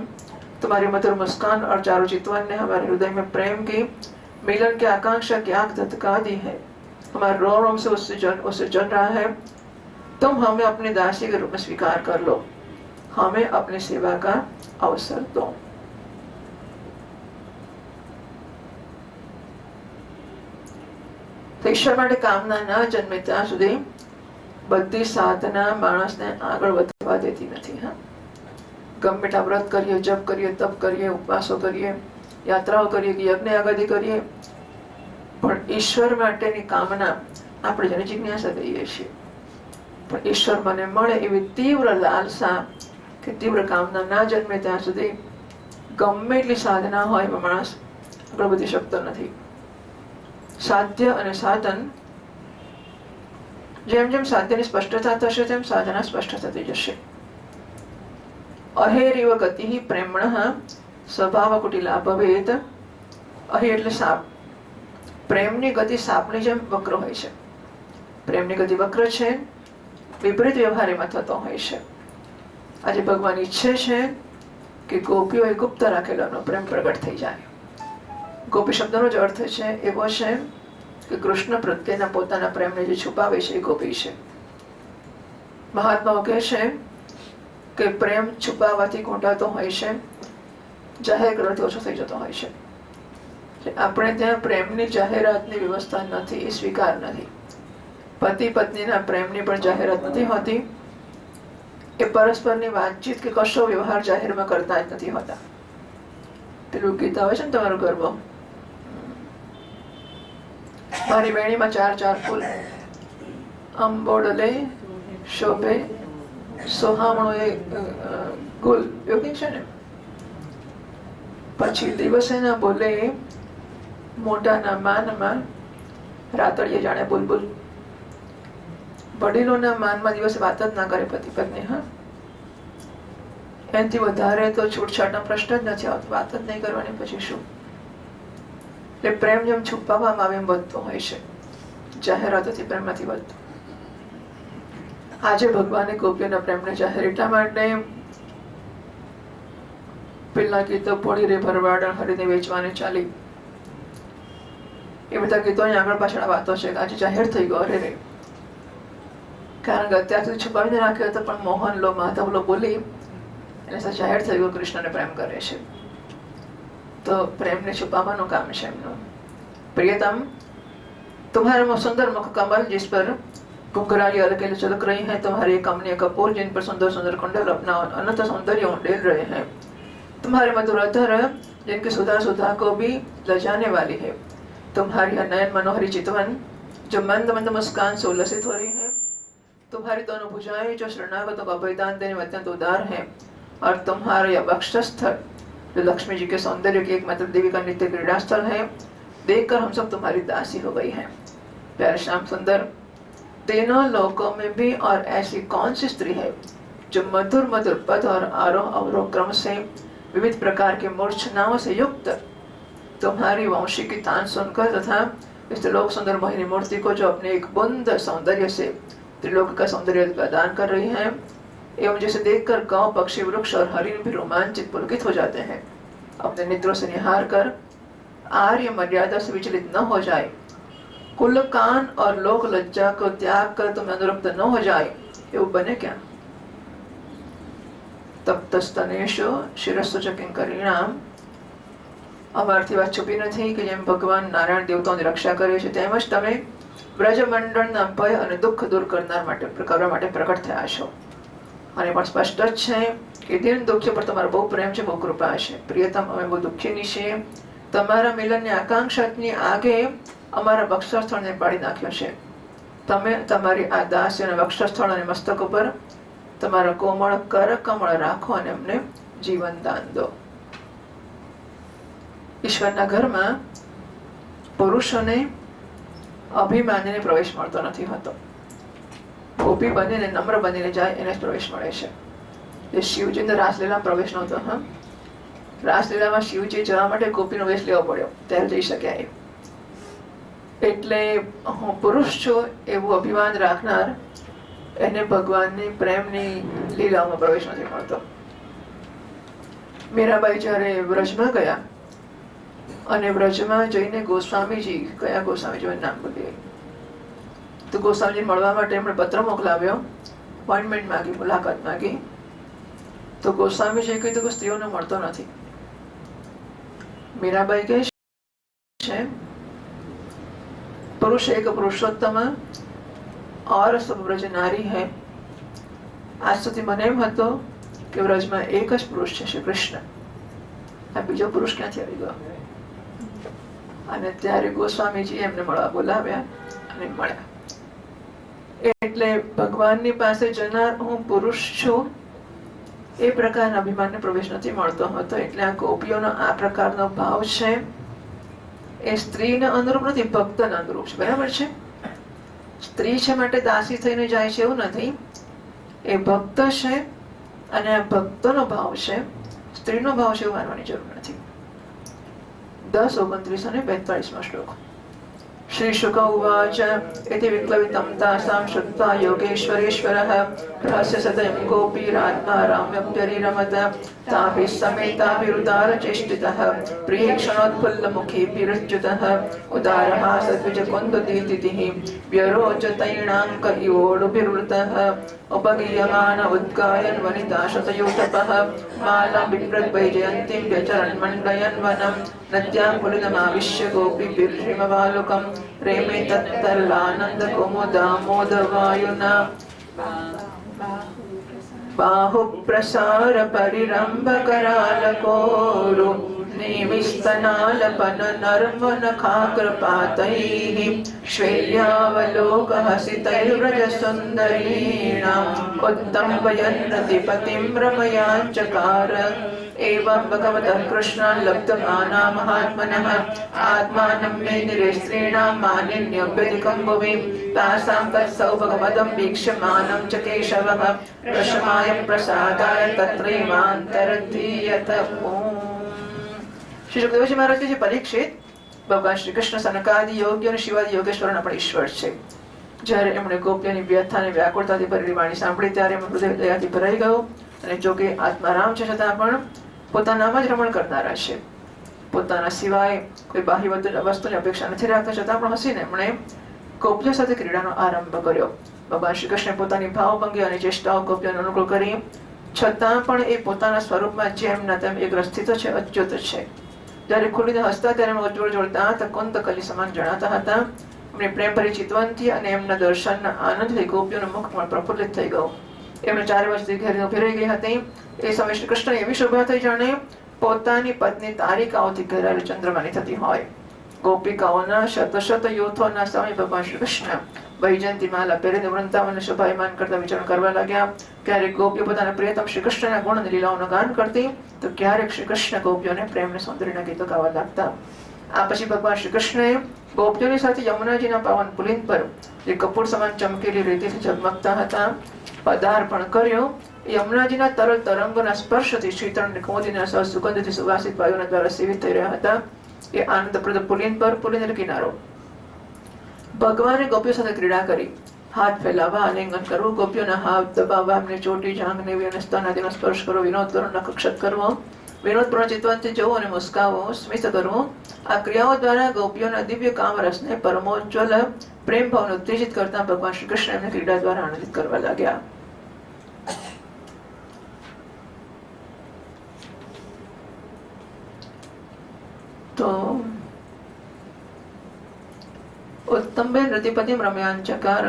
तुम्हारी मधुर मुस्कान और चारु चितवन ने हमारे हृदय में प्रेम की मिलन की आकांक्षा की आग धधका दी है. हमारे रोम रोम से उससे जल रहा है. तुम हमें अपनी दासी के रूप में स्वीकार कर लो, हमें अपनी सेवा का अवसर दो. ઈશ્વર માટે કામના ના જન્મે ત્યાં સુધી બધી સાધના માણસને આગળ વધવા દેતી નથી. હા, ગમે તેટલા વ્રત કરીએ, જપ કરીએ, તપ કરીએ, ઉપવાસો કરીએ, યાત્રાઓ કરીએ, યજ્ઞ યાગાદી કરીએ, પણ ઈશ્વર માટેની કામના આપણે જેને જિજ્ઞાસા કહીએ છીએ, પણ ઈશ્વર મને મળે એવી તીવ્ર લાલસા કે તીવ્ર કામના ના જન્મે ત્યાં સુધી ગમે એટલી સાધના હોય એમાં માણસ આગળ વધી શકતો નથી. સાધ્ય અને સાધન, જેમ જેમ સાધ્યની સ્પષ્ટતા થશે તેમ સાધના સ્પષ્ટ થતી જશે. અહેરીવ ગતિ પ્રેમણ સ્વભાવ કુટિલા ભવેત. અહી એટલે સાપ. પ્રેમની ગતિ સાપની જેમ વક્ર હોય છે. પ્રેમની ગતિ વક્ર છે, વિપરીત વ્યવહાર એમાં થતો હોય છે. આજે ભગવાન ઈચ્છે છે કે ગોપીઓએ ગુપ્ત રાખેલો પ્રેમ પ્રગટ થઈ જાય. ગોપી શબ્દનો જ અર્થ છે એવો છે કે કૃષ્ણ પ્રત્યેના પોતાના પ્રેમને જે છુપાવે છે એ ગોપી છે. મહાત્માઓ કહે છે કે પ્રેમ છુપાવવાથી ઘૂંટાતો હોય છે, જાહેર કરવાથી ઓછો થઈ જતો હોય છે. આપણે ત્યાં પ્રેમની જાહેરાતની વ્યવસ્થા નથી, એ સ્વીકાર નથી. પતિ પત્નીના પ્રેમની પણ જાહેરાત નથી હોતી. એ પરસ્પરની વાતચીત કે કશો વ્યવહાર જાહેરમાં કરતા જ નથી હોતા. પેલું ગીત આવે છે ને, તમારો ગરબો, મારી વેણીમાં 4 ફૂલ, અંબોડલે શોભે સોહામણો એ ગુલ, એવું કંઈક છે ને. પછી દિવસે ના બોલે મોટાના માનમાં, રાતડીએ જાણે બુલબુલ. વડીલોના માનમાં દિવસે વાત જ ના કરે પતિ પત્ની. હા, એનાથી વધારે તો છૂટછાટનો પ્રશ્ન જ નથી આવતો. વાત જ નહીં કરવાની, પછી શું? એટલે પ્રેમ જેમ છુપાવવામાં આવે એમ વધતો હોય છે, જાહેરાતોથી પ્રેમ નથી વધતો. આજે ભગવાને ગોપીઓના પ્રેમને જાહેર એટલા માટે પેલા ગીતો પોળી રે ભરવાડ હરીને વેચવાને ચાલી, એ બધા ગીતો આગળ પાછળ વાતો છે. આજે જાહેર થઈ ગયો. અરે રે, કારણ કે અત્યાર સુધી છુપાવીને રાખ્યો હતો, પણ મોહન લો માધવ લો બોલી એને સાથે જાહેર થઈ ગયો કૃષ્ણને પ્રેમ કરે છે. તો પ્રેમને છુપાવવાનું કામ છે એમનું. प्रियतम, तुम्हारा सुंदर मुख कमल जिस पर घुंघराली अलकेले चलक रही हैं, तुम्हारे कमनीय कपूर जिन पर सुंदर सुंदर कुंडल अपना अनंत सौंदर्य उंडेल रहे हैं, तुम्हारे मधुर अधर जिनकी सुधा सुधा को भी लजाने वाली है, तुम्हारी नयन मनोहरी चितवन जो मंद मंद मुस्कान से उल्लसित हो रही है, तुम्हारी दोनों भुजाएं जो शरणागतों को अभयदान देने में अत्यंत उदार हैं, और तुम्हारा यह वक्षस्थल जो लक्ष्मी जी के सौंदर्य की एकमात्र देवी का नित्य क्रीड़ा स्थल है, देखकर हम सब तुम्हारी दासी हो गई हैं। प्यारे श्याम सुंदर, तीनों लोकों में भी और ऐसी कौन सी स्त्री है जो मधुर मधुर पद और आरोह अवरोह क्रम से विविध प्रकार के मूर्छनाओं से युक्त तुम्हारी वंशी की तान सुनकर तथा इस त्रिलोक सुंदर मोहिनी मूर्ति को जो अपने एक बुंद सौंदर्य से त्रिलोक का सौंदर्य प्रदान कर रही है, एवं जिसे देखकर गांव पक्षी वृक्ष और हरिण भी रोमांचित पुलकित हो जाते हैं, अपने नेत्रों से निहार कर आर्य मर्यादा से विचलित न हो जाए, कुल कान और लोक लज्जा को त्याग कर तुम अनुरक्त न हो जाए, એવું બને ક્યાં? તપ્તસ્તનેશો શિરસ્સુચ કિંકરીણામ. અમારથી વાત છુપી નથી કે જેમ ભગવાન નારાયણ દેવતાઓની રક્ષા કરે છે, તેમજ તમે બ્રજમંડળના ભય અને દુઃખ દૂર કરવા માટે પ્રકટ થયા છો. અને પણ સ્પષ્ટ જ છે કે દિન દુઃખી પર તમારો બહુ પ્રેમ છે, બહુ કૃપા છે. પ્રિયતમ, અમે બહુ દુઃખીની છીએ. તમારા મિલનની આકાંક્ષાની આગે અમારા વક્ષસ્થળને પાડી નાખ્યો છે. તમે તમારી આ દાસીઓના વક્ષસ્થળ અને મસ્તક ઉપર તમારા કોમળ કર કમળ રાખો અને અમને જીવન દાન દો. ઈશ્વરના ઘરમાં પુરુષોને અભિમાનીને પ્રવેશ મળતો નથી હોતો. ગોપી બનીને નમ્ર બનીને જાય એને જ પ્રવેશ મળે છે. એ શિવજીને રાસલીલામાં પ્રવેશ નહોતો. હા, રાસલીલામાં શિવજી જવા માટે ગોપીનો વેશ લેવો પડ્યો, ત્યારે જઈ શક્યા એ. એટલે હું પુરુષ છું એવું અભિમાન રાખનાર એને ભગવાનની પ્રેમની લીલામાં પ્રવેશ નથી મળતો. મીરાબાઈ જ્યારે વ્રજમાં ગયા અને વ્રજમાં જઈને ગોસ્વામીજી, કયા ગોસ્વામીજી નામ ભૂલી ગઈ, તો ગોસ્વામીજી મળવા માટે એમણે પત્ર મોકલાવ્યો, અપોઇન્ટમેન્ટ માંગી, મુલાકાત માંગી. તો ગોસ્વામીજીએ કીધું કે સ્ત્રીઓને મળતો નથી. મીરાબાઈ કહે છે पुरुष एक पुरुषोत्तम और सब ब्रज नारी है. આજ સુધી મને એમ હતો કે વ્રજમાં એક જ પુરુષ છે, શ્રી કૃષ્ણ. આ બીજો પુરુષ ક્યાંથી આવી ગયો? અને ત્યારે ગોસ્વામીજી એમને મળવા બોલાવ્યા અને મળ્યા. એટલે ભગવાનની પાસે જનાર હું પુરુષ છું એ પ્રકારના અભિમાનને પ્રવેશ નથી મળતો હતો. એટલે આ ગોપીઓનો આ પ્રકારનો ભાવ છે એ સ્ત્રીને અનુરૂપ નથી, ભક્તને અનુરૂપ છે. બરાબર છે? સ્ત્રી છે માટે દાસી થઈને જાય છે એવું નથી. એ ભક્ત છે અને આ ભક્તોનો ભાવ છે, સ્ત્રીનો ભાવ છે એવું માનવાની જરૂર નથી. 10:29 અને 42 શ્લોક. श्री शुक उवाच इति विप्लवितं तासां श्रुत्वा योगेश्वरेश्वरः रहस्य सदयं गोपीरात्मा राम्यप्यरिरमत ताभिः समेताभिरुदारचेष्टितः प्रियेक्षणोत्फुल्लमुखीभिरुच्युतः उदारः सद्विजकुन्दुदीतिः व्यरोचतैणाङ्क इवोडुभिरुतः उपगीयमान उद्गायन् वनिताशतयोतपः मालां बिभ्रद्वैजयन्तीं व्यचरन् मण्डयन् वनं नद्यां पुलिनमाविश्य गोपीभिर्हिमवालुकं रेमे तत्तल्लानन्दकुमुदामोदवायुना बाहुप्रसार परिरम्भकरालकोरु नेमिस्तनालपन नर्मनखाग्रपातैः श्वेयावलोकहसितैर्व्रजसुन्दरीणाम् उत्तम्बयन् रतिपतिं रमयाञ्चकार एवं भगवतः कृष्णान् लब्धमाना महात्मनः आत्मानं मे निरेस्त्रीणां मानिन्यभ्यधिकं भुवि तासां तत्सौभगवदं वीक्ष्यमानं च केशवः प्रशमाय प्रसादाय तत्रैवान्तरधीयत. श्री सुखदेव जी महाराज जी परीक्षित ભગવાન શ્રી કૃષ્ણ સનકાદિ યોગ્ય અને શિવાદિ યોગેશ્વરના પણ ઈશ્વર છે. જ્યારે એમણે ગોપીઓની વ્યથાને વ્યાકુળતાથી ભરેલી વાણી સાંભળી ત્યારે એમનું હૃદય દયાથી ભરાઈ ગયું. અને જો કે આત્મારામ છે છતાં પણ પોતાનામાં જ રમણ કરનારા છે, પોતાના સિવાય કોઈ બાહ્ય વસ્તુની અપેક્ષા નથી રાખતા, છતાં પણ હસીને એમણે ગોપીઓ સાથે ક્રીડાનો આરંભ કર્યો. ભગવાન શ્રી કૃષ્ણે પોતાની ભાવભંગી અને ચેષ્ટાઓ ગોપીઓને અનુકૂળ કરી, છતાં પણ એ પોતાના સ્વરૂપમાં જેમના તેમ એક રસ્થિત છે, અચ્યુત છે. જ્યારે ખુલીને હસતા ત્યારે એમના ઉજ્જવળ જોડતા તકોંદ કલી સમાન જણાતા હતા. એમની પ્રેમ ભરી ચિતવનથી અને એમના દર્શનના આનંદથી ગોપીઓનું મુખ પણ પ્રફુલ્લિત થઈ ગયું. એમને 4 વર્ષથી ઘેર ઉભી રહી ગઈ હતી. એ સમયે શ્રી કૃષ્ણ એવી શોભા થઈ જાણે પોતાની પત્ની તારિકાઓથી ઘેરાયેલી ચંદ્રમાની થતી હોય. ગોપિકાઓના શત યુથોના સમય ભગવાન શ્રી કૃષ્ણ વૈજયંતી માલા પહેરીને વૃંદાવનને શોભાયમાન કરતા વિચરણ કરવા લાગ્યા. ક્યારેક ગોપીઓ પોતાના પ્રિયતમ શ્રી કૃષ્ણના ગુણ અને લીલાઓનું ગાન કરતી, તો ક્યારેક શ્રી કૃષ્ણ ગોપીઓને પ્રેમને સૌંદર્યના ગીતો ગાવા લાગતા. આ પછી ભગવાન શ્રી કૃષ્ણએ ગોપીઓની સાથે યમુનાજીના પાવન પુલિન પર જે કપૂર સમાન ચમકેલી રીતિથી ઝગમગતા હતા પદાર્પણ કર્યો. યમુનાજીના તરલ તરંગોના સ્પર્શથી શીતળ કુમુદીના સહ સુગંધથી સુવાસિત વાયુના દ્વારા સેવિત થઈ રહ્યા હતા. એ આનંદપ્રદ પુલિન પર પુલિન કિનારો ભગવાને ગોપીઓ સાથે ક્રીડા કરી. હાથ ફેલાવવા, આલિંગન કરવું, ગોપીઓના હાથ દબાવવા, એમને ચોટી, જાંઘ, નેવી અને સ્તન આદિનો સ્પર્શ કરવો, વિનોદ કરો, નખક્ષત કરવો, વિનોદપૂર્ણ ચિત્તવનથી જોવું અને મુસ્કાવવું, સ્મિત કરવું. આ ક્રિયાઓ દ્વારા ગોપીઓના દિવ્ય કામ રસને પરમોજ્જવલ પ્રેમ ભાવને ઉત્તેજિત કરતા ભગવાન શ્રી કૃષ્ણ એમને ક્રીડા દ્વારા આનંદિત કરવા લાગ્યા. તો ઉત્તમબેન રતિપતિમ રમ્યાંચકાર.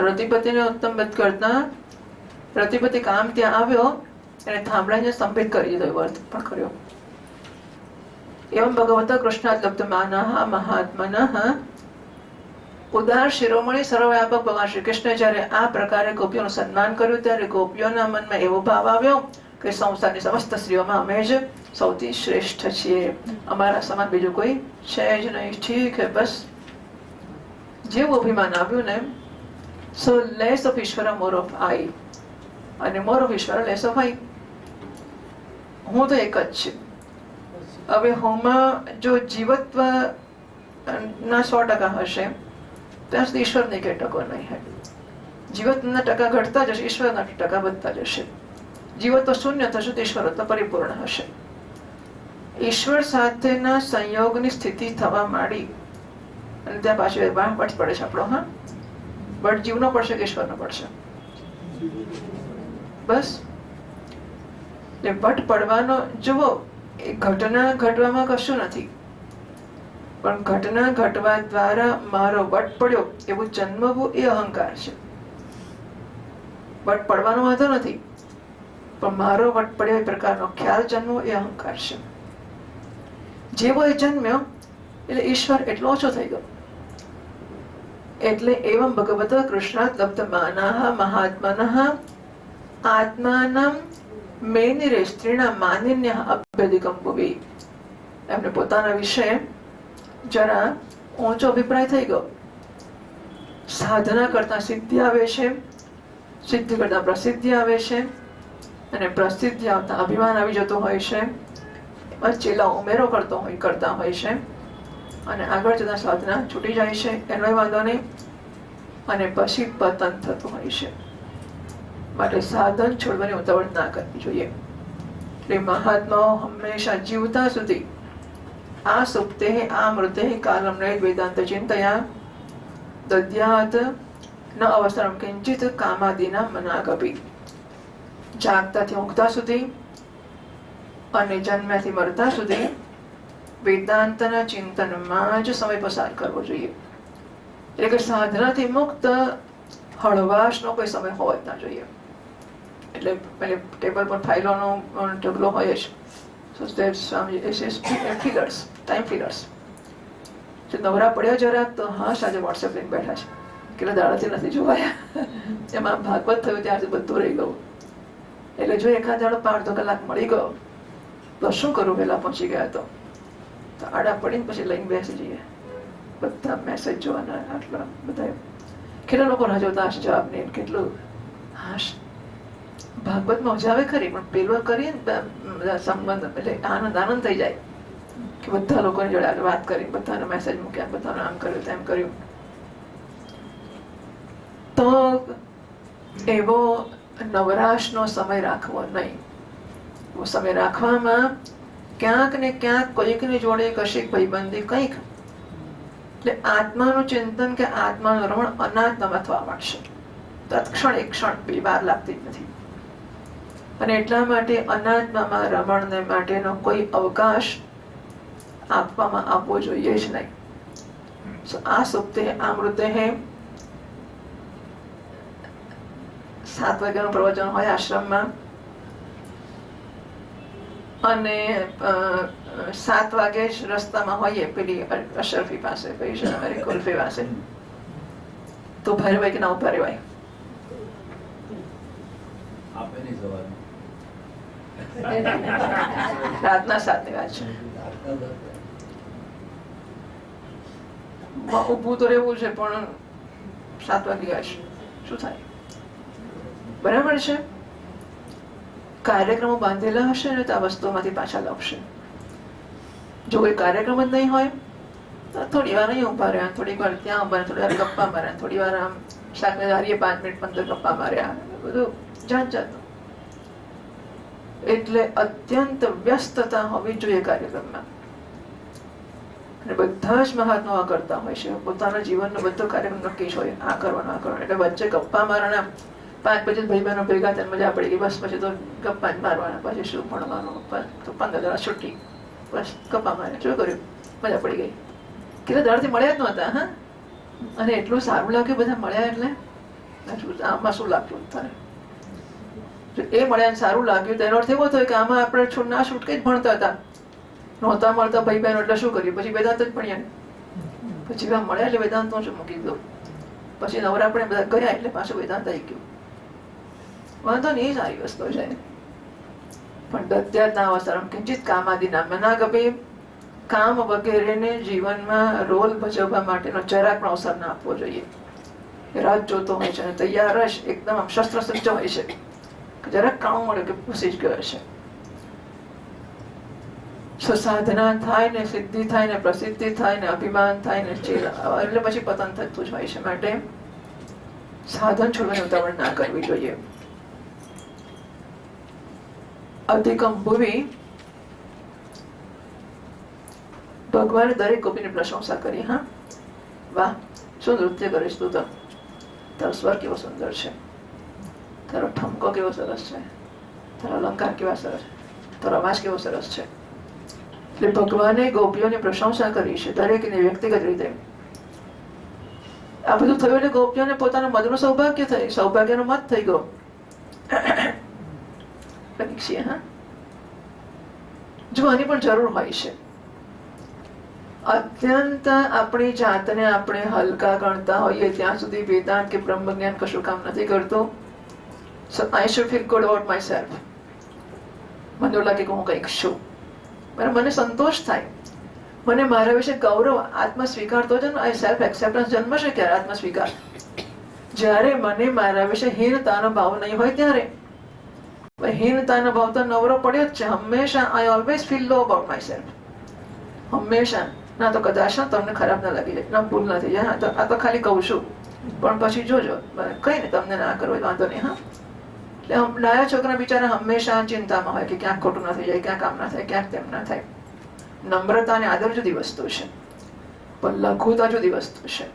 રતિપતિને ઉત્તમ બધ કરતા રતિપતિ કામ ત્યાં આવ્યો અને થાંભલાને સ્તંભિત કરી દીધો, અર્થ પણ કર્યો. એવં ભગવતા કૃષ્ણાત લબ્ધમાનઃ મહાત્મનઃ. ઉદાર શિરોમણી સર્વવ્યાપક ભગવાન શ્રી કૃષ્ણ જ્યારે આ પ્રકારે ગોપીઓનું સન્માન કર્યું ત્યારે ગોપીઓના મનમાં એવો ભાવ આવ્યો કે સંસારની સમસ્ત સ્ત્રીઓમાં અમે જ સૌથી શ્રેષ્ઠ છીએ, અમારા સમાન બીજું કોઈ છે જ નહીં. ઠીક હે, બસ જેવું અભિમાન આવ્યું ને, સો લેસ ઓફ ઈશ્વર મોર ઓફ આઈ અને મોર ઓફ ઈશ્વર લેસ ઓફ આઈ. હું તો એક જ છું. હવે હુંમાં જો જીવત્વ ના 100% હશે ત્યાં સુધી ઈશ્વરને કઈ ટકો નહીં હોય. જીવત્વના ટકા ઘટતા જશે, ઈશ્વરના ટકા વધતા જશે. જીવત્વ શૂન્ય થશે તો ઈશ્વરત્વ પરિપૂર્ણ હશે. ઈશ્વર સાથેના સંયોગની સ્થિતિ થવા માંડી અને ત્યાં પાછું વટ પડે છે આપણો. હા, બટ જીવનો પડશે કે ઈશ્વરનો પડશે? બસ વટ પડવાનો જુઓ, એ ઘટના ઘટવામાં કશું નથી, પણ ઘટના ઘટવા દ્વારા મારો વટ પડ્યો એવું જન્મવું એ અહંકાર છે. વટ પડવાનો વાંધો નથી, પણ મારો વટ પડ્યો એ પ્રકારનો ખ્યાલ જન્મવો એ અહંકાર છે. જેવો એ જન્મ્યો એટલે ઈશ્વર એટલો ઓછો થઈ ગયો. એટલે એવં ભગવત કૃષ્ણાત લબ્ધમાનઃ મહાત્મનઃ આત્માનં મેનિરે સ્ત્રીના માનિન્ય અભ્યધિકં ભુવિ. એમને પોતાના વિશે જરા ઊંચો અભિપ્રાય થઈ ગયો. સાધના કરતા સિદ્ધિ આવે છે, સિદ્ધિ કરતા પ્રસિદ્ધિ આવે છે, અને પ્રસિદ્ધિ આવતા અભિમાન આવી જતો હોય છે. એમાં ચેલા ઉમેરો કરતા હોય છે, અને આગળ જતા સાધના છૂટી જાય છે, એનો વાંધો નહીં, અને પછી પતન થતું હોય છે. માટે સાધન છોડવાની ઉતાવળ ના કરવી જોઈએ. એટલે મહાત્માઓ હંમેશા જીવતા સુધી આ સુપ્તે આ મૃતે કાલમ નહિ વેદાંત ચિંતયા દદ્યાત ન અવસરમ કિંચિત કામાદિના મનાગપી. જાગતાથી ઊંઘતા સુધી અને જન્મ્યાથી મરતા સુધી વેદાંતના ચિંતનમાં જ સમય પસાર કરવો જોઈએ. એટલે કે સાધનાથી મુક્ત હળવાશનો કોઈ સમય હોવો જ ના જોઈએ. એટલે પેલે ટેબલ પર ફાઇલોનો ઢગલો હોય જ. So that's fillers, time fillers. નવરા પડ્યા જરાક તો હા આજે વોટ્સએપ લઈને બેઠા છે, કેટલા દાડાથી નથી જોવાયા. એમાં ભાગવત થયું ત્યારથી બધું રહી ગયું. એટલે જો એકાદ દાડો 5-2 કલાક મળી ગયો તો શું કરું, વહેલા પહોંચી ગયા તો આડા પડીને પછી લઈને બેસી જઈએ. બધા મેસેજ જોવાના, આટલા બધા કેટલા લોકો રાહ જોતા હશે જવાબ નહીં. કેટલું હાશ ભાગવતમાં મજા આવે ખરી, પણ પેલું કરીએ ને સંબંધ એટલે આનંદ થઈ જાય કે બધા લોકોની જોડે વાત કરી, બધાને મેસેજ મૂક્યા, બધાને આમ કર્યું તેમ કર્યું. તો એવો નવરાશનો સમય રાખવો નહીં. એવો સમય રાખવામાં ક્યાંક ને ક્યાંક કોઈકની જોડે કશીક ભાઈબંધી કંઈક, એટલે આત્માનું ચિંતન કે આત્માનું રમણ અનાત્મામાં થવા માંડશે. તત્ક્ષણ એક ક્ષણ બી વાર લાગતી જ નથી. અને એટલા માટે અનાત્મામાં રમણને માટેનો કોઈ અવકાશ આપવામાં આવવો જોઈએ જ નહીં. આ સુપ્તે આ મૃતે 7 વાગ્યાનું પ્રવચન હોય આશ્રમમાં, અને 7 વાગે જ રસ્તામાં હોઈએ પેલી અશરફી પાસે, પેલી કુલ્ફી પાસે, તો ભારે ભાઈ કે ના ઉભા રહેવાય. રાતના 7ની વાત છે. ઉભું તો રહેવું છે, પણ 7 વાગી ગયા છે, શું થાય? બરાબર છે. કાર્યક્રમો બાંધેલા હશે ને તો આ વસ્તુઓમાંથી પાછા લાવશે. જો કોઈ કાર્યક્રમ જ નહીં હોય તો થોડી વાર અહીં ઉભા રહ્યા, થોડીક વાર ત્યાં ઉભા રહ્યા, થોડી વાર ગપ્પા માર્યા, થોડી વાર આમ શાકને હારીએ 5 મિનિટ 15 ગપ્પા માર્યા, બધું જાત જાતનું. એટલે અત્યંત વ્યસ્તતા હોવી જોઈએ કાર્યક્રમમાં. અને બધા જ મહાત્માઓ કરતા હોય છે, પોતાના જીવનનો બધો કાર્યક્રમ નક્કી જ હોય, આ કરવાનો આ કરવાનો. એટલે વચ્ચે ગપ્પા મારવાના 5 પછી ભાઈ બહેનો ભેગા થઈને મજા પડી ગઈ, બસ પછી તો ગપ્પા જ મારવાના, પછી શું ભણવાનું, તો 15 દાડા છૂટી, બસ ગપ્પા માર્યા, શું કર્યું, મજા પડી ગઈ. કેટલા દાડાથી મળ્યા જ નહોતા. હા, અને એટલું સારું લાગ્યું બધા મળ્યા. એટલે આમાં શું લાગ્યું તારે? એ મળ્યા સારું લાગ્યું તો એનો અર્થ એવો થયો કે આમાં આપણે ના છૂટકે જ ભણતા હતા, નહોતા મળતા ભાઈ બહેનો, એટલે શું કર્યું, પછી વેદાંત જ ભણ્યા. પછી મળ્યા એટલે વેદાંત શું મૂકી દીધું. પછી નવરા આપણે બધા ગયા એટલે પાછું વેદાંત આવી ગયું. વાંધો નહીં, સારી વસ્તુ છે. પણ દત્યાત્ના અવસરમ કિંચિત કામાદિના મનાગપી. કામ વગેરેને જીવનમાં રોલ ભજવવા માટેનો જરાક પણ અવસર ના આપવો જોઈએ. રાત જોતો હોય છે અને તૈયાર જ એકદમ આમ શસ્ત્ર સજ્જ હોય છે, જરાક કામ મળે કે ઘૂસી જ ગયો છે. સાધના થાય ને સિદ્ધિ થાય ને પ્રસિદ્ધિ થાય ને અભિમાન થાય ને ચેલા, એટલે પછી પતન થતું જ હોય છે. માટે સાધન છોડવાની ઉતાવળ ના કરવી જોઈએ. અધિકમ ભુવિ. ભગવાને દરેક ગોપીની પ્રશંસા કરી. હા, વાહ, શું નૃત્ય કરીશ તું તો, તારો સ્વર કેવો સુંદર છે, તારો ઠમકો કેવો સરસ છે, તારો અલંકાર કેવા સરસ, તારો અવાજ કેવો સરસ છે. એટલે ભગવાને ગોપીઓની પ્રશંસા કરી છે, દરેકને વ્યક્તિગત રીતે. આ બધું થયું એટલે ગોપીઓને પોતાનું મધનું સૌભાગ્ય થયું, સૌભાગ્યનો મત થઈ ગયો. પરીક્ષીએ. હા, જો આની પણ જરૂર હોય છે. અત્યંત આપણી જાતને આપણે હલકા ગણતા હોઈએ ત્યાં સુધી વેદાંત કે બ્રહ્મ જ્ઞાન કશું કામ નથી કરતું. So I should feel good about myself. મને એવું લાગે કે હું કંઈક છું, મને સંતોષ થાય, મને મારા વિશે ગૌરવ, આત્મ સ્વીકાર તો છે ને. સેલ્ફ એક્સેપ્ટન્સ જન્મશે ક્યારે? આત્મ સ્વીકાર. જ્યારે મને મારા વિશે હીનતાનો ભાવ નહીં હોય ત્યારે. હીનતાનો ભાવ તો નવરો પડ્યો જ છે હંમેશા. I always feel low about myself. હંમેશા. ના તો કદાચ તમને ખરાબ ના લાગી જાય, ના ભૂલ ના થઈ જાય. આ તો ખાલી કહું છું, પણ પછી જોજો કઈ ને તમને ના કરવો વાંધો નહીં. હા, એટલે નાના છોકરા બિચારા હંમેશા ચિંતામાં હોય કે ક્યાંક ખોટું ના થઈ જાય, ક્યાંક આમ ના થાય, ક્યાંક તેમ ના થાય. નમ્રતા અને આદર જુદી વસ્તુ છે, પણ લઘુતા જુદી વસ્તુ છે.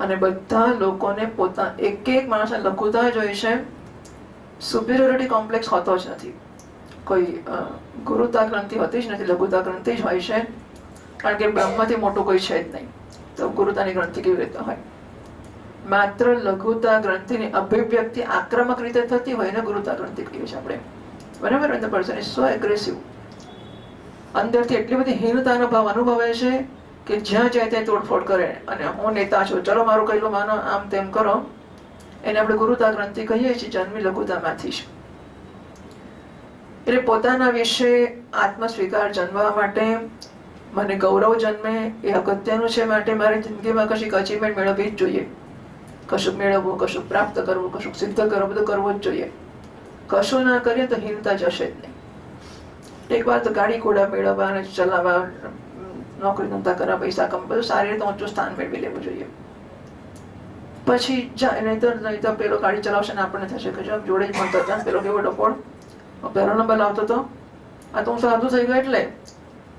અને બધા લોકોને પોતા એક માણસને લઘુતા જોઈ છે. સુપિરિયોરિટી કોમ્પ્લેક્સ હોતો જ નથી. કોઈ ગુરુતા ગ્રંથિ હોતી જ નથી, લઘુતા ગ્રંથિ જ હોય છે. કારણ કે બ્રહ્મથી મોટું કોઈ છે જ નહીં, તો ગુરુતાની ગ્રંથિ કેવી રીતે હોય? માત્ર લઘુતા ગ્રંથિની અભિવ્યક્તિ આક્રમક રીતે થતી હોય ને ગુરુતા ગ્રંથિ કહીએ છીએ આપણે. બરાબર? The person is so aggressive. અંદરથી એટલી બધી હીનતાનો ભાવ અનુભવે છે કે જ્યાં જાય ત્યાં તોડફોડ કરે, અને હું નેતા છું, ચલો મારું કહેલું માનો, આમ તેમ કરો. એને આપણે ગુરુતા ગ્રંથિ કહીએ છીએ, જન્મી લઘુતામાંથી છે. એટલે પોતાના વિશે આત્મ સ્વીકાર જન્મવા માટે મને ગૌરવ જન્મે એ અગત્યનું છે. માટે મારી જિંદગીમાં કશીક અચીવમેન્ટ મેળવવી જ જોઈએ. કશુંક મેળવવું, કશુંક પ્રાપ્ત કરવું, કશુંક સિદ્ધ કરવું, બધું કરવું જ જોઈએ. કશું ના કરીએ તો હીનતા જશે જ નહીં. એક વાર તો ગાડી ઘોડા મેળવવા અને ચલાવવા, નોકરી ધંધા કરવા, પૈસા કમાવા, બધું સારી રીતે ઊંચું સ્થાન મેળવી લેવું જોઈએ. પછી જાય નહીં તો પેલો ગાડી ચલાવશે ને આપણને થશે કે જો જોડે જ મળતો હતા, પેલો કેવો ડફોડ પહેલો નંબર લાવતો હતો, આ તો હું સાધુ થઈ ગયો એટલે.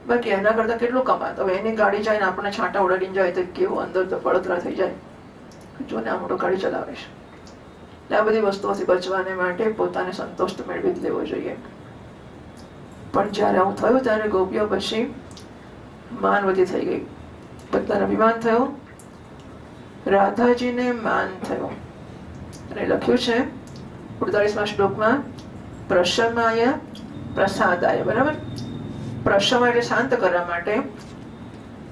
બાકી એના કરતા કેટલું કમાત. હવે એની ગાડી જાય ને આપણને છાંટા ઉડાડીને જાય તો કેવું અંદર તો બળતરા થઈ જાય, જો ને આ મોટો ગાડી ચલાવે છે. એટલે આ બધી વસ્તુઓથી બચવાને માટે પોતાને સંતોષ મેળવી જ લેવો જોઈએ. પણ જ્યારે આવું થયું ત્યારે ગોપીઓ પછી માનવતી થઈ ગઈ, બધાને અભિમાન થયો, રાધાજીને માન થયો. અને લખ્યું છે 48મા શ્લોકમાં, પ્રશમાય પ્રસાદાય. બરાબર? પ્રશમાય એટલે શાંત કરવા માટે,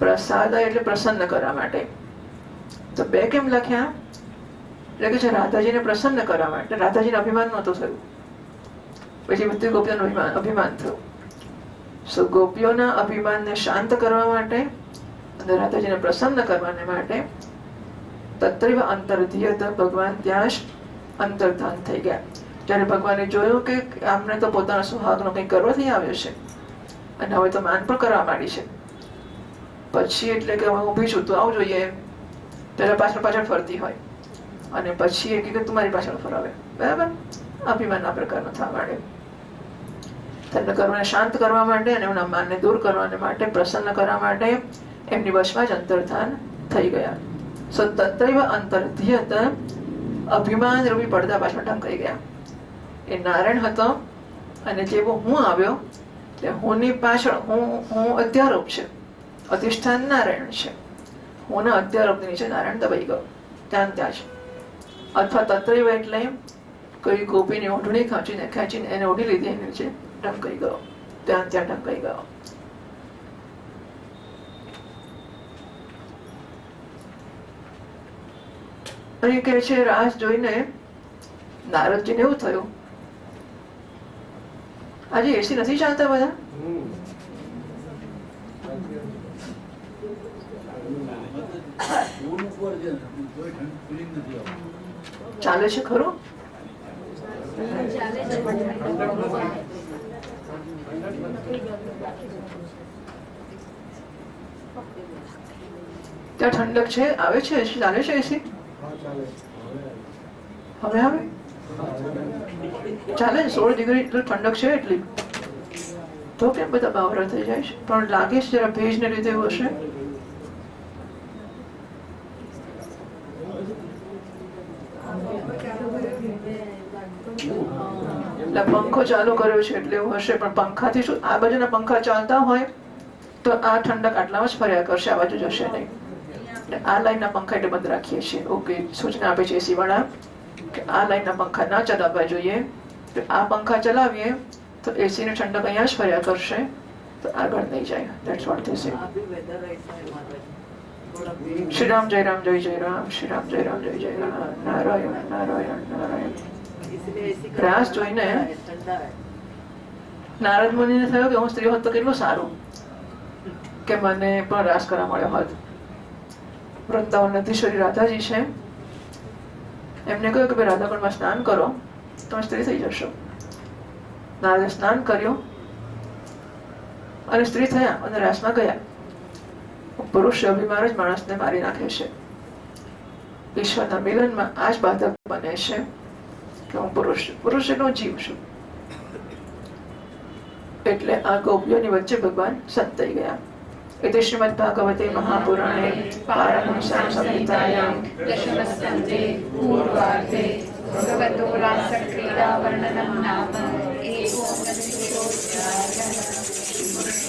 પ્રસાદાય એટલે પ્રસન્ન કરવા માટે. તો બે કેમ લખ્યા? એટલે કે છે રાધાજીને પ્રસન્ન કરવા માટે. રાધાજીને અભિમાન નહોતું થયું, પછી બધી ગોપીઓનું અભિમાન થયું. સો ગોપીઓના અભિમાનને શાંત કરવા માટે અને રાધાજીને પ્રસન્ન કરવાને માટે તત્રિવ અંતર્ધીયત, ભગવાન ત્યાં જ અંતર્ધાન થઈ ગયા. જ્યારે ભગવાને જોયું કે આમને તો પોતાના સુહાગનો કંઈક ગર્વ થઈ આવ્યો છે અને હવે તો માન પણ કરવા માંડી છે, પછી એટલે કે હું ઊભી છું તો આવું જોઈએ, પેલા પાછળ ફરતી હોય અને પછી એ કે તમારી પાછળ ફરાવે. બરાબર? અભિમાન આ પ્રકારનો થવા માંડે. તેમને કર્મને શાંત કરવા માટે અને એમના માનને દૂર કરવા માટે, પ્રસન્ન કરવા માટે એમની વશમાં જ અંતર્ધાન થઈ ગયા. સો તત્રૈવ અંતર્ધીયત, અભિમાન રૂપી પડદા પાછળ ઢંકાઈ ગયા. એ નારાયણ હતો અને જેવો હું આવ્યો એટલે હુંની પાછળ હું અધ્યારોપ છે, અધિષ્ઠાન નારાયણ છે. હુંના અધ્યારોપની નીચે નારાયણ દબાઈ ગયો ત્યાં જ. અથવા તત્રૈવ એટલે કોઈ ગોપીની ઓઢણી ખેંચીને એને ઓઢી લીધી, એની નીચે ઢંકાઈ ગયો, ત્યાં ઢંકાઈ ગયો. અહીં કહે છે રાસ જોઈને નારદજીને એવું થયું, આજે એસી નથી ચાલતા બધા? ચાલે છે ખરું? ત્યાં ઠંડક છે, આવે છે એસી, ચાલે છે એસી? હવે આવે ચાલે 16 ડિગ્રી એટલું ઠંડક છે એટલી. તો કેમ બધા બાવરા થઈ જાય છે? પણ લાગે છે જરા ભેજને લીધે એવું હશે. પંખો ચાલુ કર્યો છે એટલે એવું હશે. પણ પંખાથી શું, આ બાજુના પંખા ચાલતા હોય તો આ ઠંડક આટલામાં જ ફર્યા કરશે, આ બાજુ જશે નહીં. આ લાઈનના પંખા એટલે બંધ રાખીએ છીએ. ઓકે, સૂચના આપે છે એસી વાળા કે આ લાઈનના પંખા ના ચલાવવા જોઈએ. આ પંખા ચલાવીએ તો એસી ની ઠંડક અહીંયા જ ફર્યા કરશે, તો આગળ નહીં જાય. ધેટ્સ વોટ ધે સે. શ્રી રામ જય રામ જય જય રામ, શ્રી રામ જય રામ જય જય રામ, નારાયણ નારાયણ નારાયણ. રાસ જોઈને નારદ મુનિને થયું કે હું સ્ત્રી હોત તો કેટલું સારું કે મને પણ રાસ કરવા મળ્યો હોત. વૃંદાવન નધીશ્વરી રાધાજી છે એમને કહ્યું કે ભાઈ રાધાકુંડમાં સ્નાન કરો, તમે સ્ત્રી થઈ જશો. નારદે સ્નાન કર્યું અને સ્ત્રી થયા અને રાસમાં ગયા. પુરુષ અભિમાન જ માણસને મારી નાખે છે. ઈશ્વરના મિલનમાં આ જ બાધક બને છે કે હું પુરુષ છું, પુરુષ એટલે હું જીવ છું. એટલે આ ગોપીઓની વચ્ચે ભગવાન સંત થઈ ગયા. इति श्रीमद्भागवते महापुराणे पारमहंस्यां संहितायां दशमस्कन्धे पूर्वार्धे भगवतो रासक्रीडावर्णनं नाम एकोनविंशोऽध्यायः.